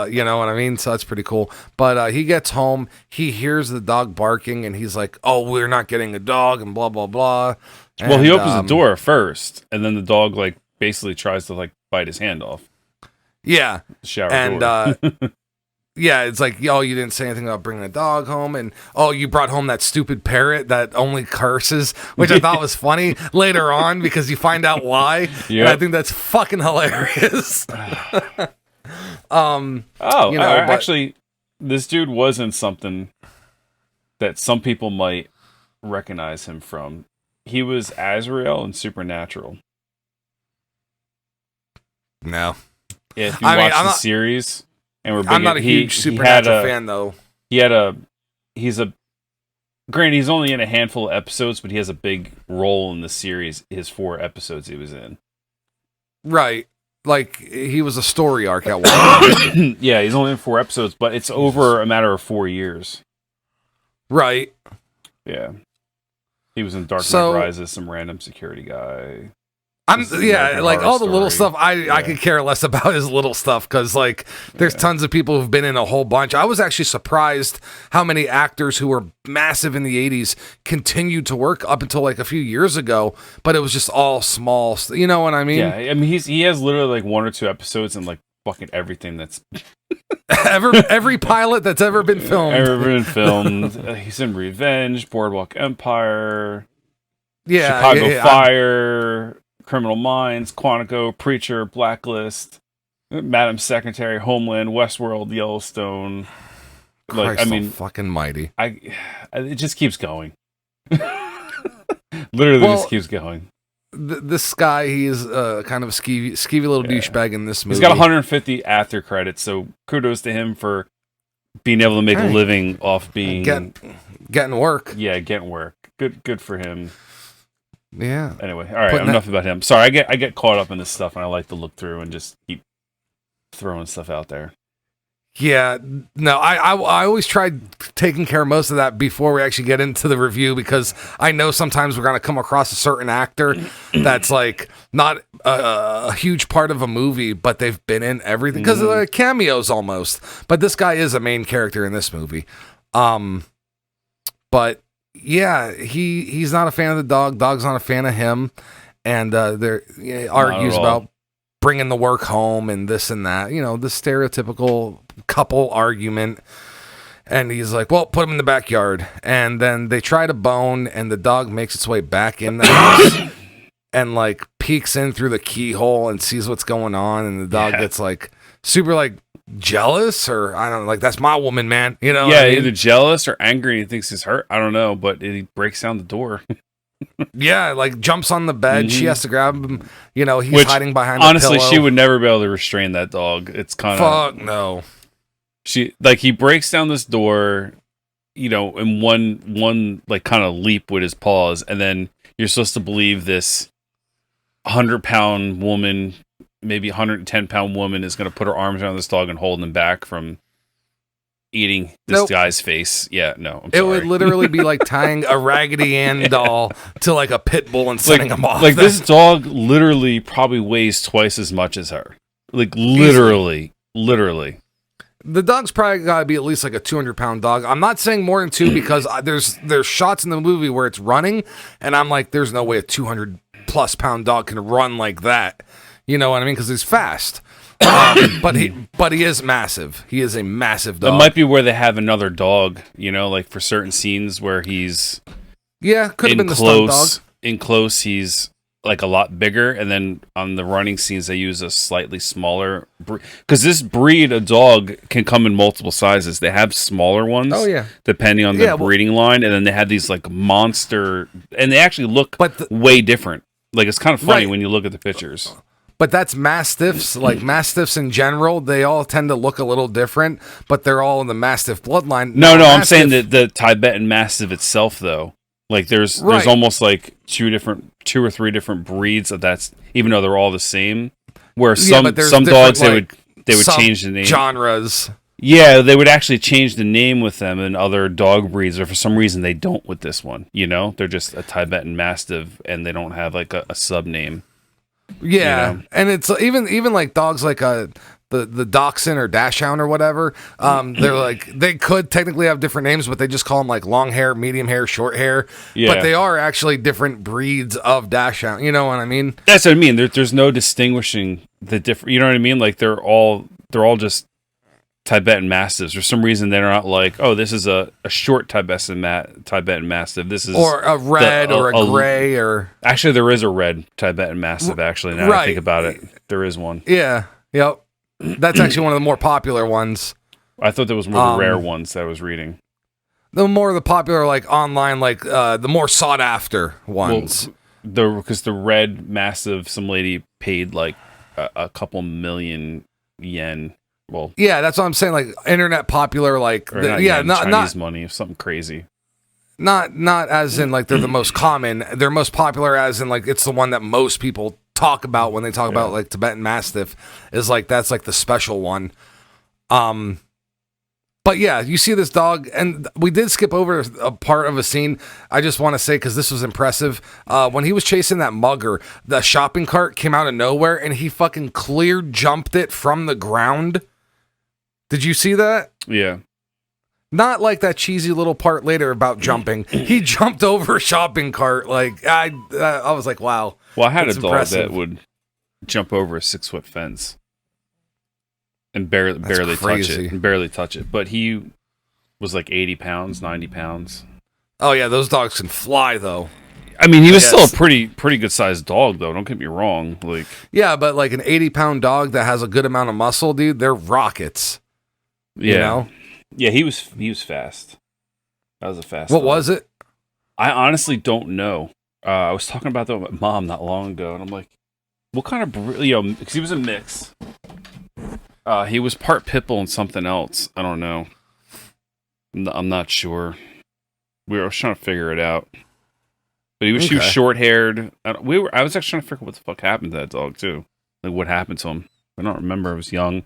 You know what I mean? So that's pretty cool. But he gets home, he hears the dog barking, and he's like, "Oh, we're not getting a dog," and blah blah blah. And, well, he opens the door first, and then the dog like basically tries to like bite his hand off. Yeah. The shower and door. yeah, it's like, "Oh, you didn't say anything about bringing a dog home," and "Oh, you brought home that stupid parrot that only curses," which I thought was funny later on because you find out why. Yep. And I think that's fucking hilarious. Actually, this dude was in something that some people might recognize him from. He was Azrael in Supernatural. No. Yeah, if you watch the series, and I'm not a huge Supernatural fan, though. Granted, he's only in a handful of episodes, but he has a big role in the series, his 4 episodes he was in. Right. Like, he was a story arc at one. Yeah, he's only in 4 episodes, but it's over a matter of 4 years. Right. Yeah. He was in Dark Knight Rises, some random security guy. Like all the little stuff, I could care less about his little stuff because like there's tons of people who've been in a whole bunch. I was actually surprised how many actors who were massive in the 80s continued to work up until like a few years ago, but it was just all small. You know what I mean? Yeah, I mean he has literally like 1 or 2 episodes and like fucking everything that's every pilot that's ever been filmed. He's in Revenge, Boardwalk Empire, Chicago Fire. Criminal Minds, Quantico, Preacher, Blacklist, Madam Secretary, Homeland, Westworld, Yellowstone. Like, I mean, fucking mighty. It just keeps going. Literally, just keeps going. This guy, he is kind of a skeevy little douchebag in this movie. He's got 150 after credits, so kudos to him for being able to make a living off being getting work. Yeah, getting work. Good for him. Yeah. Anyway, all right. Enough about him. Sorry, I get caught up in this stuff, and I like to look through and just keep throwing stuff out there. Yeah. No, I always tried taking care of most of that before we actually get into the review because I know sometimes we're gonna come across a certain actor that's like not a huge part of a movie, but they've been in everything because of the cameos almost. But this guy is a main character in this movie. But. Yeah, he's not a fan of the dog. Dog's not a fan of him, and there argues about bringing the work home and this and that. You know, the stereotypical couple argument. And he's like, "Well, put him in the backyard." And then they try to bone, and the dog makes its way back in the house and like peeks in through the keyhole and sees what's going on. And the dog gets like super like jealous or I don't know, like that's my woman, man. You know? Yeah, either jealous or angry. And he thinks he's hurt. I don't know, but he breaks down the door. Yeah, like jumps on the bed. She has to grab him. You know, he's hiding behind. Honestly, a pillow. she would never be able to restrain that dog. It's kind of fuck no. He breaks down this door, you know, in one like kind of leap with his paws, and then you're supposed to believe this 100-pound woman, maybe 110-pound woman, is going to put her arms around this dog and hold him back from eating this guy's face. Yeah, no, I'm sorry. It would literally be like tying a Raggedy Ann doll to like a pit bull and sending him off. Like this dog literally probably weighs twice as much as her. Like literally. The dog's probably got to be at least like a 200-pound dog. I'm not saying more than 2 because there's shots in the movie where it's running, and I'm like, there's no way a 200+ pound dog can run like that. You know what I mean? Because he's fast. But he is massive. He is a massive dog. It might be where they have another dog, you know, like for certain scenes where he's could have been the stunt dog. In close, he's like a lot bigger, and then on the running scenes they use a slightly smaller because this breed of dog can come in multiple sizes. They have smaller ones, depending on the breeding line, and then they have these like monster, and they actually look way different. Like it's kind of funny when you look at the pictures. But that's mastiffs. Like mastiffs in general, they all tend to look a little different, but they're all in the mastiff bloodline. No, I'm saying that the Tibetan Mastiff itself, though, like there's almost like two or three different breeds of that's, even though they're all the same. Where some dogs they would change the name genres. Yeah, they would actually change the name with them in other dog breeds, or for some reason they don't with this one. You know, they're just a Tibetan Mastiff, and they don't have like a sub name. Yeah, you know? And it's even like dogs like the Dachshund or Dachshund or whatever. They're like they could technically have different names, but they just call them like long hair, medium hair, short hair. Yeah. But they are actually different breeds of Dachshund. You know what I mean? That's what I mean. There's no distinguishing the different. You know what I mean? Like they're all just Tibetan Mastiffs. For some reason, they're not like, oh, this is a short Tibetan Mastiff. This is or a red or a gray or actually there is a red Tibetan Mastiff. Actually, now I think about it, there is one. Yeah. Yep. That's actually one of the more popular ones. I thought there was one of the rare ones that I was reading. The more of the popular, like online, like the more sought after ones. Well, because the red Mastiff, some lady paid like a couple million yen. Well, yeah, that's what I'm saying. Like internet popular, like not Chinese money, something crazy. Not as in like they're the most common. They're most popular as in like it's the one that most people talk about when they talk about like Tibetan Mastiff. Is like that's like the special one. But yeah, you see this dog, and we did skip over a part of a scene. I just want to say, because this was impressive, when he was chasing that mugger, the shopping cart came out of nowhere, and he fucking clear jumped it from the ground. Did you see that? Yeah. Not like that cheesy little part later about jumping. He jumped over a shopping cart. Like I was like, wow. Well, I had a dog that would jump over a 6-foot fence and barely touch it. But he was like 80 pounds, 90 pounds. Oh yeah, those dogs can fly though. I mean, he was still a pretty good sized dog though. Don't get me wrong. Like yeah, but like an 80-pound dog that has a good amount of muscle, dude, they're rockets. Yeah. You know? Yeah, he was fast. That was a fast What dog. was it? I honestly don't know. I was talking about that with my mom not long ago, and I'm like, what kind of because he was a mix. He was part pit bull and something else. I don't know. I'm not sure. I was trying to figure it out. But he was short haired. I was actually trying to figure out what the fuck happened to that dog too. Like what happened to him. I don't remember. I was young.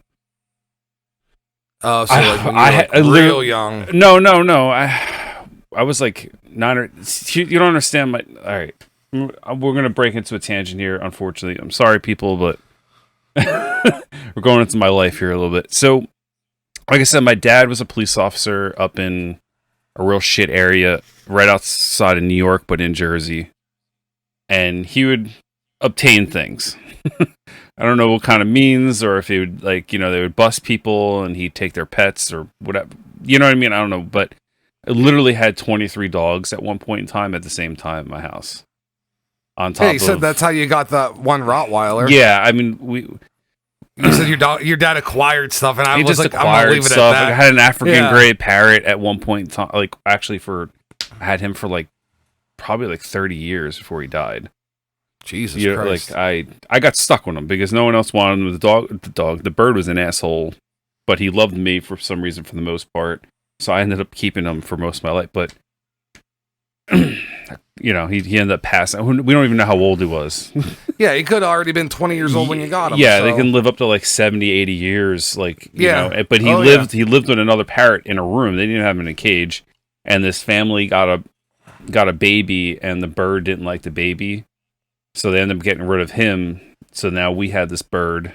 Oh, so like when you were real young. No. I was like 9 or... You don't understand my... All right. We're going to break into a tangent here, unfortunately. I'm sorry, people, but we're going into my life here a little bit. So, like I said, my dad was a police officer up in a real shit area right outside of New York, but in Jersey. And he would obtain things. I don't know what kind of means, or if he would, like, they would bust people and he'd take their pets or whatever. You know what I mean? I don't know. But I literally had 23 dogs at one point in time at the same time in my house. On top you said that's how you got that one Rottweiler. Yeah, I mean, You said your dad acquired stuff, and I was like, I'm gonna leave it stuff. at that. I had an African gray parrot at one point in time. Like, actually, I had him for like probably like 30 years before he died. Jesus Christ! Like I got stuck with him because no one else wanted him. The bird was an asshole, but he loved me for some reason for the most part. So I ended up keeping him for most of my life. But he ended up passing. We don't even know how old he was. Yeah, he could have already been 20 years old when you got him. Yeah, so. they can live up to like 70, 80 years. Like, but he He lived with another parrot in a room. They didn't have him in a cage. And this family got a baby, and the bird didn't like the baby. So they ended up getting rid of him. So now we had this bird.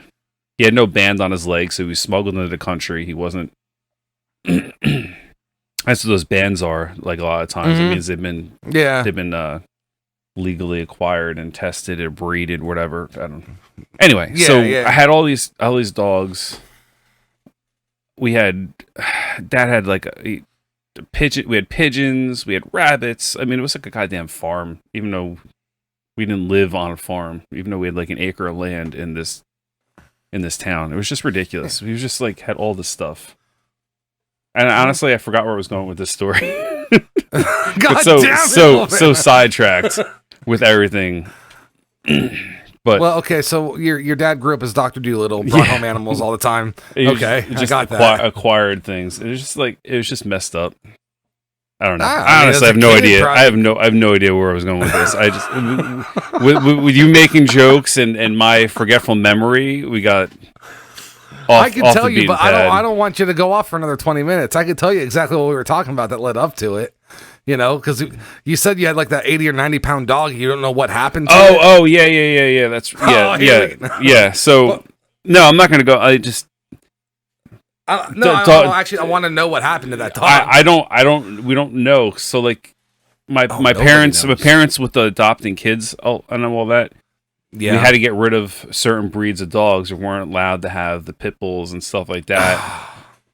He had no band on his leg, so he was smuggled into the country. He wasn't. That's what those bands are. Like a lot of times, it means they've been legally acquired and tested or breeded, whatever. I don't know. Anyway, I had all these dogs. Dad had like a pigeon. We had pigeons. We had rabbits. I mean, it was like a goddamn farm. Even though we didn't live on a farm, even though we had like an acre of land in this town, it was just ridiculous. We just like had all this stuff. And honestly, I forgot where I was going with this story. God so sidetracked with everything. But okay, so your dad grew up as Dr. Doolittle, brought home animals all the time. Okay, just I got that. Acquired things. It was just messed up. I don't know. Honestly, I have no idea. I have no idea where I was going with this. I just with you making jokes and my forgetful memory, we got. I can tell you, but I don't want you to go off for another 20 minutes. I can tell you exactly what we were talking about that led up to it. Because you said you had like that 80 or 90 pound dog. You don't know what happened to it. Oh, yeah. That's yeah. So no, I'm not gonna go. I just actually, I want to know what happened to that dog. I don't. We don't know. So like my parents with the adopting kids and all that. Yeah. We had to get rid of certain breeds of dogs. We weren't allowed to have the pit bulls and stuff like that.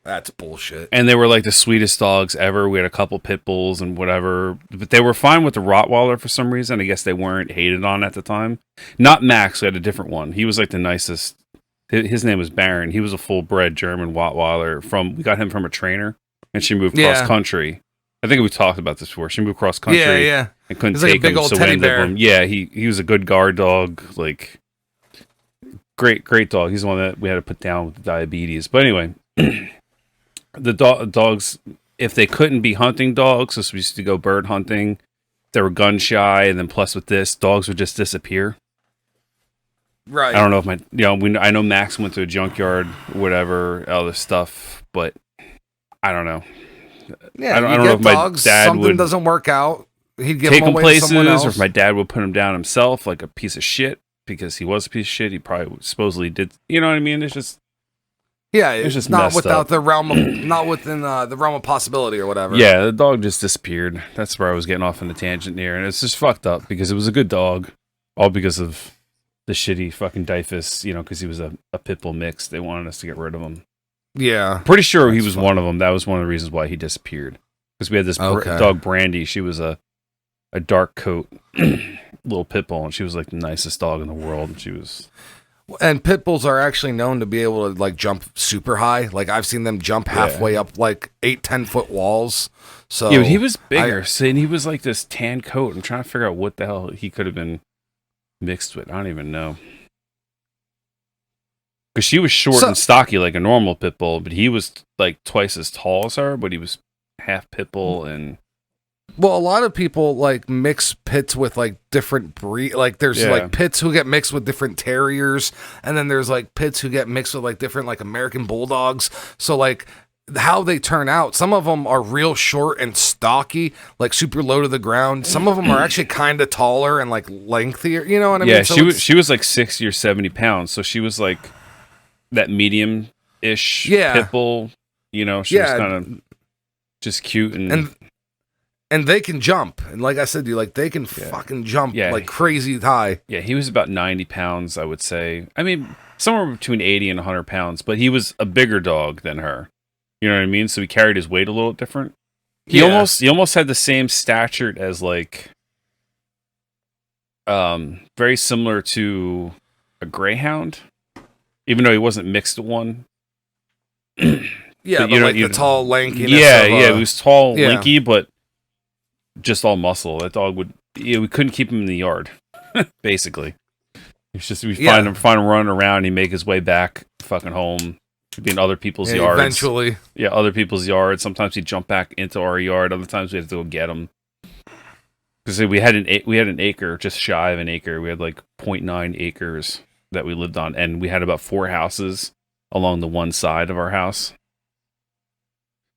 That's bullshit. And they were like the sweetest dogs ever. We had a couple pit bulls and whatever. But they were fine with the Rottweiler for some reason. I guess they weren't hated on at the time. Not Max. We had a different one. He was like the nicest. His name was Baron. He was a full-bred German Rottweiler. We got him from a trainer. And she moved cross-country. I think we talked about this before. She moved cross-country. Yeah. And couldn't take him, so we ended up him. Yeah, he was a good guard dog. Like, great dog. He's the one that we had to put down with diabetes. But anyway, the dogs, if they couldn't be hunting dogs, so we used to go bird hunting, they were gun shy, and then plus with this, dogs would just disappear. Right. I don't know if I know Max went to a junkyard, whatever, other stuff, but I don't know. Yeah, I don't know if my dad something doesn't work out. He'd give take him him away places, to someone else. or if my dad would put him down himself, like a piece of shit, because he was a piece of shit. He probably supposedly did. You know what I mean? It's just it's just not without up. the realm of not within the realm of possibility or whatever. Yeah, the dog just disappeared. That's where I was getting off on a tangent here, and it's just fucked up because it was a good dog, all because of the shitty fucking Dyfus. Because he was a pit bull mix. They wanted us to get rid of him. Yeah, pretty sure he was one of them. That was one of the reasons why he disappeared. Because we had this dog Brandy. She was a dark coat little pit bull, and she was like the nicest dog in the world. And pit bulls are actually known to be able to like jump super high. Like I've seen them jump halfway up like 8-10 foot walls. So yeah, but he was bigger. And he was like this tan coat. I'm trying to figure out what the hell he could have been mixed with. I don't even know. Because she was short and stocky like a normal pit bull, but he was like twice as tall as her, but he was half pit bull. And well, a lot of people like mix pits with like different breed. Like there's like pits who get mixed with different terriers, and then there's like pits who get mixed with like different like American bulldogs. So like how they turn out, some of them are real short and stocky, like super low to the ground. Some of them are actually kind of taller and like lengthier. You know what I mean? Yeah, so she was like 60 or 70 pounds, so she was like that medium-ish pit bull. She was kind of just cute and they can jump, and like I said, they can fucking jump like crazy high. Yeah, he was about 90 pounds, I would say. I mean, somewhere between 80 and 100 pounds, but he was a bigger dog than her. You know what I mean? So he carried his weight a little different. He almost had the same stature as like, very similar to a greyhound. even though he wasn't mixed one. Yeah, but like the tall, lanky. Yeah, he was tall, lanky, but just all muscle. That dog would. Yeah, we couldn't keep him in the yard, basically. It's just we find him running around. And he'd make his way back, fucking home. He'd be in other people's yards. Eventually, other people's yards. Sometimes he'd jump back into our yard. Other times we had to go get him. Because we had an acre, just shy of an acre. We had like 0.9 acres that we lived on, and we had about 4 houses along the one side of our house.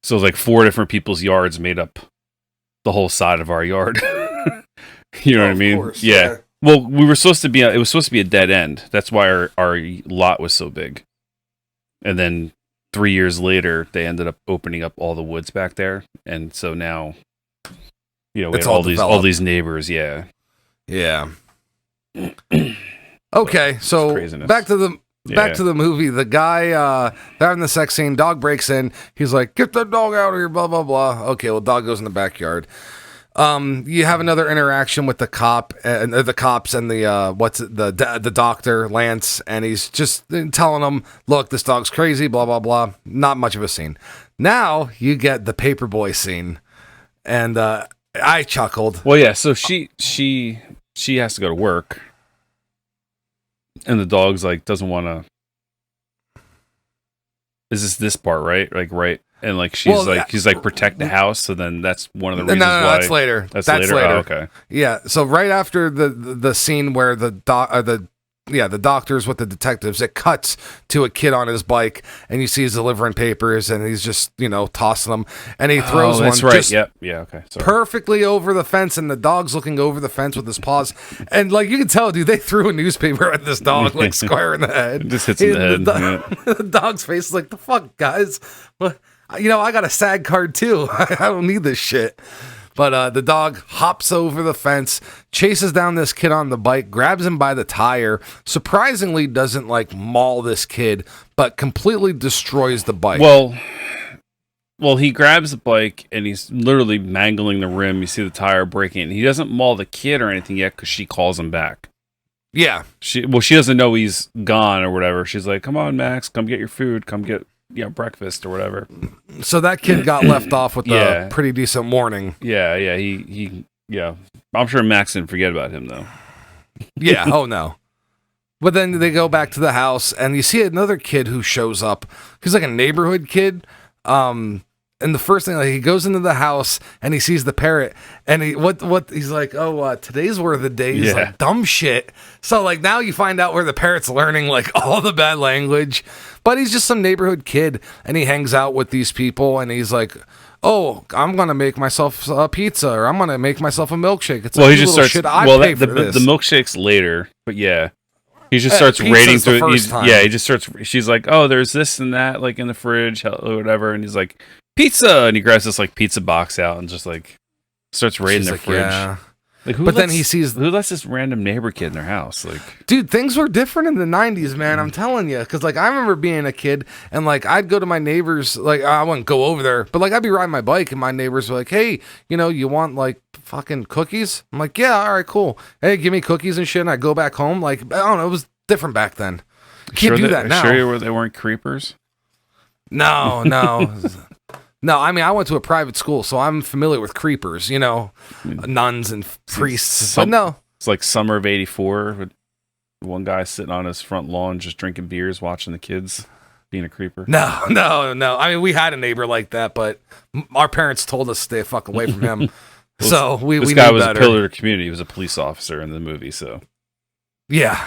So it was like 4 different people's yards made up the whole side of our yard. You know what I mean? Course, yeah. Well, it was supposed to be a dead end. That's why our lot was so big. And then 3 years later, they ended up opening up all the woods back there, and so now, we have all these neighbors. Yeah. Yeah. Okay, so back to the movie. The guy they're having the sex scene. Dog breaks in. He's like, "Get the dog out of here!" Blah blah blah. Okay, well, dog goes in the backyard. You have another interaction with the cop and the cops and the doctor Lance, and he's just telling them, "Look, this dog's crazy." Blah blah blah. Not much of a scene. Now you get the paperboy scene, and I chuckled. Well, yeah. So she has to go to work, and the dog's like doesn't want to. Is this part right? Like right. And like she's like protect the house, so then that's one of the reasons why. No, that's later. That's later. Oh, okay. Yeah. So right after the scene where the doctors with the detectives, it cuts to a kid on his bike, and you see he's delivering papers, and he's just tossing them, and he throws one. That's right. Just yeah. Okay. Sorry. Perfectly over the fence, and the dog's looking over the fence with his paws, and like you can tell, dude, they threw a newspaper at this dog like square in the head. It just hits in the head. The dog's face is like, "The fuck, guys." I got a SAG card too. I don't need this shit. But the dog hops over the fence, chases down this kid on the bike, grabs him by the tire, surprisingly doesn't like maul this kid, but completely destroys the bike. Well, he grabs the bike and he's literally mangling the rim. You see the tire breaking. He doesn't maul the kid or anything yet because she calls him back. Yeah. She doesn't know he's gone or whatever. She's like, "Come on, Max, come get your food. Come get breakfast or whatever." So that kid got left off with a pretty decent warning. Yeah. He I'm sure Max didn't forget about him though. Yeah. Oh no. But then they go back to the house, and you see another kid who shows up. He's like a neighborhood kid. And the first thing, like, he goes into the house and he sees the parrot, and he's like, "Oh, today's one of the days, like dumb shit." So like now you find out where the parrot's learning like all the bad language, but he's just some neighborhood kid, and he hangs out with these people, and he's like, "Oh, I'm gonna make myself a pizza, or I'm gonna make myself a milkshake." It's he just starts. The milkshake's later, but yeah. He just starts raiding through. He just starts. She's like, "Oh, there's this and that, like in the fridge, or whatever," and he's like, "Pizza!" And he grabs this like pizza box out and just like starts raiding their fridge. Yeah. Like, then he sees who lets this random neighbor kid in their house. Like, dude, things were different in the '90s, man. I'm telling you, because like I remember being a kid and like I'd go to my neighbors. Like I wouldn't go over there, but like I'd be riding my bike and my neighbors were like, "Hey, you want like fucking cookies?" I'm like, "Yeah, all right, cool. Hey, give me cookies and shit." And I go back home. Like I don't know, it was different back then. You can't do that now. Sure, they weren't creepers. No. No, I mean, I went to a private school, so I'm familiar with creepers, nuns and priests. But no. It's like summer of '84 with one guy sitting on his front lawn just drinking beers, watching the kids being a creeper. No. I mean, we had a neighbor like that, but our parents told us to stay the fuck away from him. So we this guy was better. A pillar of the community. He was a police officer in the movie, so. Yeah.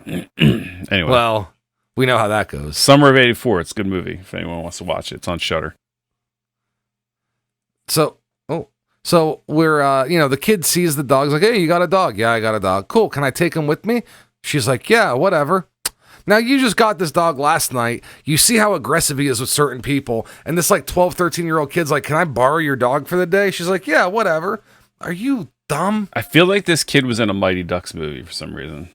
Anyway. Well, we know how that goes. Summer of '84. It's a good movie if anyone wants to watch it. It's on Shudder. So we're, the kid sees the dog. He's like, "Hey, you got a dog?" "Yeah, I got a dog." "Cool. Can I take him with me?" She's like, "Yeah, whatever." Now, you just got this dog last night. You see how aggressive he is with certain people. And this like 12, 13-year-old kid's like, "Can I borrow your dog for the day?" She's like, "Yeah, whatever." Are you dumb? I feel like this kid was in a Mighty Ducks movie for some reason.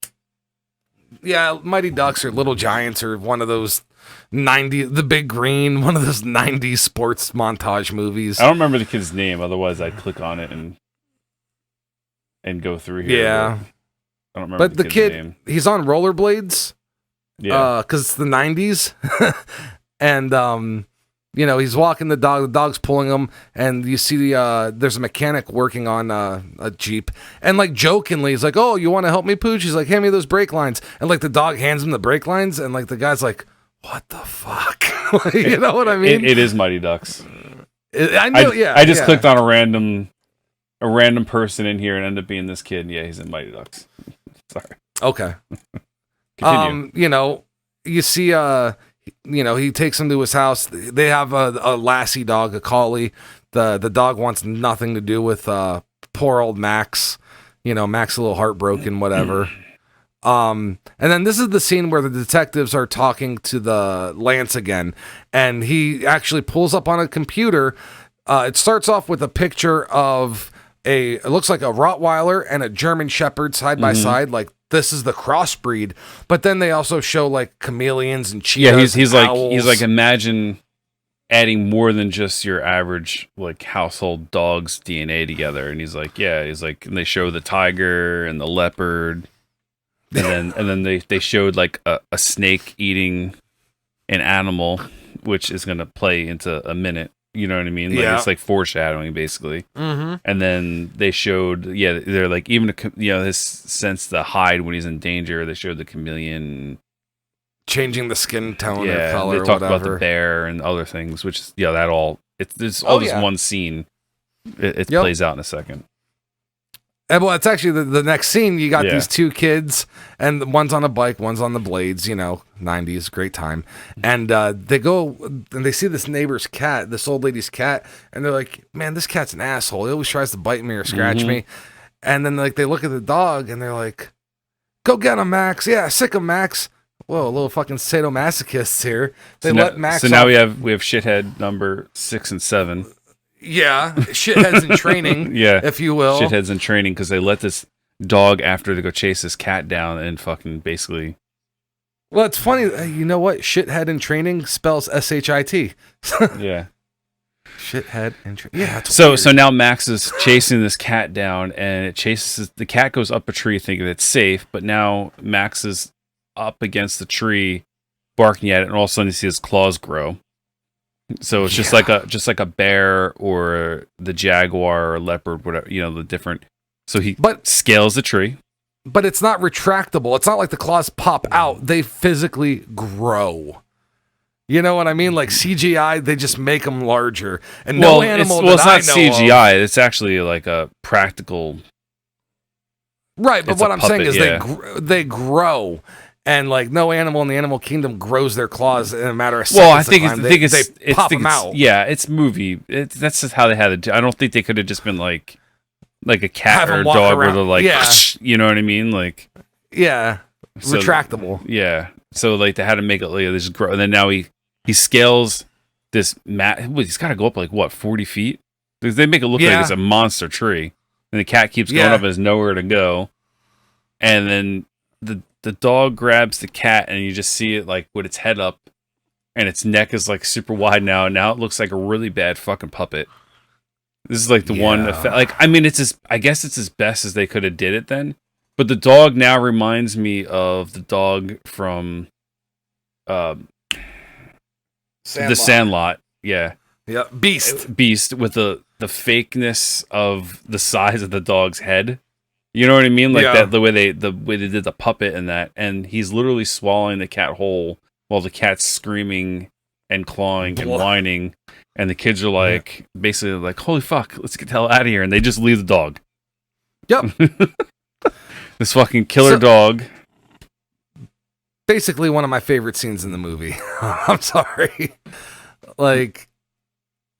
Yeah, Mighty Ducks or Little Giants or one of those 90s, The Big Green, one of those 90s sports montage movies. I don't remember the kid's name, otherwise I'd click on it and go through here. Yeah. I don't remember the kid name. He's on rollerblades Yeah. Because it's the 90s. And, he's walking the dog's pulling him, and you see there's a mechanic working on a Jeep, and like jokingly he's like, "Oh, you want to help me, Pooch?" He's like, "Hand me those brake lines," and like the dog hands him the brake lines, and like the guy's like, "What the fuck?" You know what I mean? It is Mighty Ducks. I know. I just clicked on a random person in here and ended up being this kid. Yeah, he's in Mighty Ducks. Sorry. Okay. Continue. You see he takes him to his house. They have a lassie dog, a collie. The dog wants nothing to do with poor old Max. Max a little heartbroken, whatever. And then this is the scene where the detectives are talking to the Lance again, and he actually pulls up on a computer. It starts off with a picture of it looks like a Rottweiler and a German Shepherd side by side, like this is the crossbreed. But then they also show like chameleons and cheetahs. Yeah, he's like imagine adding more than just your average like household dog's DNA together, and he's like, and they show the tiger and the leopard. And then they showed like a snake eating an animal, which is going to play into a minute. You know what I mean? Like, it's like foreshadowing, basically. Mm-hmm. And then they showed, they're like, even, his sense to hide when he's in danger. They showed the chameleon. Changing the skin tone or color. They talked about the bear and other things, which is, that all, it's all just one scene. It plays out in a second. And well, it's actually the next scene. You got these two kids, and one's on a bike, one's on the blades. 90s, great time. And they go and they see this neighbor's cat, this old lady's cat, and they're like, "Man, this cat's an asshole. He always tries to bite me or scratch me." And then like they look at the dog and they're like, "Go get him, Max. Yeah, sick him, Max." Whoa, a little fucking sadomasochists here. They let Max. So now we have shithead number 6 and 7. Yeah, shitheads in training, if you will. Shitheads in training because they let this dog after to go chase this cat down and fucking basically. Well, it's funny. You know what? Shithead in training spells S-H-I-T. Yeah. Shithead in training. Yeah. So now Max is chasing this cat down, and the cat goes up a tree thinking it's safe, but now Max is up against the tree barking at it, and all of a sudden you see his claws grow. So it's just like a bear or the jaguar or leopard, whatever, the different. So he scales the tree. But it's not retractable. It's not like the claws pop out. They physically grow. You know what I mean? Like CGI, they just make them larger. And no animal it's not CGI. It's actually like a practical. Right, but what I'm saying is they grow. And like no animal in the animal kingdom grows their claws in a matter of seconds. Well, I think they pop them out. Yeah, it's movie. That's just how they had it. I don't think they could have just been like a cat or a dog where they're like, you know what I mean? Like, retractable. Yeah. So like they had to make it like this grow, and then now he scales this mat. He's got to go up like what 40 feet. They make it look like it's a monster tree, and the cat keeps going up and has nowhere to go, and then the dog grabs the cat, and you just see it like with its head up, and its neck is like super wide now. And now it looks like a really bad fucking puppet. This is like the one effect. Like, I mean, I guess it's as best as they could have did it then. But the dog now reminds me of the dog from The Sandlot. Yeah. Yeah. Beast with the fakeness of the size of the dog's head. You know what I mean? Like that, the way they did the puppet and that, and he's literally swallowing the cat whole while the cat's screaming and clawing and whining, and the kids are like, basically like, "Holy fuck, let's get the hell out of here!" And they just leave the dog. Yep. This fucking killer dog. Basically, one of my favorite scenes in the movie. I'm sorry. Like.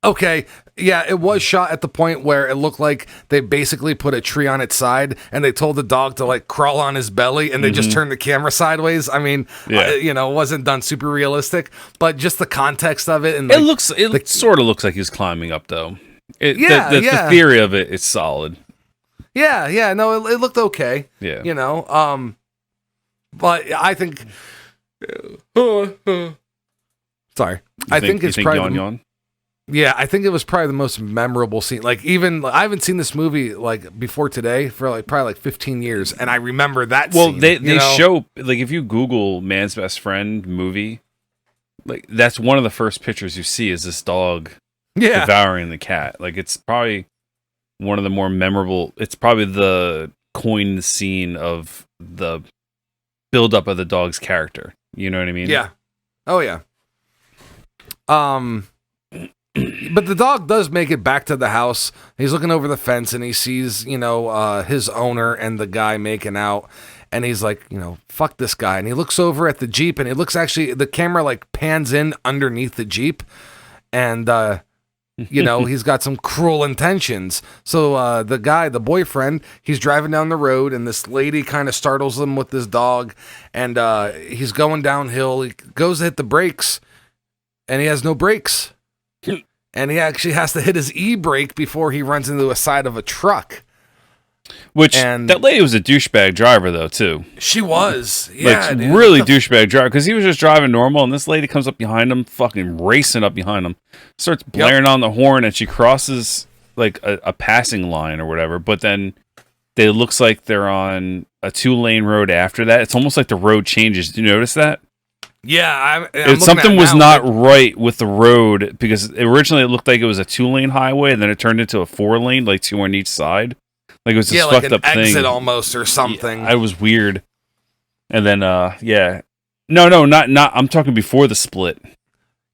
Okay, yeah, it was shot at the point where it looked like they basically put a tree on its side and they told the dog to like crawl on his belly and they just turned the camera sideways. I mean, it wasn't done super realistic, but just the context of it. And like, it sort of looks like he's climbing up though. The theory of it is solid. Yeah, no, it looked okay. Yeah. But I think... Sorry. I think it's probably... Yawn? Yeah, I think it was probably the most memorable scene. Like, even I haven't seen this movie like before today for like probably like 15 years, and I remember that. Well, scene, they show, like, if you Google "Man's Best Friend" movie, like that's one of the first pictures you see is this dog devouring the cat. Like, it's probably one of the more memorable. It's probably the coined scene of the buildup of the dog's character. You know what I mean? Yeah. Oh yeah. But the dog does make it back to the house. He's looking over the fence and he sees, his owner and the guy making out. And he's like, fuck this guy. And he looks over at the Jeep and it looks actually, the camera like pans in underneath the Jeep. And, he's got some cruel intentions. So the guy, the boyfriend, he's driving down the road and this lady kind of startles him with this dog. And he's going downhill. He goes to hit the brakes and he has no brakes. And he actually has to hit his e-brake before he runs into the side of a truck. That lady was a douchebag driver, though, too. She was. Yeah, like, really douchebag driver. Because he was just driving normal, and this lady comes up behind him, fucking racing up behind him, starts blaring on the horn, and she crosses, like, a passing line or whatever. But then it looks like they're on a 2-lane road after that. It's almost like the road changes. Do you notice that? Yeah, something was not right with the road, because originally it looked like it was a 2-lane highway, and then it turned into a 4-lane, like 2 on each side. Like it was this fucked up thing. Exit almost or something. Yeah, it was weird. And then, no, not. I'm talking before the split.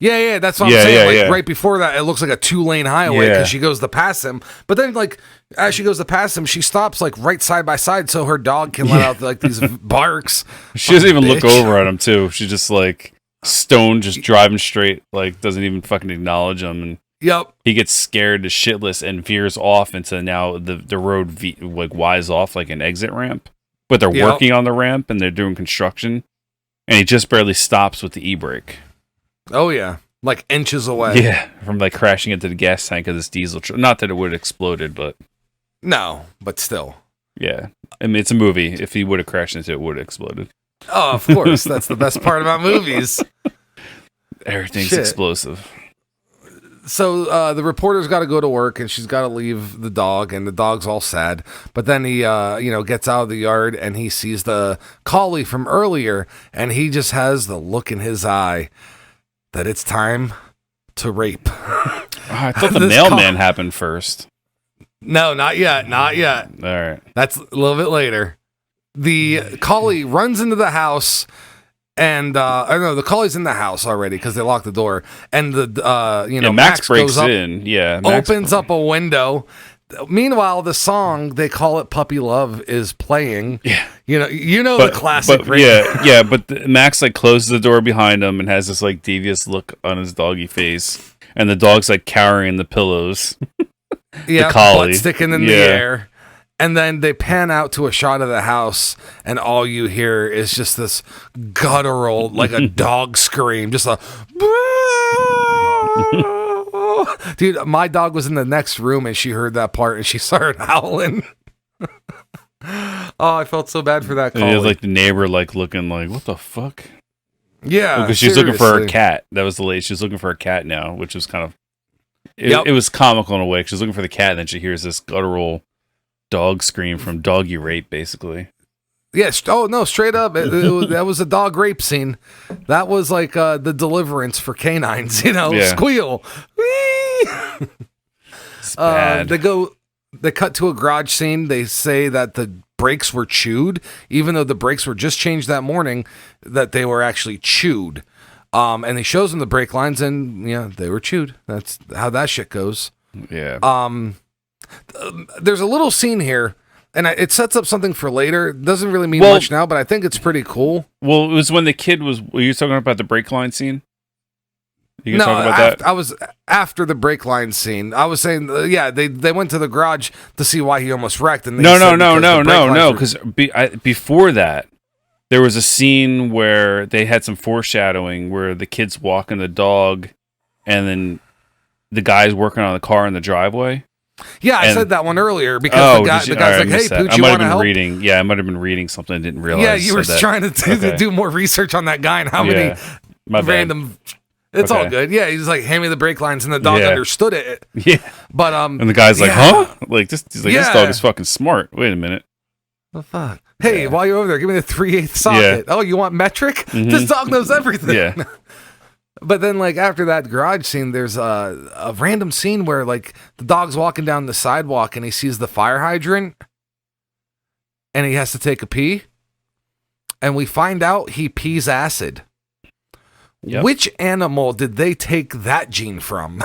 Yeah, that's what I'm saying. Right before that, it looks like a 2-lane highway because she goes to pass him. But then, like, as she goes to pass him, she stops, like, right side by side so her dog can let out, like, these barks. She doesn't even look over at him, too. She's just, like, stoned, just driving straight, like, doesn't even fucking acknowledge him. And he gets scared to shitless and veers off into now the road, like, wise off like an exit ramp. But they're working on the ramp and they're doing construction. And he just barely stops with the e-brake. Oh, yeah. Like inches away. Yeah, from like crashing into the gas tank of this diesel truck. Not that it would have exploded, but... No, but still. Yeah. I mean, it's a movie. If he would have crashed into it, it would have exploded. Oh, of course. That's the best part about movies. Everything's explosive. So the reporter's got to go to work and she's got to leave the dog and the dog's all sad. But then he, gets out of the yard and he sees the collie from earlier and he just has the look in his eye that it's time to rape. I thought the mailman happened first. No, not yet. Not yet. All right. That's a little bit later. The collie runs into the house and, the collie's in the house already because they locked the door. And Max breaks goes up, in. Yeah. Max opens up a window. Meanwhile, the song, they call it Puppy Love, is playing. Yeah. The classic. But Max like closes the door behind him and has this like devious look on his doggy face. And the dog's like cowering the pillows. Yeah, butt sticking in the air. And then they pan out to a shot of the house, and all you hear is just this guttural, like a dog scream, just a... Dude, my dog was in the next room, and she heard that part, and she started howling. Oh, I felt so bad for that collie. And it was like the neighbor, like, looking like, what the fuck? Yeah, because she's looking for her cat. That was the lady. She's looking for her cat now, which was kind of... It was comical in a way. She's looking for the cat, and then she hears this guttural dog scream from doggy rape, basically. Yes. Oh no, straight up. That was a dog rape scene. That was like the deliverance for canines. Squeal. It's bad. They cut to a garage scene. They say that the brakes were chewed, even though the brakes were just changed that morning. That they were actually chewed. And he shows them the brake lines, and they were chewed. That's how that shit goes. Yeah. There's a little scene here, and it sets up something for later. It doesn't really mean much now, but I think it's pretty cool. Well, it was when the kid was... Were you talking about the brake line scene? You can talk about that? I was after the brake line scene. I was saying, they went to the garage to see why he almost wrecked. And no, because before that, there was a scene where they had some foreshadowing where the kid's walking the dog, and then the guy's working on the car in the driveway. Yeah, I said that one earlier because the guy's like, "Hey, Pooch, you want to help?" I might have been reading something I didn't realize. Yeah, you were trying to do more research on that guy and how many random It's all good. Yeah, he's like, hand me the brake lines, and the dog understood it. Yeah. But and the guy's like, huh? Like this. He's like, this dog is fucking smart. Wait a minute. The fuck? Hey, while you're over there, give me the 3/8 socket. Oh, you want metric? This dog knows everything. Yeah. But then, like, after that garage scene, there's a random scene where, like, the dog's walking down the sidewalk and he sees the fire hydrant and he has to take a pee. And we find out he pees acid. Yep. Which animal did they take that gene from?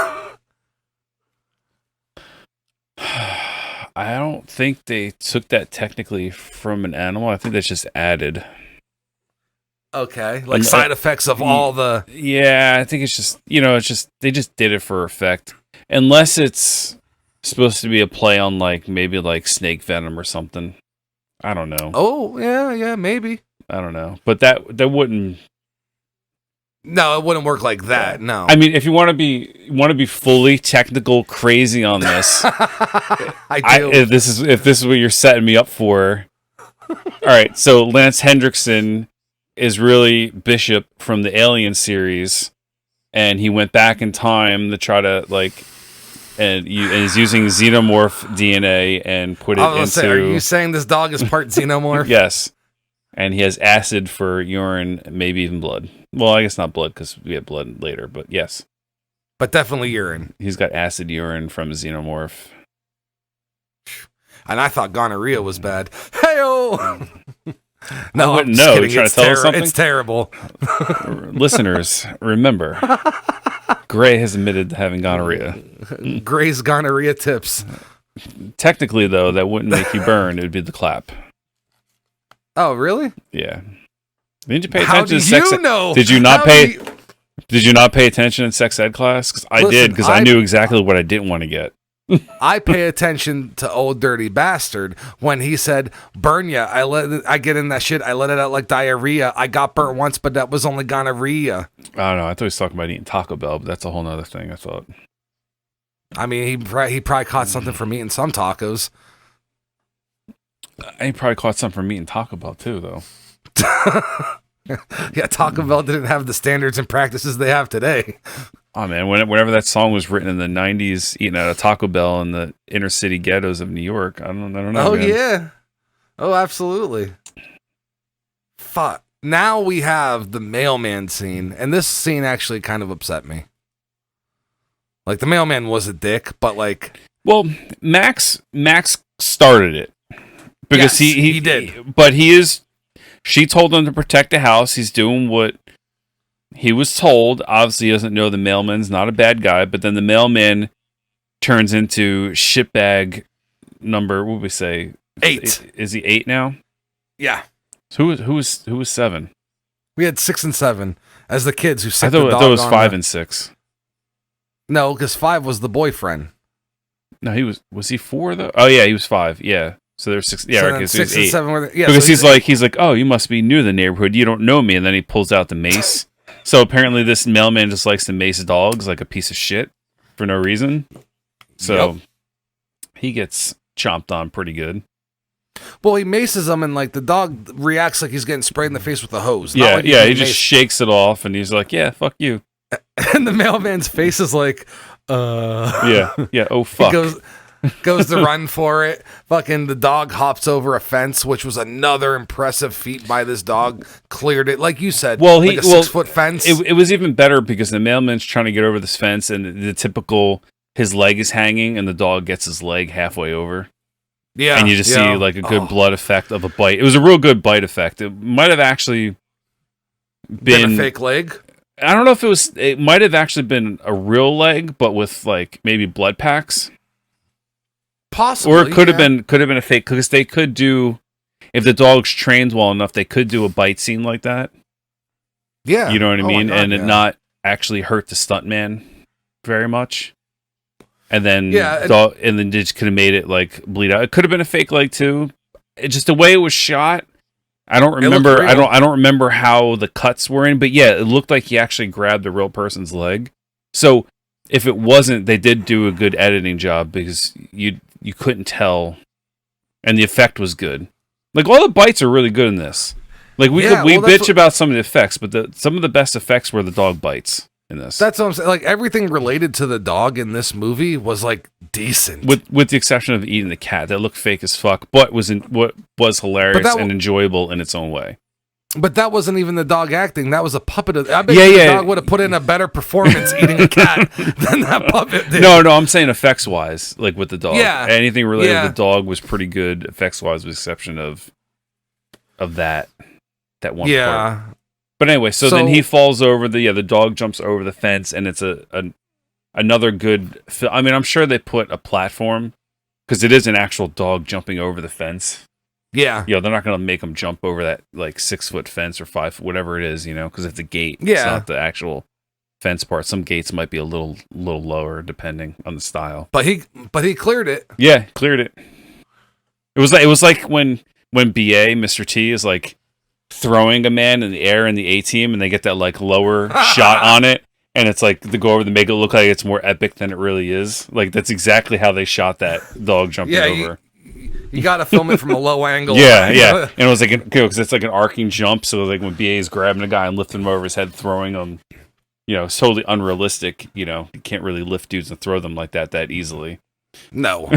I don't think they took that technically from an animal. I think that's just added. Okay, like side effects of all the... Yeah, I think it's just, they just did it for effect. Unless it's supposed to be a play on, like, maybe, like, snake venom or something. I don't know. Oh, yeah, maybe. I don't know. But that wouldn't... No, it wouldn't work like that, no. I mean, if you want to be fully technical crazy on this... I do. If this is what you're setting me up for... All right, so Lance Hendrickson... is really Bishop from the Alien series, and he went back in time to try to and he's using xenomorph DNA and put it into. Are you saying this dog is part xenomorph? Yes, and he has acid for urine, maybe even blood. Well, I guess not blood because we have blood later, but yes, but definitely urine. He's got acid urine from a xenomorph. And I thought gonorrhea was bad. Hey-oh! No, I wouldn't know. You're trying to tell us something? It's terrible. Listeners, remember, Gray has admitted to having gonorrhea. Gray's gonorrhea tips. Technically, though, that wouldn't make you burn. It would be the clap. Oh, really? Yeah. Didn't you pay attention How do to sex you know? Did you not pay? Did you not pay attention in sex id class? Because I did, because I knew exactly what I didn't want to get. I pay attention to Old Dirty Bastard when he said, burn ya. I get in that shit. I let it out like diarrhea. I got burnt once, but that was only gonorrhea. I don't know. I thought he was talking about eating Taco Bell, but that's a whole nother thing, I thought. I mean, he probably caught something from eating some tacos. He probably caught something from eating Taco Bell, too, though. Yeah, Taco Bell didn't have the standards and practices they have today. Oh, man, whenever that song was written in the 90s, eating at a Taco Bell in the inner city ghettos of New York, I don't know. Oh, man. yeah. Oh, absolutely. Fuck. Now we have the mailman scene, and this scene actually kind of upset me. Like, the mailman was a dick, but like... Well, Max started it. Because yes, he did. But she told him to protect the house. He's doing what he was told. Obviously, he doesn't know the mailman's not a bad guy, but then the mailman turns into shitbag number, what would we say? 8. Is he 8 now? Yeah. So who was 7? We had 6 and 7 as the kids who set I thought it was 5 and 6. No, because 5 was the boyfriend. No, was he 4 though? Oh yeah, he was 5. Yeah. So there's 6. Yeah, so right, 6 and 7 were because he's like, oh, you must be new to the neighborhood. You don't know me, and then he pulls out the mace. So apparently, this mailman just likes to mace dogs like a piece of shit for no reason. So he gets chomped on pretty good. Well, he maces them, and like the dog reacts like he's getting sprayed in the face with a hose. Yeah, he just shakes it off, and he's like, "Yeah, fuck you." And the mailman's face is like, yeah, oh fuck. Goes to run for it. Fucking the dog hops over a fence, which was another impressive feat by this dog. Cleared it, like you said. Well, like a 6-foot fence. It was even better because the mailman's trying to get over this fence, and the typical his leg is hanging, and the dog gets his leg halfway over. Yeah, and you just see like a good blood effect of a bite. It was a real good bite effect. It might have actually been a fake leg. I don't know if it was. It might have actually been a real leg, but with like maybe blood packs. Possibly, or it could have been a fake, because they could do, if the dog's trained well enough, they could do a bite scene like that. Yeah, you know what I mean, God, and it not actually hurt the stuntman very much. And then and then they just could have made it like bleed out. It could have been a fake leg too. Just the way it was shot. I don't remember. I don't remember how the cuts were in, but yeah, it looked like he actually grabbed a real person's leg. So if it wasn't, they did do a good editing job, because you couldn't tell, and the effect was good. Like all the bites are really good in this. Like we bitch about some of the effects, but some of the best effects were the dog bites in this. That's what I'm saying. Like, everything related to the dog in this movie was like decent, with the exception of eating the cat that looked fake as fuck, but what was hilarious and enjoyable in its own way. But that wasn't even the dog acting. That was a puppet. I bet the dog would have put in a better performance eating a cat than that puppet did. No, I'm saying effects wise, like with the dog. Yeah. Anything related to the dog was pretty good effects wise, with the exception of that one part. But anyway, so then he falls over the dog jumps over the fence, and it's another good. I mean, I'm sure they put a platform because it is an actual dog jumping over the fence. Yeah. They're not going to make him jump over that like 6-foot fence or 5, whatever it is, because it's a gate. Yeah. It's not the actual fence part. Some gates might be a little lower depending on the style. But he cleared it. Yeah, cleared it. It was like when BA, Mr. T, is like throwing a man in the air in the A-team, and they get that like lower shot on it, and it's like they go over to make it look like it's more epic than it really is. Like that's exactly how they shot that dog jumping over. You got to film it from a low angle. Yeah. And it was like, because it's like an arcing jump. So like when BA is grabbing a guy and lifting him over his head, throwing him, it's totally unrealistic. You can't really lift dudes and throw them like that easily. No.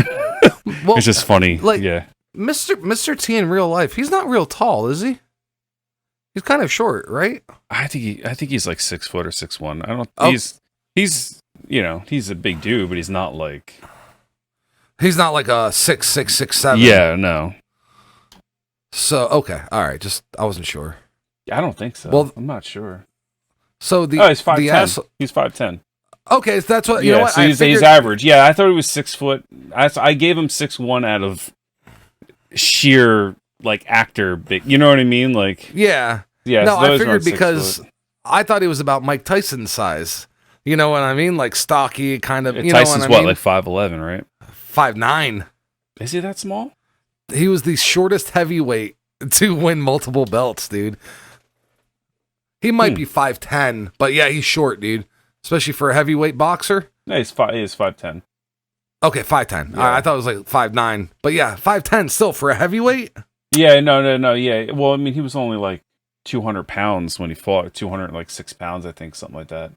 Well, it's just funny. Like, yeah. Mr. T in real life, he's not real tall, is he? He's kind of short, right? I think he's like 6 foot or 6'1". I don't. He's a big dude, but he's not like. He's not like a 6'6", 6'7". Yeah, no. So okay, all right. Just I wasn't sure. I don't think so. Well, I'm not sure. So he's 5'10". He's 5'10". Okay, so that's what you know. What so he's average. Yeah, I thought he was 6 foot. I gave him 6'1" out of sheer like actor big. You know what I mean? Like yeah. No, I figured because I thought he was about Mike Tyson's size. You know what I mean? Like stocky, kind of. Tyson's what, like 5'11", right? 5'9". Is he that small? He was the shortest heavyweight to win multiple belts, dude. He might be 5'10", but yeah, he's short, dude. Especially for a heavyweight boxer. No, he is 5'10". Okay, 5'10". Yeah. I thought it was like 5'9". But yeah, 5'10" still for a heavyweight? Yeah, no, yeah. Well, I mean, he was only like 200 pounds when he fought. 206 pounds, I think, something like that.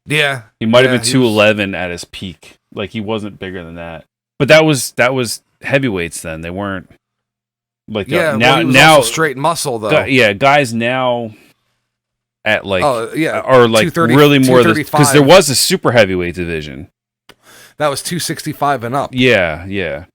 Yeah. He might have been 211 at his peak. Like, he wasn't bigger than that. But that was heavyweights then. They weren't like now straight muscle though. Guys now at like are like really more because there was a super heavyweight division. That was 265 and up. Yeah.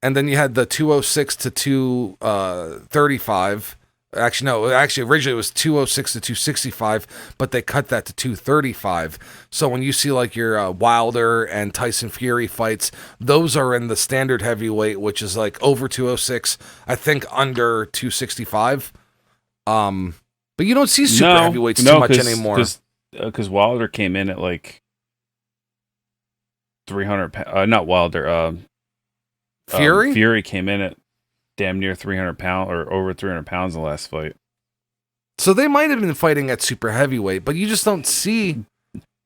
And then you had the 206 to 235. Actually, originally it was 206 to 265, but they cut that to 235. So when you see like your Wilder and Tyson Fury fights, those are in the standard heavyweight, which is like over 206, I think under 265. But you don't see super heavyweights too much anymore. Because Wilder came in at like 300. Not Wilder. Fury? Fury came in at damn near 300 pounds or over 300 pounds in the last fight. So they might have been fighting at super heavyweight, but you just don't see.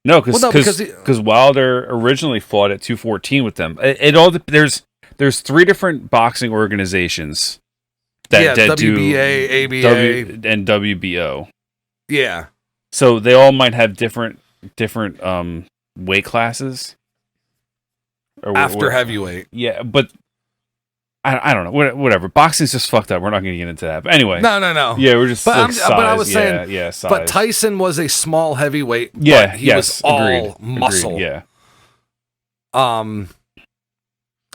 No, because Wilder originally fought at 214 with them. It all there's 3 different boxing organizations that WBA, do ABA, and WBO. Yeah. So they all might have different weight classes. After heavyweight. Yeah, but I don't know. Whatever. Boxing's just fucked up. We're not going to get into that. But anyway. No. Yeah, we're just size. But I was saying, size. But Tyson was a small heavyweight. Yeah, but he was all muscle. Agreed,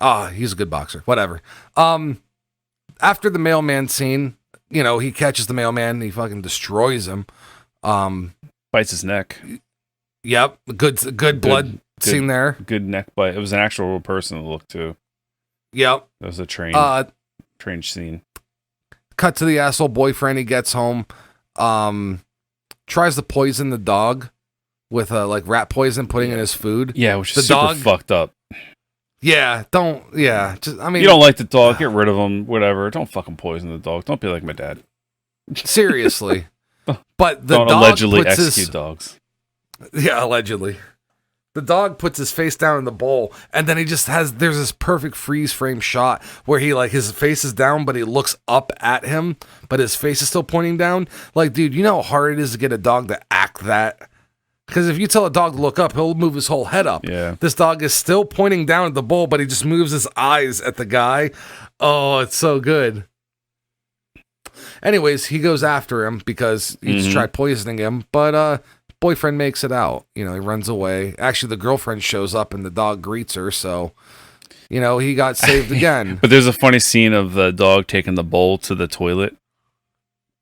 yeah. He's a good boxer. Whatever. After the mailman scene, he catches the mailman and he fucking destroys him. Bites his neck. Yep. Good blood scene there. Good neck bite. It was an actual real person that looked too. Yep. That was a train scene. Cut to the asshole boyfriend. He gets home. Tries to poison the dog with like rat poison, putting in his food. Yeah, which is super fucked up. Yeah, just, I mean, you don't like the dog, get rid of him, whatever. Don't fucking poison the dog. Don't be like my dad. Seriously. But the don't dog allegedly execute dogs. Yeah, allegedly. The dog puts his face down in the bowl, and then there's this perfect freeze frame shot where he like his face is down, but he looks up at him, but his face is still pointing down. Like, dude, you know how hard it is to get a dog to act that? Because if you tell a dog to look up, he'll move his whole head up. Yeah. This dog is still pointing down at the bull, but he just moves his eyes at the guy. Oh, it's so good. Anyways, he goes after him because he's tried poisoning him, but boyfriend makes it out. He runs away. Actually, the girlfriend shows up and the dog greets her, so, he got saved again. But there's a funny scene of the dog taking the bowl to the toilet.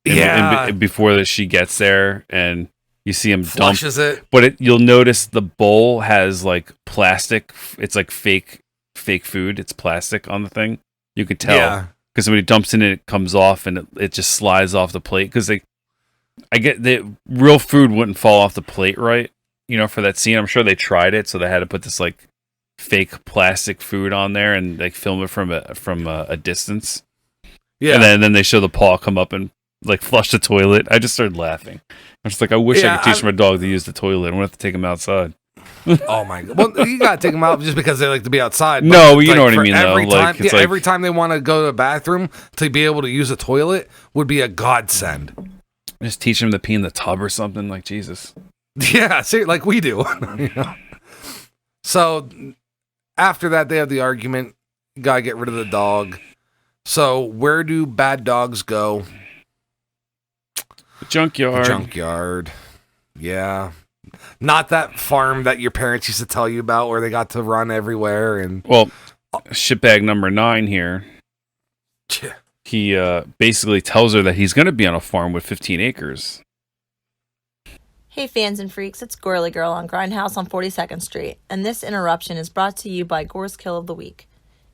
And before that, she gets there, and you see him flushes dump. it. But you'll notice the bowl has, like, plastic. It's like fake food. It's plastic on the thing. You could tell. Yeah. Because when he dumps in it comes off, and it just slides off the plate. Because I get the real food wouldn't fall off the plate, right? For that scene. I'm sure they tried it, so they had to put this, like, fake plastic food on there and, like, film it from a distance. Yeah. And then they show the paw come up and, like, flush the toilet. I just started laughing. I'm just like, I wish I could teach my dog to use the toilet. I'm going to have to take him outside. Oh my god! Well, you gotta take them out just because they like to be outside. But no, you know what I mean. Though, every time they want to go to the bathroom to be able to use a toilet would be a godsend. Just teach them to pee in the tub or something. Like Jesus. Yeah, see, like we do. So after that, they have the argument. Gotta get rid of the dog. So where do bad dogs go? The junkyard. Junkyard. Yeah. Not that farm that your parents used to tell you about where they got to run everywhere. And well, shitbag number 9 here. He basically tells her that he's going to be on a farm with 15 acres. Hey fans and freaks, it's Gorilla Girl on Grindhaus on 42nd Street, and this interruption is brought to you by Gore's Kill of the Week.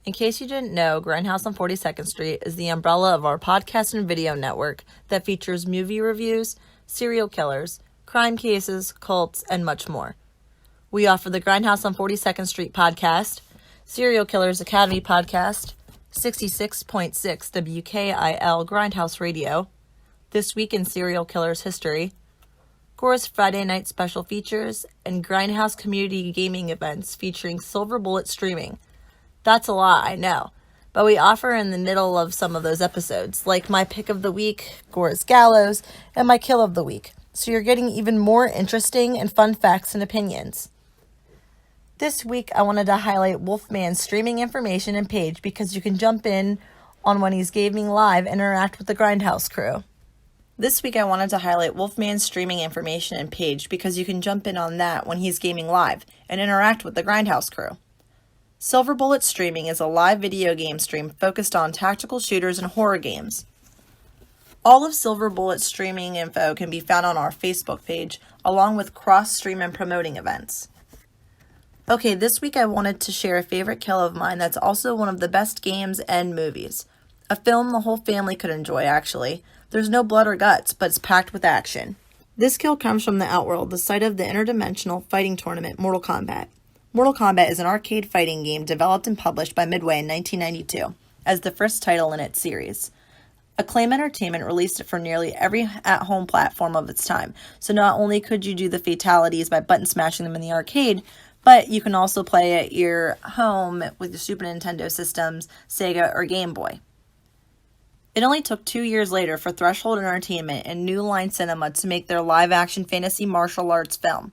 In case you didn't know, Grindhaus on 42nd Street is the umbrella of our podcast and video network that features movie reviews, serial killers, crime cases, cults, and much more. We offer the Grindhaus on 42nd Street podcast, Serial Killers Academy podcast, 66.6 WKIL Grindhouse Radio, This Week in Serial Killers History, Gore's Friday Night Special Features, and Grindhouse Community Gaming Events featuring Silver Bullet Streaming. That's a lot, I know, but we offer in the middle of some of those episodes, like my Pick of the Week, Gore's Gallows, and my Kill of the Week. So you're getting even more interesting and fun facts and opinions. This week, I wanted to highlight WOLFMAN'S streaming information and page because you can jump in on when he's gaming live and interact with the Grindhouse crew. This week, I wanted to highlight WOLFMAN'S streaming information and page because you can jump in on that when he's gaming live and interact with the Grindhouse crew. Silver Bullet Streaming is a live video game stream focused on tactical shooters and horror games. All of Silver Bullet's streaming info can be found on our Facebook page, along with cross-stream and promoting events. Okay, this week I wanted to share a favorite kill of mine that's also one of the best games and movies. A film the whole family could enjoy, actually. There's no blood or guts, but it's packed with action. This kill comes from the Outworld, the site of the interdimensional fighting tournament Mortal Kombat. Mortal Kombat is an arcade fighting game developed and published by Midway in 1992, as the first title in its series. Acclaim Entertainment released it for nearly every at-home platform of its time, so not only could you do the fatalities by button smashing them in the arcade, but you can also play at your home with your Super Nintendo systems, Sega, or Game Boy. It only took 2 years later for Threshold Entertainment and New Line Cinema to make their live-action fantasy martial arts film.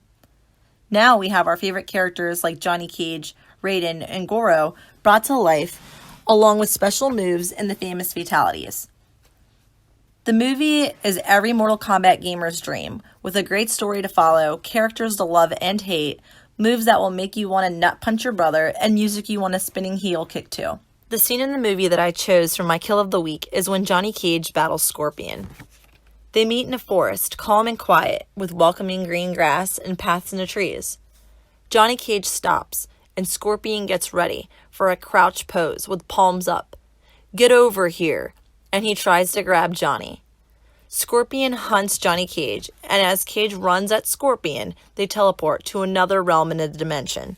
Now we have our favorite characters like Johnny Cage, Raiden, and Goro brought to life, along with special moves and the famous fatalities. The movie is every Mortal Kombat gamer's dream, with a great story to follow, characters to love and hate, moves that will make you want to nut punch your brother, and music you want a spinning heel kick to. The scene in the movie that I chose for my kill of the week is when Johnny Cage battles Scorpion. They meet in a forest, calm and quiet, with welcoming green grass and paths into trees. Johnny Cage stops, and Scorpion gets ready for a crouch pose with palms up. "Get over here," and he tries to grab Johnny. Scorpion hunts Johnny Cage, and as Cage runs at Scorpion, they teleport to another realm in a dimension.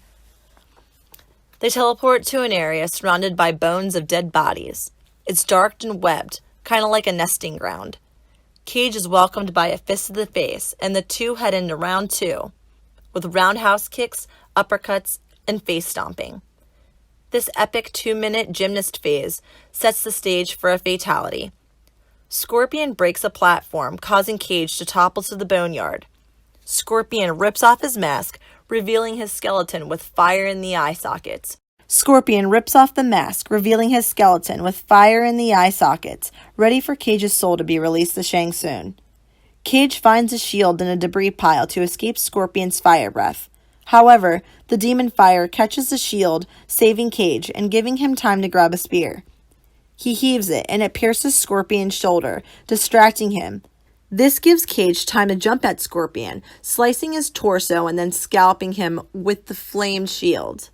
They teleport to an area surrounded by bones of dead bodies. It's dark and webbed, kind of like a nesting ground. Cage is welcomed by a fist to the face, and the two head into round 2, with roundhouse kicks, uppercuts, and face stomping. This epic 2-minute gymnast phase sets the stage for a fatality. Scorpion breaks a platform, causing Cage to topple to the boneyard. Scorpion rips off his mask, revealing his skeleton with fire in the eye sockets. Scorpion rips off the mask, revealing his skeleton with fire in the eye sockets, ready for Cage's soul to be released to Shang Tsung. Cage finds a shield in a debris pile to escape Scorpion's fire breath. However, the demon fire catches the shield, saving Cage and giving him time to grab a spear. He heaves it, and it pierces Scorpion's shoulder, distracting him. This gives Cage time to jump at Scorpion, slicing his torso and then scalping him with the flamed shield.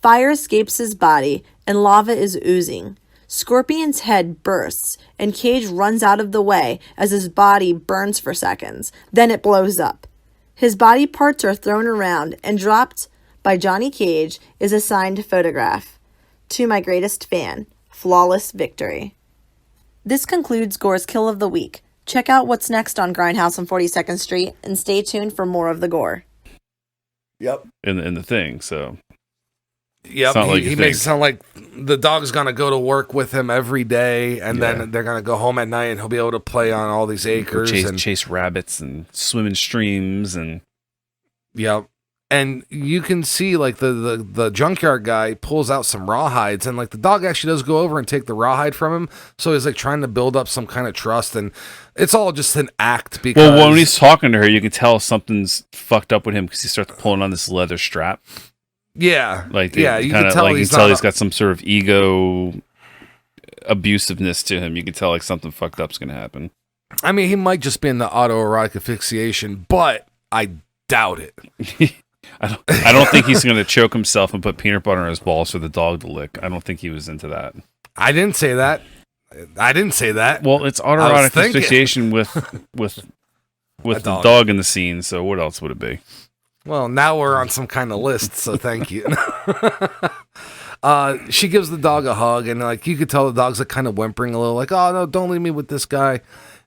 Fire escapes his body, and lava is oozing. Scorpion's head bursts, and Cage runs out of the way as his body burns for seconds. Then it blows up. His body parts are thrown around, and dropped by Johnny Cage is a signed photograph. To my greatest fan, flawless victory. This concludes Gore's Kill of the Week. Check out what's next on Grindhaus on 42nd Street, and stay tuned for more of the gore. Yep. In the thing, so. Yep, he makes it sound like the dog's going to go to work with him every day, and then they're going to go home at night, and he'll be able to play on all these acres. Chase rabbits and swim in streams. And yep. And you can see, like, the junkyard guy pulls out some rawhides, and, like, the dog actually does go over and take the rawhide from him, so he's, like, trying to build up some kind of trust, and it's all just an act, because... Well, when he's talking to her, you can tell something's fucked up with him, because he starts pulling on this leather strap. Yeah, like you can tell he's got some sort of ego abusiveness to him. You can tell like something fucked up's gonna happen. I mean, he might just be in the autoerotic asphyxiation, but I doubt it. I don't think he's gonna choke himself and put peanut butter on his balls for the dog to lick. I don't think he was into that. I didn't say that. Well, it's autoerotic asphyxiation with the dog in the scene. So what else would it be? Well, now we're on some kind of list, so thank you. She gives the dog a hug, and like you could tell the dog's like kind of whimpering a little, like, "Oh no, don't leave me with this guy."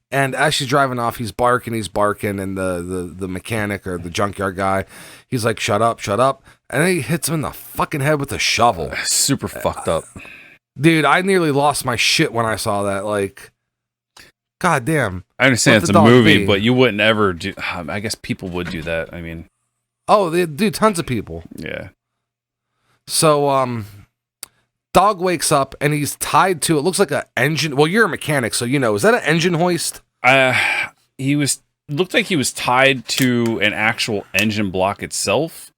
And as she's driving off, he's barking, and the mechanic or the junkyard guy, he's like, "Shut up," and then he hits him in the fucking head with a shovel. Super fucked up, dude. I nearly lost my shit when I saw that. Like, god damn. I understand it's a movie, but you wouldn't ever do. I guess people would do that. I mean. Oh, they do, tons of people. Yeah. So, dog wakes up and he's tied to, it looks like an engine. Well, you're a mechanic, so you know. Is that an engine hoist? Looked like he was tied to an actual engine block itself.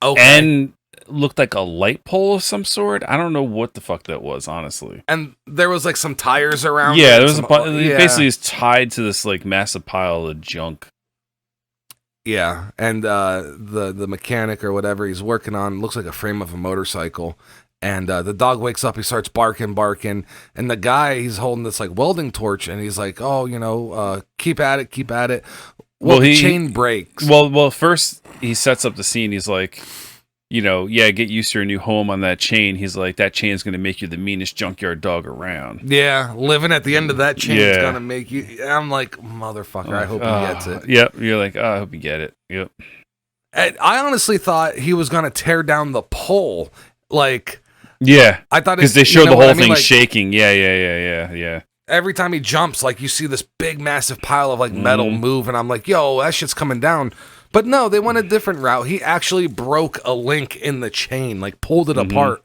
Okay. And looked like a light pole of some sort. I don't know what the fuck that was, honestly. And there was like some tires around. Yeah, there was basically is tied to this like massive pile of junk. Yeah, and the mechanic or whatever he's working on looks like a frame of a motorcycle. And the dog wakes up, he starts barking, and the guy, he's holding this like welding torch, and he's like, "Oh, keep at it." Well, the chain breaks. Well, first he sets up the scene. He's like, get used to your new home on that chain. He's like, that chain's going to make you the meanest junkyard dog around. Yeah, living at the end of that chain is going to make you... I'm like, motherfucker, I hope he gets it. Yep, you're like, I hope you get it. Yep. And I honestly thought he was going to tear down the pole. Like... Yeah, I thought because they showed the whole thing like, shaking. Yeah. Every time he jumps, like, you see this big, massive pile of, like, metal move, and I'm like, yo, that shit's coming down. But no, they went a different route. He actually broke a link in the chain, like pulled it apart,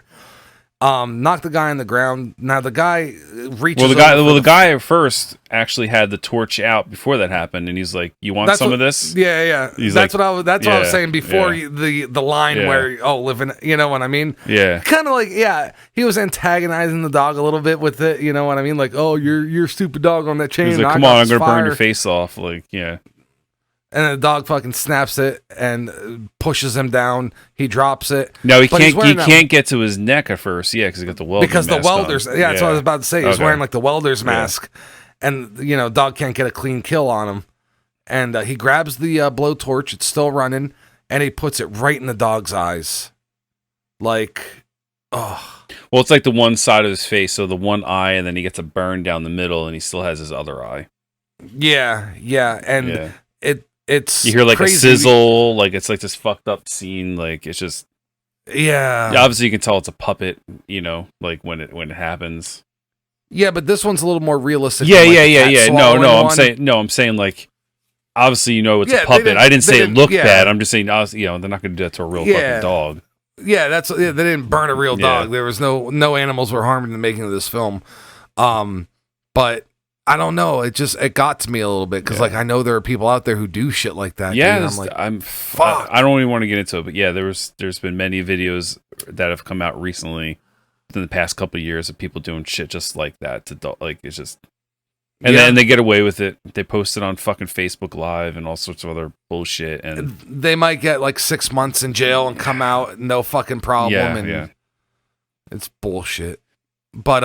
knocked the guy on the ground. Now the guy reaches. The guy at first actually had the torch out before that happened, and he's like, "You want some of this?" Yeah. That's what I was saying before the line where living. You know what I mean? Yeah. Kind of like he was antagonizing the dog a little bit with it. You know what I mean? Like, oh, you're a stupid dog on that chain. He's like, come on, I'm gonna burn your face off. Like, yeah. And then the dog fucking snaps it and pushes him down. He drops it. No, he can't get to his neck at first. Yeah, because he got the welder. Because the welders. Yeah, that's what I was about to say. He's wearing like the welder's mask, and dog can't get a clean kill on him. And he grabs the blowtorch. It's still running, and he puts it right in the dog's eyes. Like, oh. Well, it's like the one side of his face, so the one eye, and then he gets a burn down the middle, and he still has his other eye. Yeah, and It's you hear like crazy. a sizzle, like it's like this fucked up scene, like it's just obviously you can tell it's a puppet, like when it happens. Yeah, but this one's a little more realistic. Yeah. No, I'm saying like obviously, it's a puppet. I didn't say it looked bad. I'm just saying, they're not going to do that to a real fucking dog. Yeah, they didn't burn a real dog. There was no animals were harmed in the making of this film. But I don't know. It got to me a little bit because I know there are people out there who do shit like that. Yeah, I'm fuck. I don't even want to get into it, but there's been many videos that have come out recently within the past couple of years of people doing shit just like that to it's just. And then they get away with it. They post it on fucking Facebook Live and all sorts of other bullshit. And they might get like 6 months in jail and come out, no fucking problem. It's bullshit. But,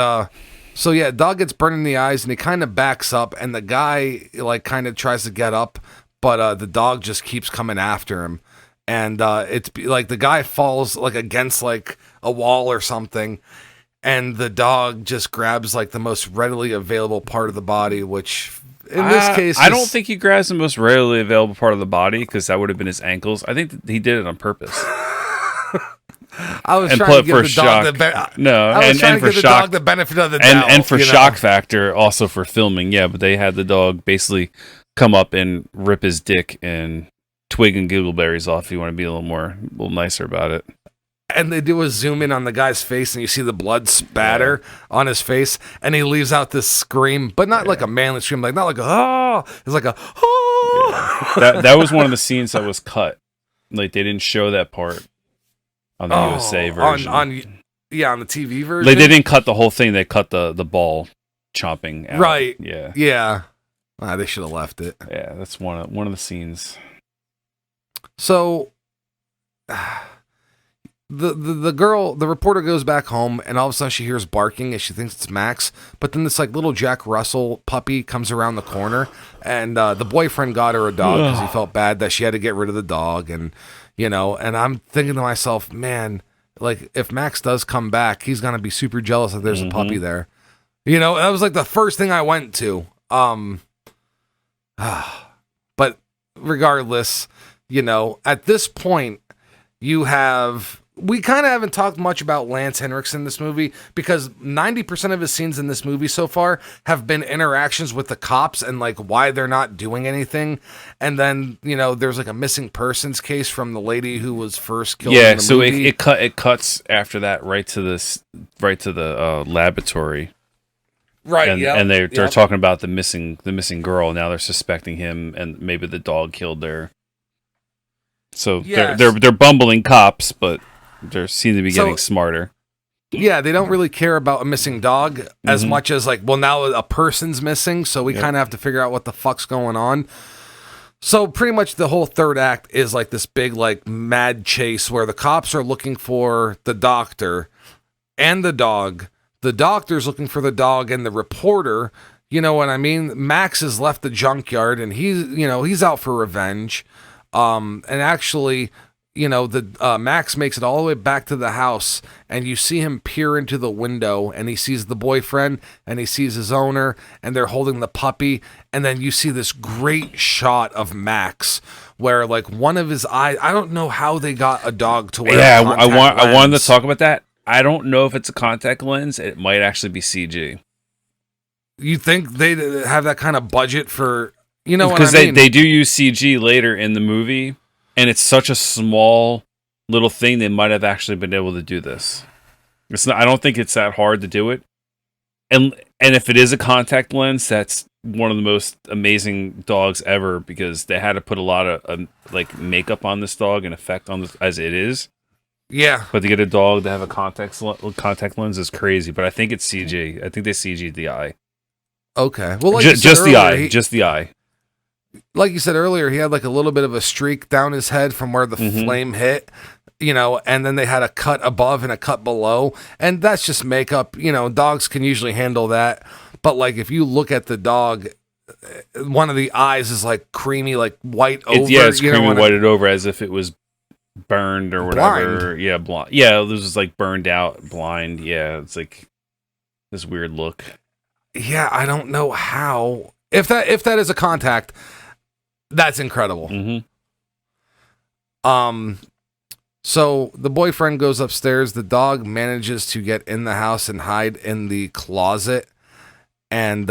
dog gets burned in the eyes and he kind of backs up and the guy like kind of tries to get up, but the dog just keeps coming after him. And it's like the guy falls like against like a wall or something. And the dog just grabs like the most readily available part of the body, which in this case, I don't think he grabs the most readily available part of the body because that would have been his ankles. I think that he did it on purpose. I was trying to give the dog the benefit of the doubt, and for shock factor, also for filming. Yeah, but they had the dog basically come up and rip his dick and twig and giggleberries off. If you want to be a little nicer about it. And they do a zoom in on the guy's face, and you see the blood spatter on his face, and he leaves out this scream, but not like a manly scream, like not like a oh, it's like a oh. Yeah. That was one of the scenes that was cut. Like they didn't show that part on the USA version. On the TV version. Like they didn't cut the whole thing. They cut the ball chomping out. Right. Yeah. They should have left it. Yeah, that's one of the scenes. So. The reporter goes back home and all of a sudden she hears barking and she thinks it's Max, but then this like little Jack Russell puppy comes around the corner and the boyfriend got her a dog because he felt bad that she had to get rid of the dog, and and I'm thinking to myself, man, like if Max does come back, he's gonna be super jealous that there's a puppy there. That was like the first thing I went to. But regardless, at this point we kind of haven't talked much about Lance Henriksen in this movie because 90% of his scenes in this movie so far have been interactions with the cops and like why they're not doing anything. And then, there's like a missing persons case from the lady who was first killed. Yeah. So it cuts after that right to the laboratory. Right. And they're talking about the missing girl. Now they're suspecting him and maybe the dog killed her. So they're bumbling cops, but they seem to be getting smarter. Yeah, they don't really care about a missing dog as much as like, well, now a person's missing, so we kind of have to figure out what the fuck's going on. So pretty much the whole third act is like this big like mad chase where the cops are looking for the doctor and the dog. The doctor's looking for the dog and the reporter. You know what I mean? Max has left the junkyard and he's out for revenge. And actually, Max makes it all the way back to the house and you see him peer into the window and he sees the boyfriend and he sees his owner and they're holding the puppy. And then you see this great shot of Max where like one of his eyes, I don't know how they got a dog to wear a contact lens. I wanted to talk about that. I don't know if it's a contact lens. It might actually be CG. You think they have that kind of budget for, what I mean? Because they do use CG later in the movie. And it's such a small little thing, they might have actually been able to do this. I don't think it's that hard to do it. And if it is a contact lens, that's one of the most amazing dogs ever because they had to put a lot of like makeup on this dog and effect on this as it is. Yeah. But to get a dog to have a contact lens is crazy. But I think it's CG. I think they CG'd the eye. Okay. Well, like just the eye. Just the eye. Like you said earlier, he had like a little bit of a streak down his head from where the flame hit, and then they had a cut above and a cut below. And that's just makeup. Dogs can usually handle that. But like if you look at the dog, one of the eyes is like creamy, like white over. It's creamy whited over as if it was burned or whatever. Blind. Yeah, blind. Yeah, this was like burned out, blind. Yeah, it's like this weird look. Yeah, I don't know how. If that is a contact, that's incredible. So the boyfriend goes upstairs. The dog manages to get in the house and hide in the closet. And,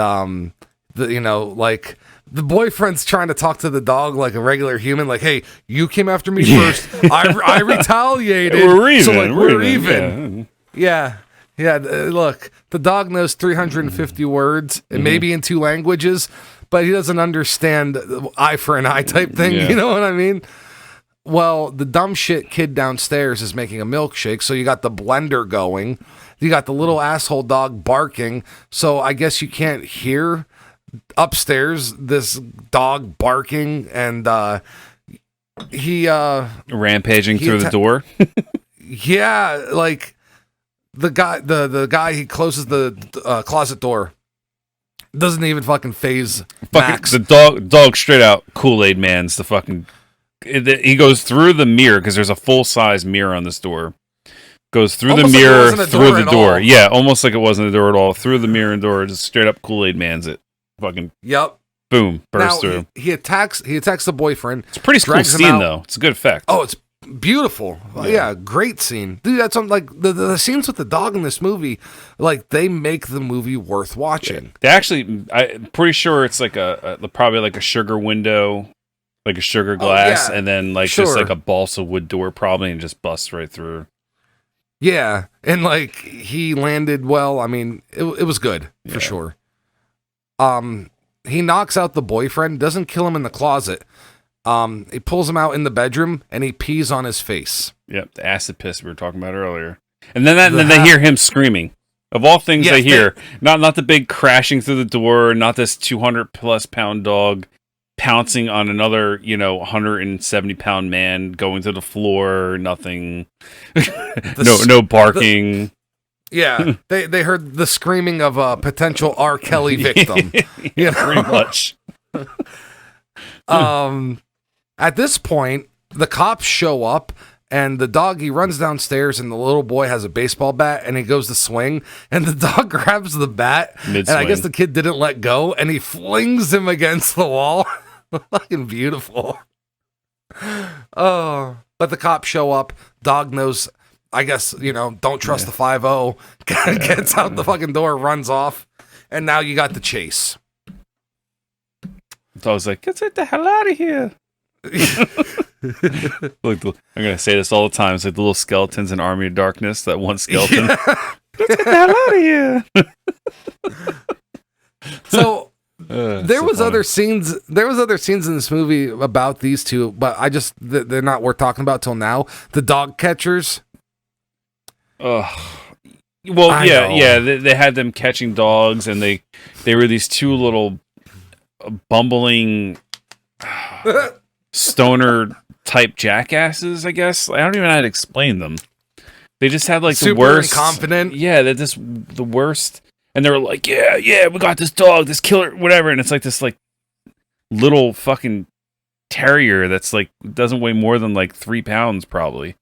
the boyfriend's trying to talk to the dog like a regular human, like, "Hey, you came after me first. I retaliated. We're even. So like we're even." Yeah. Look, the dog knows 350 words and maybe in 2 languages, but he doesn't understand eye for an eye type thing. Yeah. You know what I mean? Well, the dumb shit kid downstairs is making a milkshake, so you got the blender going. You got the little asshole dog barking, so I guess you can't hear upstairs this dog barking, and he rampaging through the door. Yeah, like the guy he closes the closet door doesn't even fucking phase Max. The dog straight out Kool-Aid Man's the fucking. He goes through the mirror because there's a full-size mirror on this door. Goes through almost the mirror, like through the door. All. Yeah, almost like it wasn't a door at all. Through the mirror and door, just straight up Kool-Aid Man's it. Fucking. Yep. Boom, burst through. He attacks the boyfriend. It's a pretty cool scene though. It's a good effect. Oh, it's beautiful. Yeah, great scene. Dude, that's like the scenes with the dog in this movie, like they make the movie worth watching. Yeah. They actually, I'm pretty sure it's like probably like a sugar window, like a sugar glass, and then like just like a balsa wood door probably, and just busts right through. Yeah, and like he landed well. I mean, it was good for sure. He knocks out the boyfriend, doesn't kill him in the closet. He pulls him out in the bedroom and he pees on his face. Yep, the acid piss we were talking about earlier. And then they hear him screaming. Of all things they hear, not the big crashing through the door, not this 200+ pound dog pouncing on another, 170-pound man going to the floor, nothing. No barking. Yeah, they heard the screaming of a potential R. Kelly victim. Pretty much. At this point, the cops show up, and the doggy runs downstairs, and the little boy has a baseball bat, and he goes to swing, and the dog grabs the bat, mid-swing. And I guess the kid didn't let go, and he flings him against the wall. Fucking beautiful. Oh, but the cops show up. Dog knows, I guess, don't trust the 5-0. Gets out the fucking door, runs off, and now you got the chase. So I was like, get the hell out of here. Look, I'm going to say this all the time. It's like the little skeletons in Army of Darkness, that one skeleton. Get the hell out of here. So there was other scenes in this movie about these two, but they're not worth talking about till now. The dog catchers. Well, yeah. They had them catching dogs, and they were these two little bumbling stoner type jackasses, I guess. I don't even know how to explain them. They just had like super the worst, confident. Yeah, they're just the worst. And they were like, yeah, we got this dog, this killer, whatever. And it's like this like little fucking terrier that's like doesn't weigh more than like 3 pounds probably.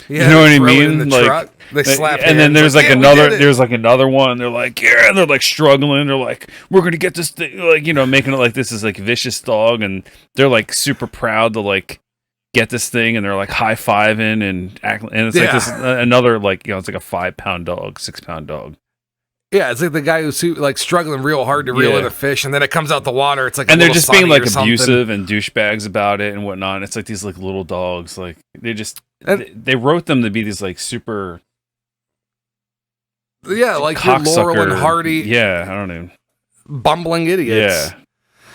Yeah, you know what I mean? In the like truck. They slap. And then there's like another one. They're like, yeah, and they're like struggling. They're like, we're gonna get this thing, like, making it like this is like vicious dog, and they're like super proud to like get this thing, and they're like high fiving and acting, and it's like this another like it's like a 5-pound dog, 6-pound dog. Yeah, it's like the guy who's like struggling real hard to reel in a fish, and then it comes out the water. It's like, and they're just being like abusive and douchebags about it and whatnot. And it's like these like little dogs, like they just they wrote them to be these like super, like your Laurel and Hardy, I don't know, bumbling idiots. Yeah,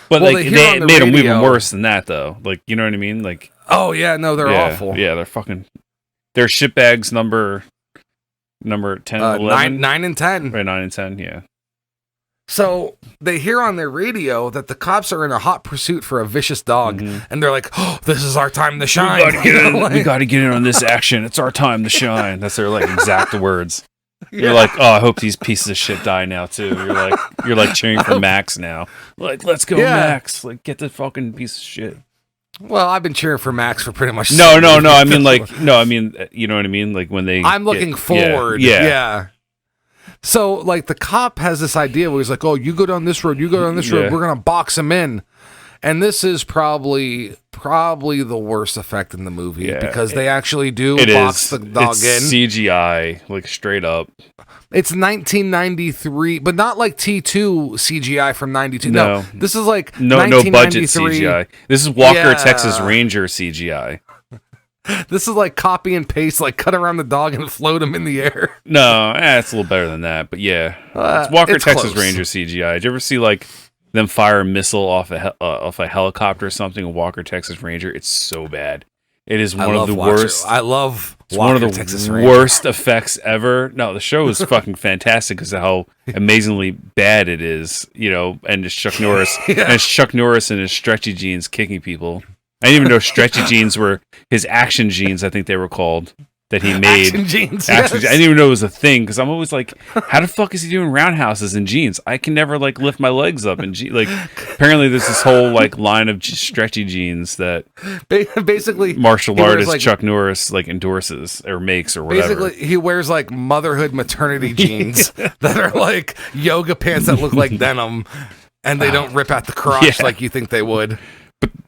but like they made them even worse than that, though. Like, you know what I mean? Like, oh yeah, no, they're awful. Yeah, they're shitbags number 10 and 11. 9 and 10. Right, 9 and 10, yeah. So they hear on their radio that the cops are in a hot pursuit for a vicious dog, and they're like, "Oh, this is our time to shine. We got to get in on this action. It's our time to shine." That's their like exact words. You're like, "Oh, I hope these pieces of shit die now too." You're like cheering for Max now. Like, let's go, Max. Like, get the fucking piece of shit. Well, I've been cheering for Max for pretty much. No. I mean, you know what I mean? Like when they. I'm looking forward. Yeah. So, like, the cop has this idea where he's like, "Oh, you go down this road, you go down this road. We're gonna box him in," And this is probably the worst effect in the movie because they actually do box the dog in. CGI, like straight up. It's 1993, but not like T2 CGI from 92. No, this is like no budget CGI. This is Walker Texas Ranger CGI. This is like copy and paste, like cut around the dog and float him in the air. No, it's a little better than that, but yeah, it's Walker Texas Ranger CGI. Did you ever see like them fire a missile off a helicopter or something? A Walker Texas Ranger, it's so bad. It is one of the worst. I love It's one of the worst effects ever. No, the show is fucking fantastic because of how amazingly bad it is, you know, and it's Chuck Norris. And it's Chuck Norris in his stretchy jeans kicking people. I didn't even know stretchy jeans were his action jeans, I think they were called, that he made. Action jeans, I didn't even know it was a thing because I'm always like, how the fuck is he doing roundhouses in jeans? I can never like lift my legs up in jeans. Like, apparently there's this whole like line of stretchy jeans that basically martial artist like, Chuck Norris like endorses or makes or whatever. Basically, he wears like motherhood maternity jeans that are like yoga pants that look like denim, and they don't rip out the crotch like you think they would.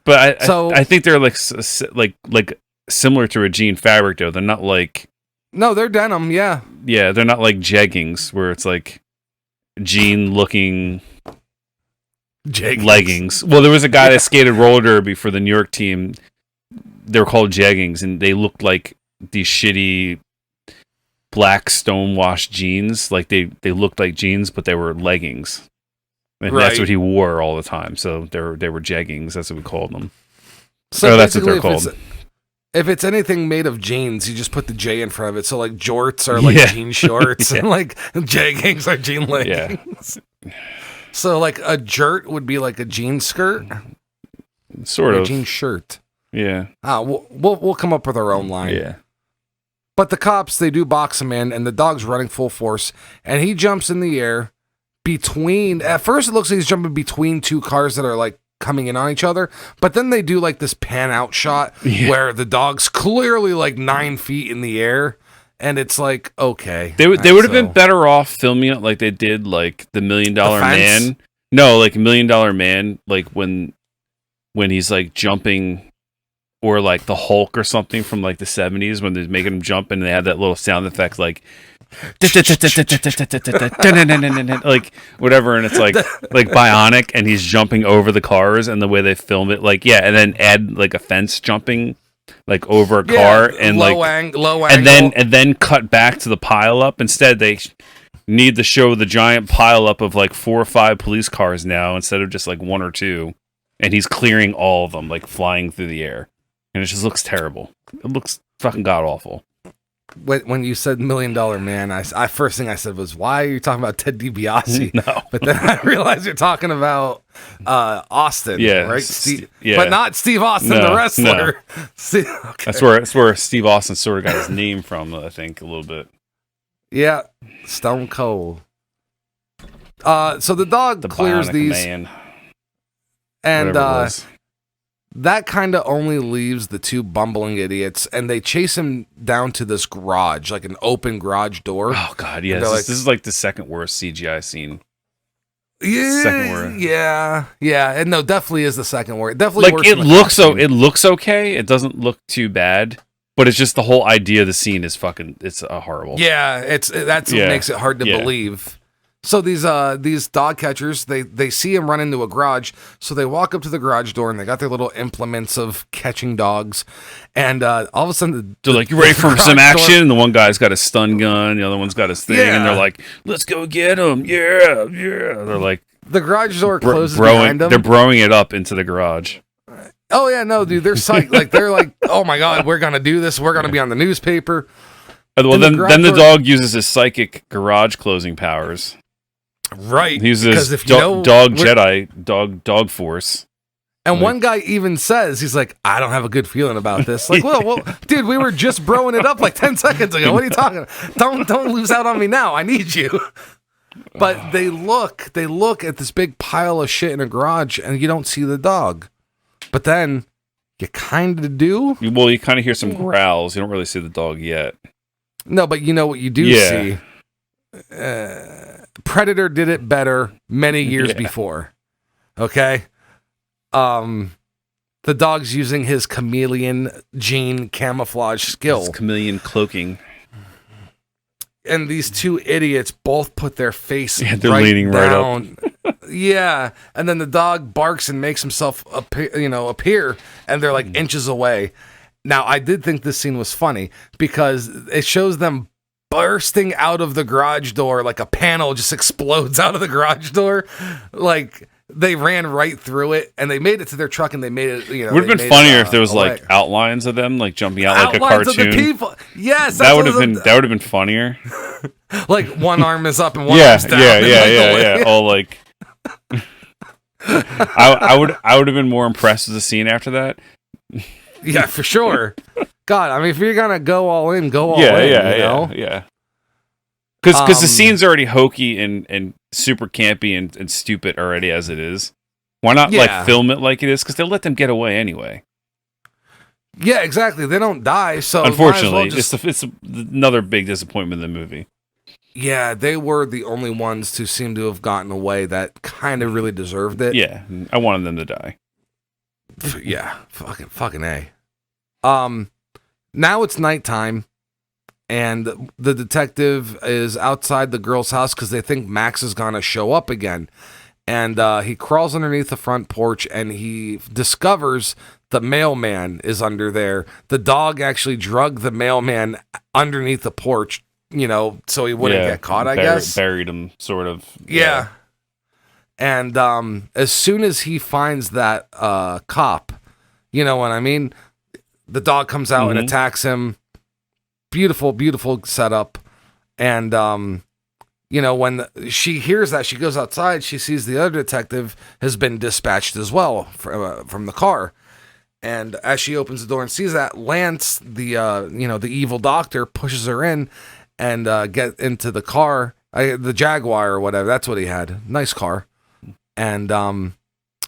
But I think they're like similar to a jean fabric though. They're not like they're denim. Yeah, they're not like jeggings where it's like jean looking leggings. Well, there was a guy that skated roller derby for the New York team. They were called jeggings, and they looked like these shitty black stonewashed jeans. Like they looked like jeans, but they were leggings. And that's what he wore all the time. So they were jeggings. That's what we called them. So that's what they're called. If it's anything made of jeans, you just put the J in front of it. So like jorts are like jean shorts, and like jeggings are jean leggings. Yeah. So like a jert would be like a jean skirt, sort of a jean shirt. Yeah. We'll come up with our own line. Yeah. But the cops, they do box him in, and the dog's running full force, and he jumps in the air between. At first, it looks like he's jumping between two cars that are like coming in on each other, but then they do like this pan out shot where the dog's clearly like 9 feet in the air, and it's like, okay, they would have been better off filming it like they did like the $1 Million Man. No, like $1 Million Man, like when he's like jumping, or like the Hulk or something from like the 70s when they're making him jump and they had that little sound effect like like whatever, and it's like bionic, and he's jumping over the cars, and the way they film it, like and then add like a fence jumping like over a car, and low angle, and then cut back to the pile up. Instead, they need to show the giant pile up of like 4 or 5 police cars now instead of just like 1 or 2, and he's clearing all of them, like flying through the air, and it just looks terrible. It looks fucking god awful. When you said $1 Million Man, I first thing I said was, why are you talking about Ted DiBiase? No. But then I realized you're talking about Austin, right? But not Steve Austin, the wrestler. No. Okay. That's where Steve Austin sort of got his name from, I think, a little bit. Yeah, Stone Cold. So the dog clears these, man. And that kind of only leaves the 2 bumbling idiots, and they chase him down to this garage, like an open garage door. Oh, God, yes. This is like the second worst CGI scene. Yeah, second worst. Yeah. And no, definitely is the second worst. Definitely like, it looks okay. It doesn't look too bad, but it's just the whole idea of the scene is it's horrible. Yeah, that's what makes it hard to believe. So these dog catchers, they see him run into a garage, so they walk up to the garage door, and they got their little implements of catching dogs, and all of a sudden they're like, "You ready for some action?" And the one guy's got a stun gun, the other one's got his thing, and they're like, "Let's go get him!" Yeah. They're like, the garage door closes behind them. They're broing it up into the garage. Oh yeah, no, dude, they're psyched. Like they're like, "Oh my god, we're gonna do this. We're gonna be on the newspaper." Well, then the dog uses his psychic garage closing powers. Right, he uses dog force. And one guy even says, he's like, I don't have a good feeling about this. Like, well, dude, we were just broing it up like 10 seconds ago. What are you talking about? Don't lose out on me now. I need you. But they look at this big pile of shit in a garage, and you don't see the dog. But then you kind of do. Well, you kind of hear some growls. You don't really see the dog yet. No, but you know what you do see? Predator did it better many years before. Okay? the dog's using his chameleon gene camouflage skill. His chameleon cloaking. And these two idiots both put their face they're leaning down. right up. Yeah, and then the dog barks and makes himself appear, and they're like inches away. Now, I did think this scene was funny because it shows them bursting out of the garage door, like a panel just explodes out of the garage door. Like, they ran right through it, and they made it to their truck, and they made it, would have been funnier if there was, like, outlines of them, like, jumping out like a cartoon. Of the people. Yes. That would have been funnier. Like, one arm is up and one arm's down. Yeah. All, like... I would have been more impressed with the scene after that. Yeah, for sure. God, I mean, if you're gonna go all in, go all in. Yeah. Because the scene's already hokey and super campy and stupid already as it is. Why not like film it like it is? Because they'll let them get away anyway. Yeah, exactly. They don't die. So unfortunately, it's another big disappointment in the movie. Yeah, they were the only ones to seem to have gotten away that kind of really deserved it. Yeah, I wanted them to die. Yeah, fucking A. Now it's nighttime, and the detective is outside the girl's house because they think Max is gonna show up again. And he crawls underneath the front porch, and he discovers the mailman is under there. The dog actually drugged the mailman underneath the porch, so he wouldn't get caught, I guess. Buried him, sort of. Yeah. And as soon as he finds that cop, you know what I mean? The dog comes out and attacks him. Beautiful, beautiful setup. And, when she hears that, she goes outside. She sees the other detective has been dispatched as well from the car. And as she opens the door and sees that, Lance, the evil doctor, pushes her in and get into the car, the Jaguar or whatever. That's what he had. Nice car. And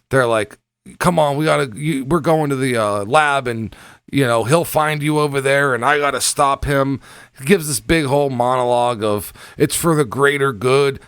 they're like, come on, we're going to the lab, and he'll find you over there, and I gotta stop him. He gives this big whole monologue of it's for the greater good.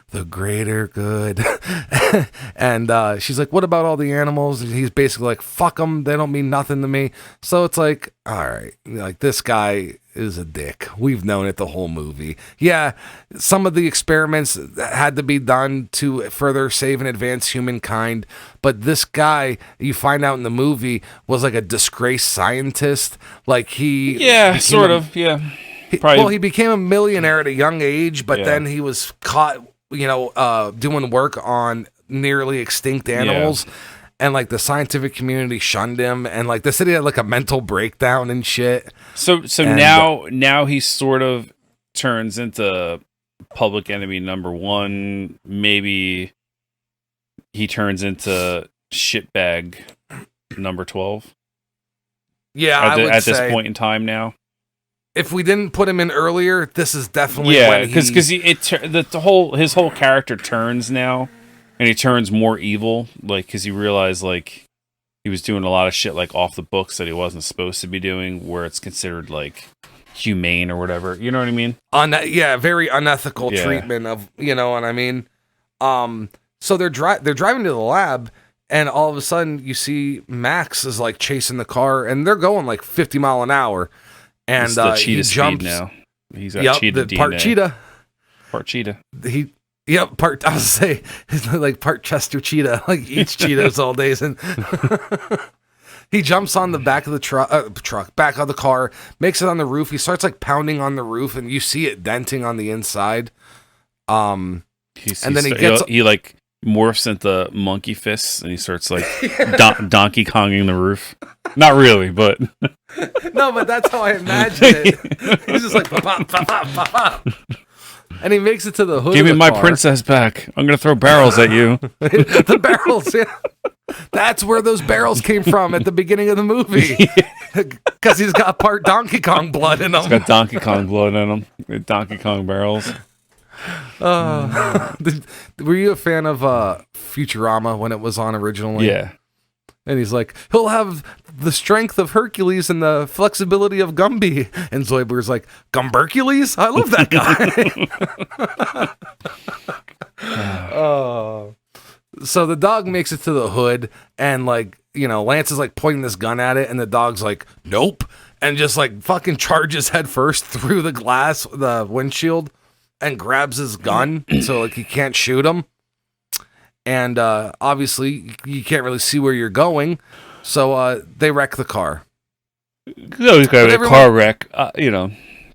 And she's like, what about all the animals? And he's basically like, fuck them, they don't mean nothing to me. So it's like, all right, like, this guy is a dick. We've known it the whole movie. Yeah, some of the experiments had to be done to further save and advance humankind, but this guy, you find out in the movie, was like a disgraced scientist. Like, he he became a millionaire at a young age, but then he was caught doing work on nearly extinct animals. And, like, the scientific community shunned him, and, like, the city had, like, a mental breakdown and shit. So now he sort of turns into public enemy number one. Maybe he turns into shitbag number 12. Yeah, at this point in time now. If we didn't put him in earlier, this is definitely because his whole character turns now. And he turns more evil, like, because he realized, like, he was doing a lot of shit, like, off the books that he wasn't supposed to be doing, where it's considered, like, humane or whatever. You know what I mean? Very unethical treatment of, you know what I mean? So they're driving to the lab, and all of a sudden you see Max is, like, chasing the car, and they're going, like, 50 mile an hour. And he jumps. Now. He's got cheetah DNA. Part cheetah. Part cheetah. I was say it's like part Chester cheetah, like eats Cheetos all days, and he jumps on the back of the back of the car, makes it on the roof. He starts like pounding on the roof, and you see it denting on the inside. Then he like morphs into monkey fists, and he starts like Donkey Konging the roof. Not really, but no, but that's how I imagine it. He's just like pop, pop, pop, pop, pop. And he makes it to the hood. Give me my car. princess back. I'm going to throw barrels at you. The barrels, yeah. That's where those barrels came from at the beginning of the movie. Because he's got part Donkey Kong blood in him. He's got Donkey Kong blood in him. Donkey Kong barrels. Were you a fan of Futurama when it was on originally? Yeah. And he's like, he'll have the strength of Hercules and the flexibility of Gumby. And Zoidberg's like, Gumbercules? I love that guy. So the dog makes it to the hood, and like, Lance is like pointing this gun at it, and the dog's like, nope, and just like fucking charges head first through the glass, the windshield, and grabs his gun, so like he can't shoot him. And obviously you can't really see where you're going, so they wreck the car. No, he's got a car wreck.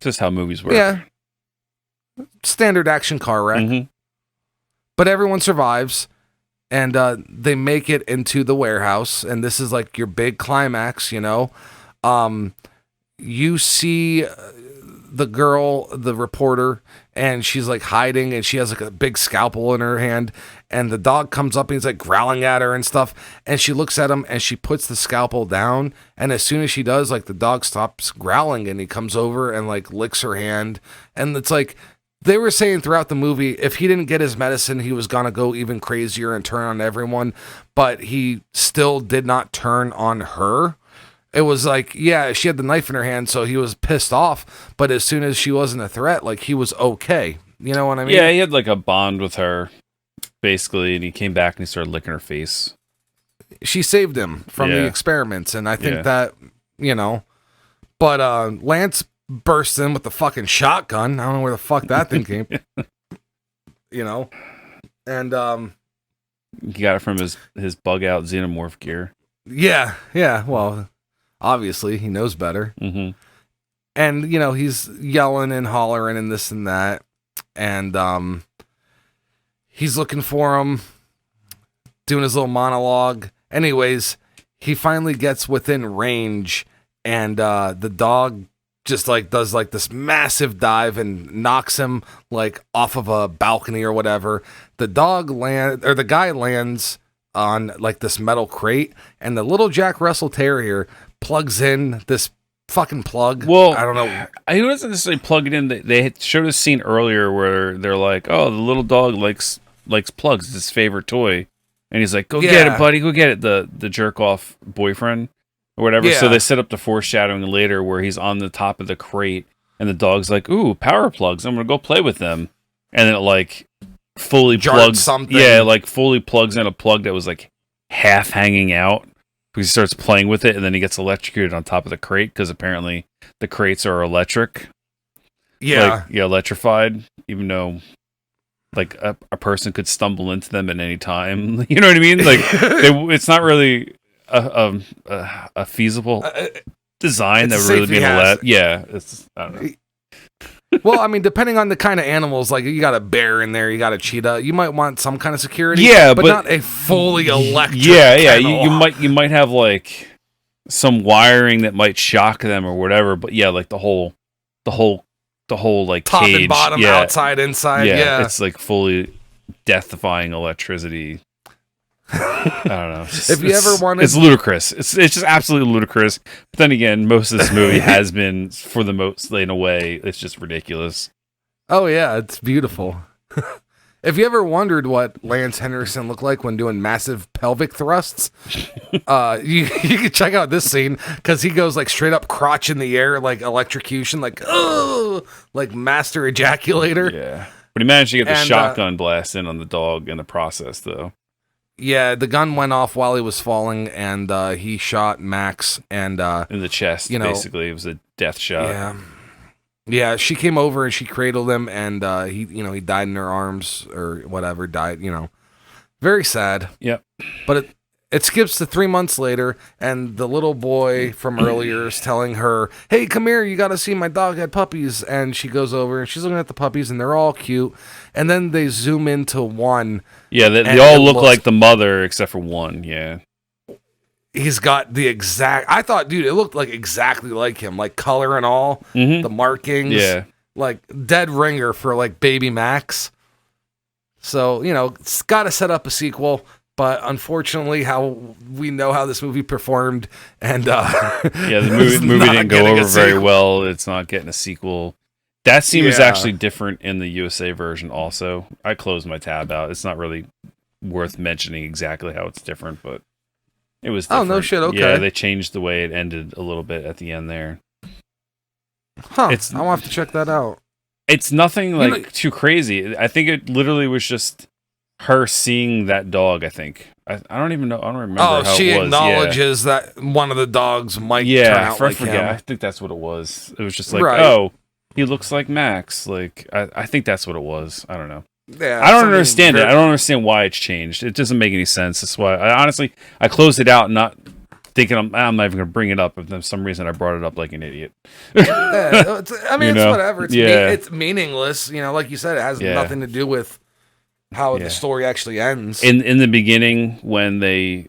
Just how movies work. Yeah, standard action car wreck. Mm-hmm. But everyone survives, and they make it into the warehouse, and this is like your big climax, You see the girl, the reporter, and she's like hiding, and she has like a big scalpel in her hand, and the dog comes up and he's like growling at her and stuff, and she looks at him and she puts the scalpel down, and as soon as she does, like the dog stops growling, and he comes over and like licks her hand, and it's like, they were saying throughout the movie, if he didn't get his medicine, he was going to go even crazier and turn on everyone. But he still did not turn on her. It was like, yeah, she had the knife in her hand, so he was pissed off. But as soon as she wasn't a threat, like, he was okay. You know what I mean? Yeah, he had like a bond with her, basically. And he came back and he started licking her face. She saved him from the experiments. And I think that, But Lance burst in with the fucking shotgun. I don't know where the fuck that thing came. And he got it from his bug out xenomorph gear. Yeah. Well, obviously he knows better. Mm-hmm. And he's yelling and hollering and this and that, and he's looking for him, doing his little monologue. Anyways, he finally gets within range, and the dog just like does like this massive dive and knocks him like off of a balcony or whatever. The guy lands on like this metal crate, and the little Jack Russell Terrier plugs in this fucking plug. Well, I don't know. He wasn't necessarily plugging in. They had showed a scene earlier where they're like, "Oh, the little dog likes plugs. It's his favorite toy," and he's like, "Go get it, buddy. Go get it." The jerk off boyfriend or whatever. Yeah. So they set up the foreshadowing later where he's on the top of the crate, and the dog's like, "Ooh, power plugs. I'm gonna go play with them," and then it like fully plugs something. Yeah, like fully plugs in a plug that was like half hanging out. Because he starts playing with it, and then he gets electrocuted on top of the crate, because apparently the crates are electric. Yeah. Electrified, even though like a person could stumble into them at any time. You know what I mean? Like it's not really a feasible design that would really be allowed. Yeah, it's I don't know. Well, I mean, depending on the kind of animals, like you got a bear in there, you got a cheetah, you might want some kind of security. Yeah, but not a fully electric. Yeah. You might have like some wiring that might shock them or whatever. But yeah, like the whole like top cage, and bottom, outside, inside. Yeah, it's like fully death-defying electricity. I don't know. If you ever wanted, it's ludicrous. It's just absolutely ludicrous. But then again, most of this movie has been, for the most, in a way, it's just ridiculous. Oh yeah, it's beautiful. If you ever wondered what Lance Henriksen looked like when doing massive pelvic thrusts, you can check out this scene, because he goes like straight up crotch in the air, like electrocution, like master ejaculator. Yeah, but he managed to get the shotgun blast in on the dog in the process, though. Yeah, the gun went off while he was falling, and he shot Max and in the chest. Basically, it was a death shot. Yeah. She came over and she cradled him, and he died in her arms or whatever. Died, very sad. Yep. But it skips to 3 months later, and the little boy from earlier is telling her, "Hey, come here, you got to see my dog had puppies." And she goes over and she's looking at the puppies, and they're all cute. And then they zoom into one. Yeah, they all look like the mother except for one. Yeah. He's got the exact. I thought, dude, it looked like exactly like him, like color and all, the markings. Yeah. Like dead ringer for like baby Max. So, it's got to set up a sequel. But unfortunately, how we know how this movie performed, and the movie didn't go over very well. It's not getting a sequel. That scene was actually different in the USA version. Also, I closed my tab out. It's not really worth mentioning exactly how it's different, but it was different. Oh no shit! Okay, yeah, they changed the way it ended a little bit at the end there. Huh? I'll have to check that out. It's nothing like too crazy. I think it literally was just her seeing that dog. I think I don't even know. I don't remember. Oh, how she it was. acknowledges that one of the dogs might turn out I like forget. him. I think that's what it was. It was just like, Right. oh, he looks like Max. Like I think that's what it was. I don't know. Yeah, I don't understand it. I don't understand why it's changed. It doesn't make any sense. That's why I closed it out, not thinking I'm not even going to bring it up. If for some reason I brought it up like an idiot. Yeah, I mean, it's whatever. It's meaningless. Like you said, it has nothing to do with how the story actually ends. In the beginning, when they're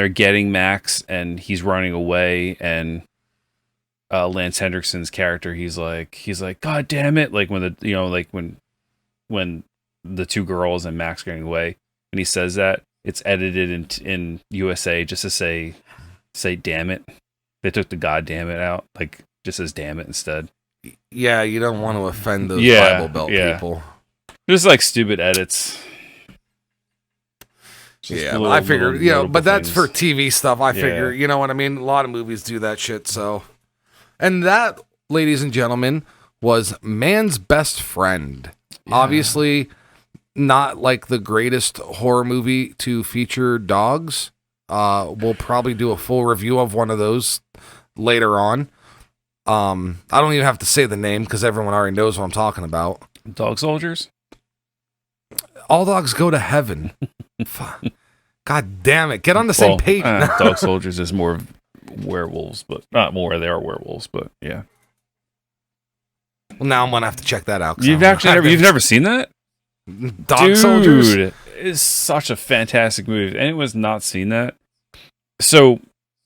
getting Max and he's running away, and Lance Hendrickson's character, he's like, God damn it! Like when the two girls and Max getting away, and he says that, it's edited in USA just to say damn it. They took the God damn it out, like just says damn it instead. Yeah, you don't want to offend those Bible Belt people. Just like stupid edits. I figured, but that's for TV stuff. I figure, you know what I mean? A lot of movies do that shit, so. And that, ladies and gentlemen, was Man's Best Friend. Yeah. Obviously, not like the greatest horror movie to feature dogs. We'll probably do a full review of one of those later on. I don't even have to say the name because everyone already knows what I'm talking about. Dog Soldiers? All dogs go to heaven. God damn it. Get on the same page. Dog Soldiers is more werewolves, but not more. They are werewolves, but yeah. Well, now I'm going to have to check that out. You've never seen that? Dog Soldiers? Dude, it's such a fantastic movie. If anyone's not seen that. So,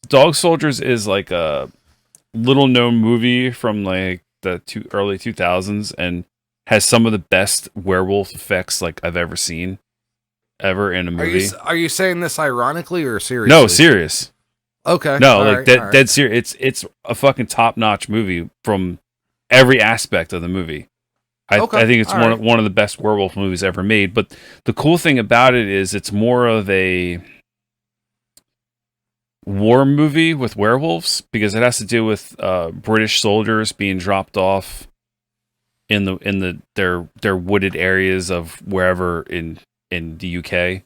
Dog Soldiers is like a little known movie from like the early 2000s and has some of the best werewolf effects like I've ever seen in a movie. Are you saying this ironically or seriously? No, serious. Okay. No, dead serious. It's a fucking top-notch movie from every aspect of the movie. I think it's one of the best werewolf movies ever made. But the cool thing about it is it's more of a war movie with werewolves because it has to do with British soldiers being dropped off in their wooded areas of wherever in the UK,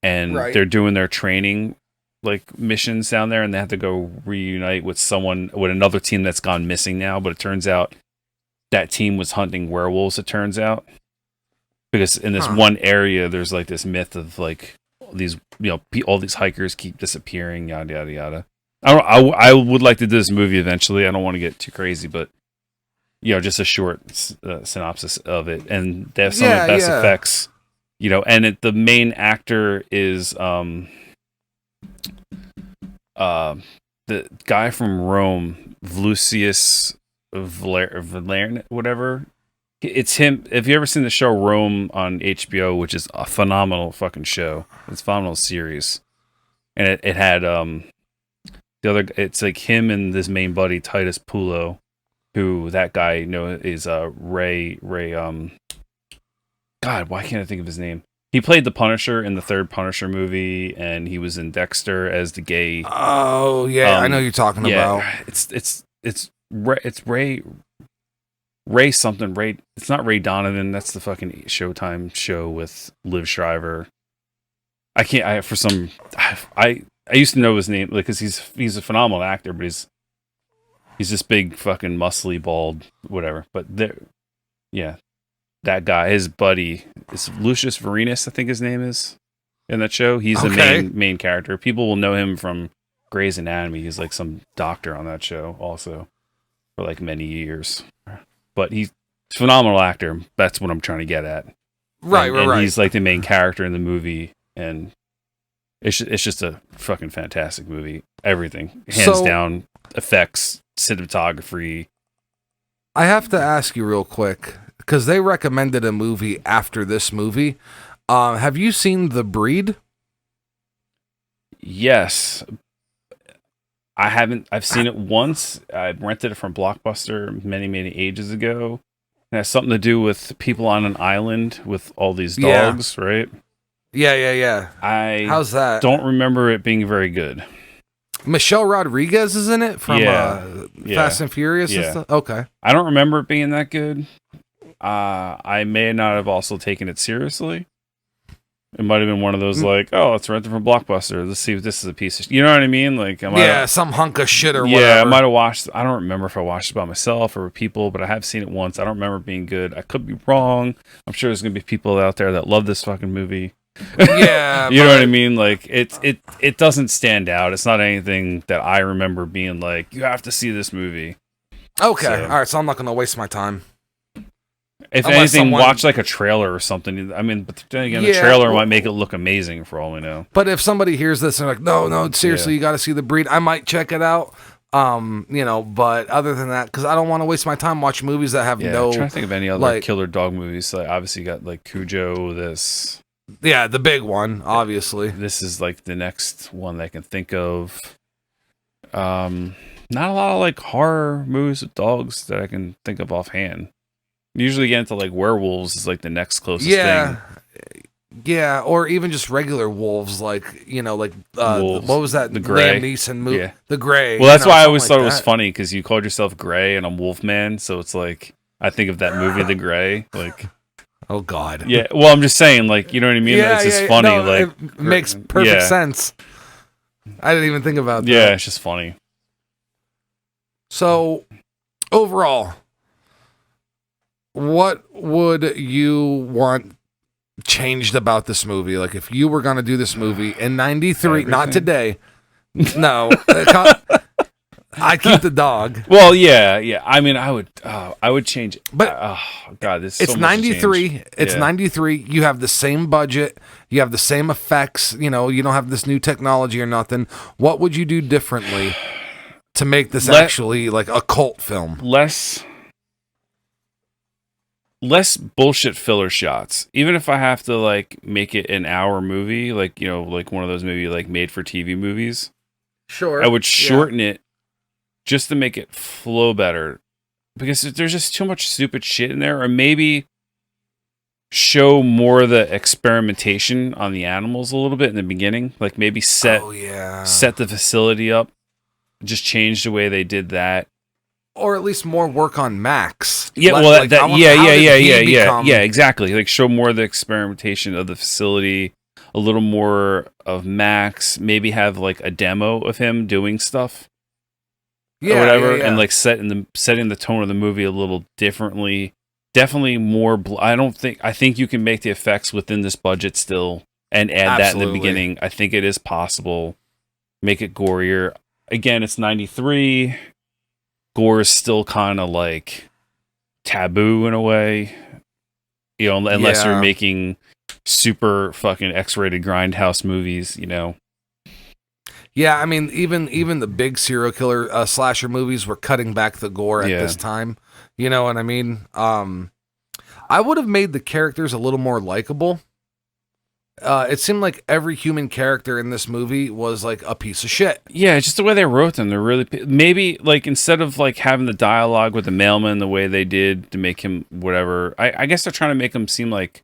and they're doing their training like missions down there, and they have to go reunite with another team that's gone missing now. But it turns out that team was hunting werewolves. It turns out because in this one area, there's like this myth of like these all these hikers keep disappearing, yada yada yada. I would like to do this movie eventually. I don't want to get too crazy, but just a short synopsis of it, and they have some of the best effects. And the main actor is the guy from Rome, Lucius Valerian, whatever. It's him. Have you ever seen the show Rome on HBO, which is a phenomenal fucking show? It's a phenomenal series, and it had it's like him and this main buddy Titus Pulo, who that guy is Ray. God, why can't I think of his name? He played the Punisher in the third Punisher movie, and he was in Dexter as the gay. Oh yeah, I know you're talking about. It's Ray something. Ray. It's not Ray Donovan. That's the fucking Showtime show with Liv Schreiber. I can't. I used to know his name because he's a phenomenal actor, but he's this big fucking muscly bald whatever. But that guy, his buddy, is Lucius Varenus, I think his name is, in that show. He's the main character. People will know him from Grey's Anatomy. He's like some doctor on that show also for like many years. But he's a phenomenal actor. That's what I'm trying to get at. Right. He's like the main character in the movie, and it's just a fucking fantastic movie. Everything, hands down, effects, cinematography. I have to ask you real quick, because they recommended a movie after this movie. Have you seen The Breed? Yes. I haven't. I've seen it once. I rented it from Blockbuster many, many ages ago. It has something to do with people on an island with all these dogs, right? Yeah. How's that? Don't remember it being very good. Michelle Rodriguez is in it from Fast and Furious and stuff? Okay. I don't remember it being that good. I may not have also taken it seriously. It might have been one of those like, oh, let's rent it from Blockbuster. Let's see if this is a piece of you know what I mean? Like, some hunk of shit or yeah, whatever. I might have watched. I don't remember if I watched it by myself or with people, but I have seen it once. I don't remember it being good. I could be wrong. I'm sure there's gonna be people out there that love this fucking movie. Yeah, you know what I mean? Like, it doesn't stand out. It's not anything that I remember being like, you have to see this movie. Okay, So, all right. So I'm not gonna waste my time. If anything, watch like a trailer or something. I mean, but then again, the trailer might make it look amazing for all we know. But if somebody hears this and they're like, no, seriously, you got to see The Breed, I might check it out. But other than that, because I don't want to waste my time watching movies that have no. I'm trying to think of any other killer dog movies. So obviously, you got like Cujo. The big one, obviously. This is like the next one that I can think of. Not a lot of like horror movies with dogs that I can think of offhand. Usually get into like werewolves is like the next closest thing. Yeah, or even just regular wolves, like what was that? The Gray. Liam Neeson movie, yeah. The Gray. Well, that's why I always thought it was funny because you called yourself Gray and I'm Wolfman, so it's like I think of that movie, The Gray. Like, oh God. Yeah. Well, I'm just saying, like, you know what I mean? Yeah, it's just funny. No, like, it makes perfect sense. I didn't even think about that. Yeah, it's just funny. So, overall, what would you want changed about this movie? Like, if you were going to do this movie in 93, not today. No. I keep the dog. Well, yeah. I mean, I would change it. But God, this. It's so 93. It's 93. You have the same budget. You have the same effects. You don't have this new technology or nothing. What would you do differently to make this actually like a cult film? Less bullshit filler shots. Even if I have to like make it an hour movie, like like one of those maybe like made for TV movies. Sure. I would shorten it just to make it flow better, because there's just too much stupid shit in there. Or maybe show more of the experimentation on the animals a little bit in the beginning. Like maybe set the facility up, just change the way they did that. Or at least more work on Max. Yeah, exactly. Like show more of the experimentation of the facility, a little more of Max. Maybe have like a demo of him doing stuff, or whatever, and like setting the tone of the movie a little differently. Definitely more. I think you can make the effects within this budget still, and add that in the beginning. I think it is possible. Make it gorier. Again, it's 93. Gore is still kind of like taboo in a way, unless you're making super fucking X-rated Grindhouse movies, Yeah, I mean, even the big serial killer slasher movies were cutting back the gore at this time. You know what I mean? I would have made the characters a little more likable. It seemed like every human character in this movie was like a piece of shit. Yeah, it's just the way they wrote them. They're really maybe like instead of like having the dialogue with the mailman the way they did to make him whatever. I guess they're trying to make him seem like.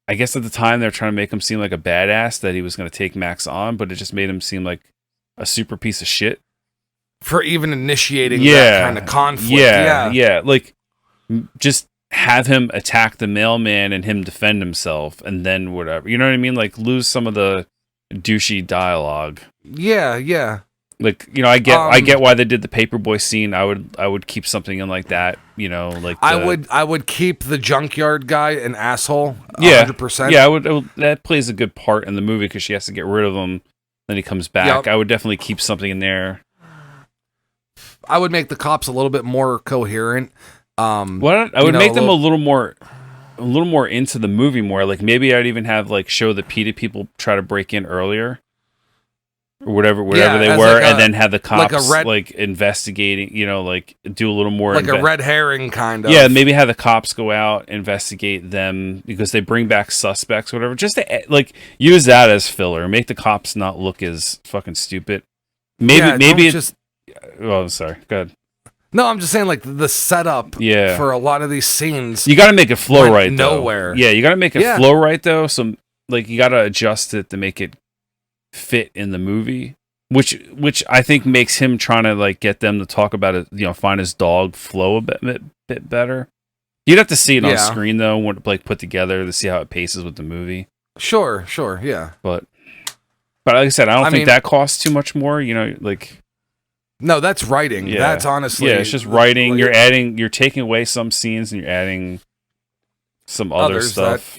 I guess at the time they're trying to make him seem like a badass that he was going to take Max on, but it just made him seem like a super piece of shit for even initiating that kind of conflict. Yeah. Like just have him attack the mailman and him defend himself and then whatever. You know what I mean? Like lose some of the douchey dialogue. Yeah. Like, I get why they did the paperboy scene. I would keep something in like that, like I would keep the junkyard guy an asshole. 100%. Yeah, I would that plays a good part in the movie because she has to get rid of him. Then he comes back. Yep. I would definitely keep something in there. I would make the cops a little bit more coherent. I would make them a little more into the movie more. Like maybe I'd even have like show the PETA people try to break in earlier, or whatever they were, and then have the cops like investigating. Like do a little more like a red herring kind of. Yeah, maybe have the cops go out investigate them because they bring back suspects, or whatever. Just to like use that as filler, make the cops not look as fucking stupid. Maybe just. Oh, sorry. Go ahead. No, I'm just saying, like, the setup for a lot of these scenes. You got to make it flow right, though. Nowhere. Yeah, you got to make it flow right, though. So, like, you got to adjust it to make it fit in the movie, which I think makes him trying to, like, get them to talk about it, find his dog flow a bit better. You'd have to see it on screen, though, when like put together to see how it paces with the movie. Sure, yeah. But like I said, I don't think that costs too much more. Like. No, that's writing. Yeah. That's honestly. Yeah, it's just writing. You're taking away some scenes and you're adding some other stuff.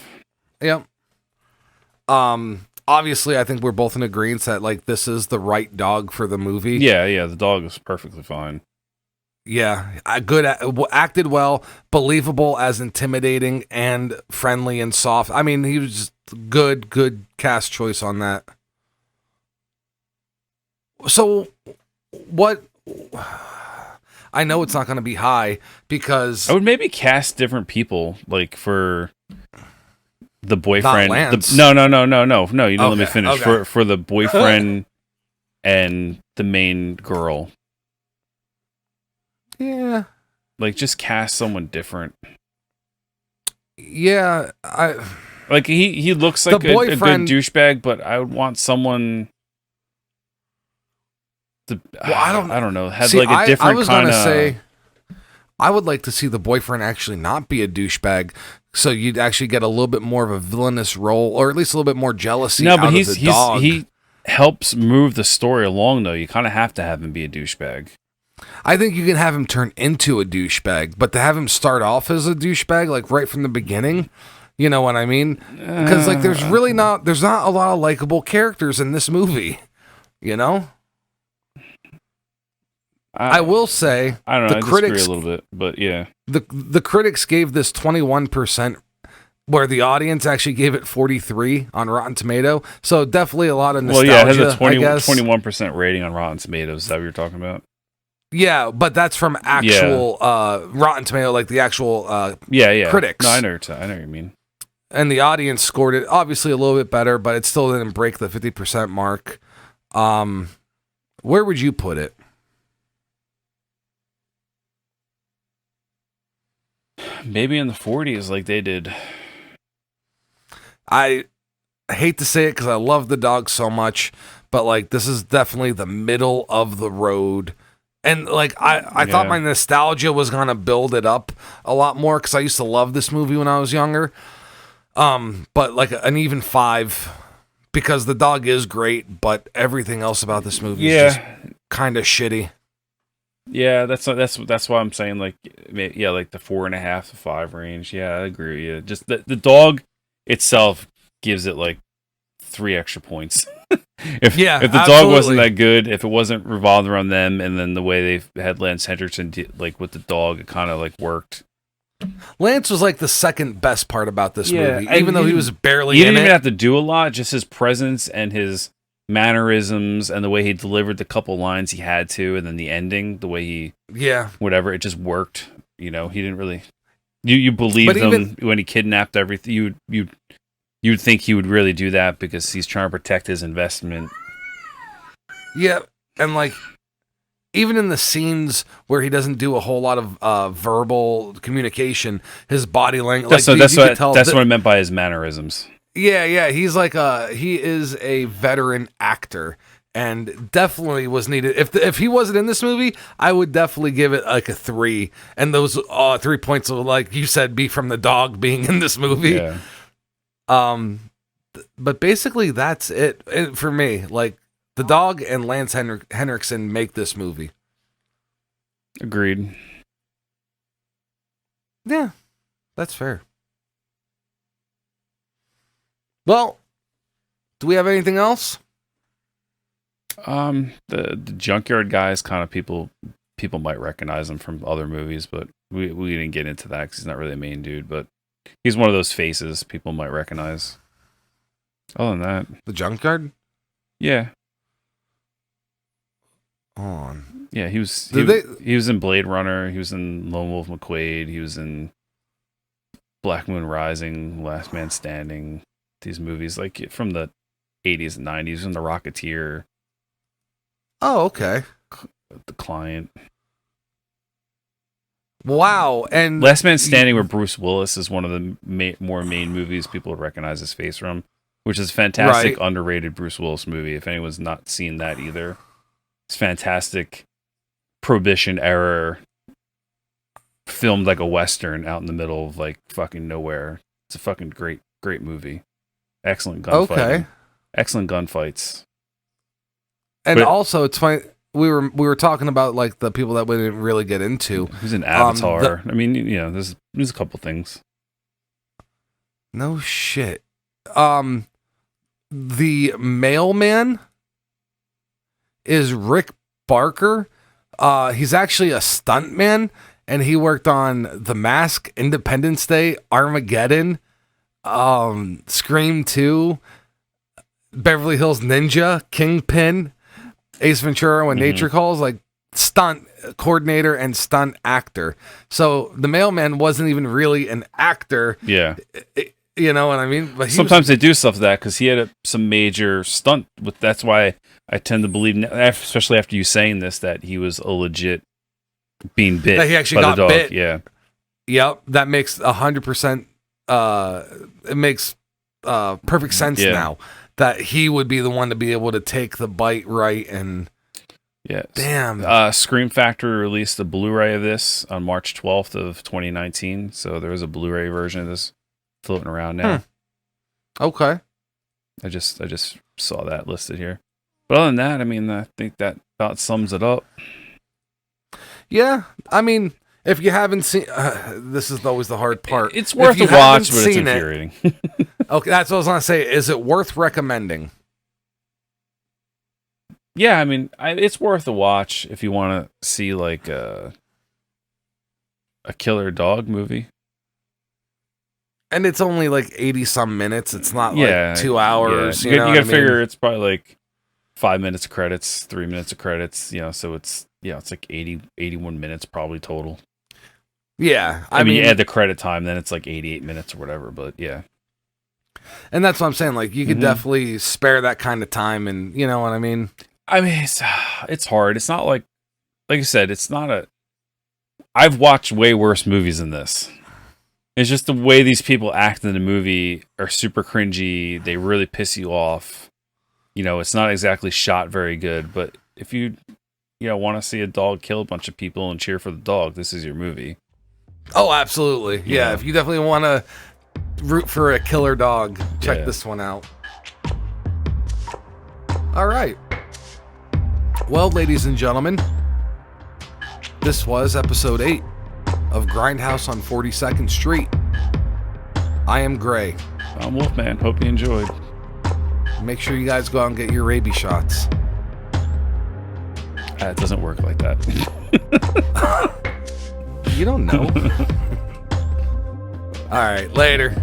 Yep. Obviously, I think we're both in agreement that like this is the right dog for the movie. Yeah, the dog is perfectly fine. Yeah, acted well, believable as intimidating and friendly and soft. I mean, he was just good cast choice on that. So, what? I know it's not going to be high because I would maybe cast different people, like for the boyfriend. Not Lance. No. You didn't let me finish. Okay. For the boyfriend and the main girl. Yeah. Like just cast someone different. Yeah, like he looks like a good douchebag, but I would want someone. I don't know. Had like a different. I was gonna say, I would like to see the boyfriend actually not be a douchebag, so you'd actually get a little bit more of a villainous role, or at least a little bit more jealousy. No, but he helps move the story along, though. You kind of have to have him be a douchebag. I think you can have him turn into a douchebag, but to have him start off as a douchebag, like right from the beginning, you know what I mean? Because like there's not a lot of likable characters in this movie, you know. I will say, I don't know. I disagree a little bit, but yeah, the critics gave this 21%, where the audience actually gave it 43 on Rotten Tomato. So definitely a lot of nostalgia. Well, yeah, it has a 21% rating on Rotten Tomatoes. Is that what you're talking about? Yeah, but that's from actual Rotten Tomato, like the actual critics. No, I know what you mean. And the audience scored it obviously a little bit better, but it still didn't break the 50% mark. Where would you put it? Maybe in the 40s, like they did. I hate to say it because I love the dog so much, but like this is definitely the middle of the road. And like I thought my nostalgia was gonna build it up a lot more because I used to love this movie when I was younger. But like an even 5 because the dog is great, but everything else about this movie is just kind of shitty. Yeah, that's why I'm saying like like the 4.5 to 5 range. Yeah, I agree with you. Just the dog itself gives it like 3 extra points. If the dog wasn't that good, if it wasn't revolved around them, and then the way they had Lance Henriksen like with the dog, it kind of like worked. Lance was like the second best part about this movie, even though he was barely. He didn't even have to do a lot; just his presence and his mannerisms and the way he delivered the couple lines he had to, and then the ending, the way he whatever, it just worked. You know, he didn't really. You believed him when he kidnapped everything. You'd think he would really do that because he's trying to protect his investment. Yeah, and like even in the scenes where he doesn't do a whole lot of verbal communication, his body language. That's what I meant by his mannerisms. Yeah, he's like he is a veteran actor and definitely was needed. If he wasn't in this movie, I would definitely give it like a 3. And those 3 points will, like you said, be from the dog being in this movie. Yeah. But basically that's it for me. Like the dog and Lance Henriksen make this movie. Agreed. Yeah, that's fair. Well, do we have anything else? The junkyard guy is kind of people might recognize him from other movies, but we didn't get into that because he's not really a main dude, but he's one of those faces people might recognize. Other than that, the junkyard. Yeah. Hold on. Yeah, he was in Blade Runner. He was in Lone Wolf McQuade. He was in Black Moon Rising, Last Man Standing. These movies like from the 80s and 90s, and The Rocketeer. Oh, okay. The Client. Wow, and Last Man Standing, where Bruce Willis is one of the more main movies people would recognize his face from, which is a fantastic, underrated Bruce Willis movie. If anyone's not seen that either, it's fantastic. Prohibition era, filmed like a Western out in the middle of like fucking nowhere. It's a fucking great movie. Excellent gunfighting. Okay. Excellent gunfights. And also, it's funny. We were talking about like the people that we didn't really get into. Who's an Avatar? I mean, there's a couple things. No shit. The mailman is Rick Barker. He's actually a stuntman, and he worked on The Mask, Independence Day, Armageddon, Scream 2, Beverly Hills Ninja, Kingpin, Ace Ventura, When Nature Calls, like stunt coordinator and stunt actor. So the mailman wasn't even really an actor. Yeah. You know what I mean? But sometimes they do stuff like that because he had some major stunt with. That's why I tend to believe, especially after you saying this, that he was a legit being bit. That he actually by got the dog. bit. Yeah. Yep. That makes 100%. It makes perfect sense now that he would be the one to be able to take the bite right and. Yeah. Damn. Scream Factory released a Blu-ray of this on March 12th of 2019. So there is a Blu-ray version of this floating around now. Okay. I just saw that listed here. But other than that, I mean, I think that about sums it up. Yeah. I mean, if you haven't seen, this is always the hard part. It's worth a watch, but it's infuriating. Okay, that's what I was going to say. Is it worth recommending? Yeah, I mean, it's worth a watch if you want to see like a killer dog movie. And it's only like 80 some minutes. It's not like 2 hours. Yeah. You got to figure it's probably like 5 minutes of credits, 3 minutes of credits. So it's like 81 minutes probably total. Yeah, I mean, you add the credit time, then it's like 88 minutes or whatever. But yeah. And that's what I'm saying. Like you could definitely spare that kind of time, and you know what I mean. I mean, it's hard. It's not like I said, it's not a. I've watched way worse movies than this. It's just the way these people act in the movie are super cringy. They really piss you off. It's not exactly shot very good, but if you want to see a dog kill a bunch of people and cheer for the dog, this is your movie. Oh, absolutely. Yeah, if you definitely want to root for a killer dog, check this one out. All right. Well, ladies and gentlemen, this was episode 8 of Grindhaus on 42nd Street. I am Gray. I'm Wolfman. Hope you enjoyed. Make sure you guys go out and get your rabies shots. It doesn't work like that. You don't know. All right, later.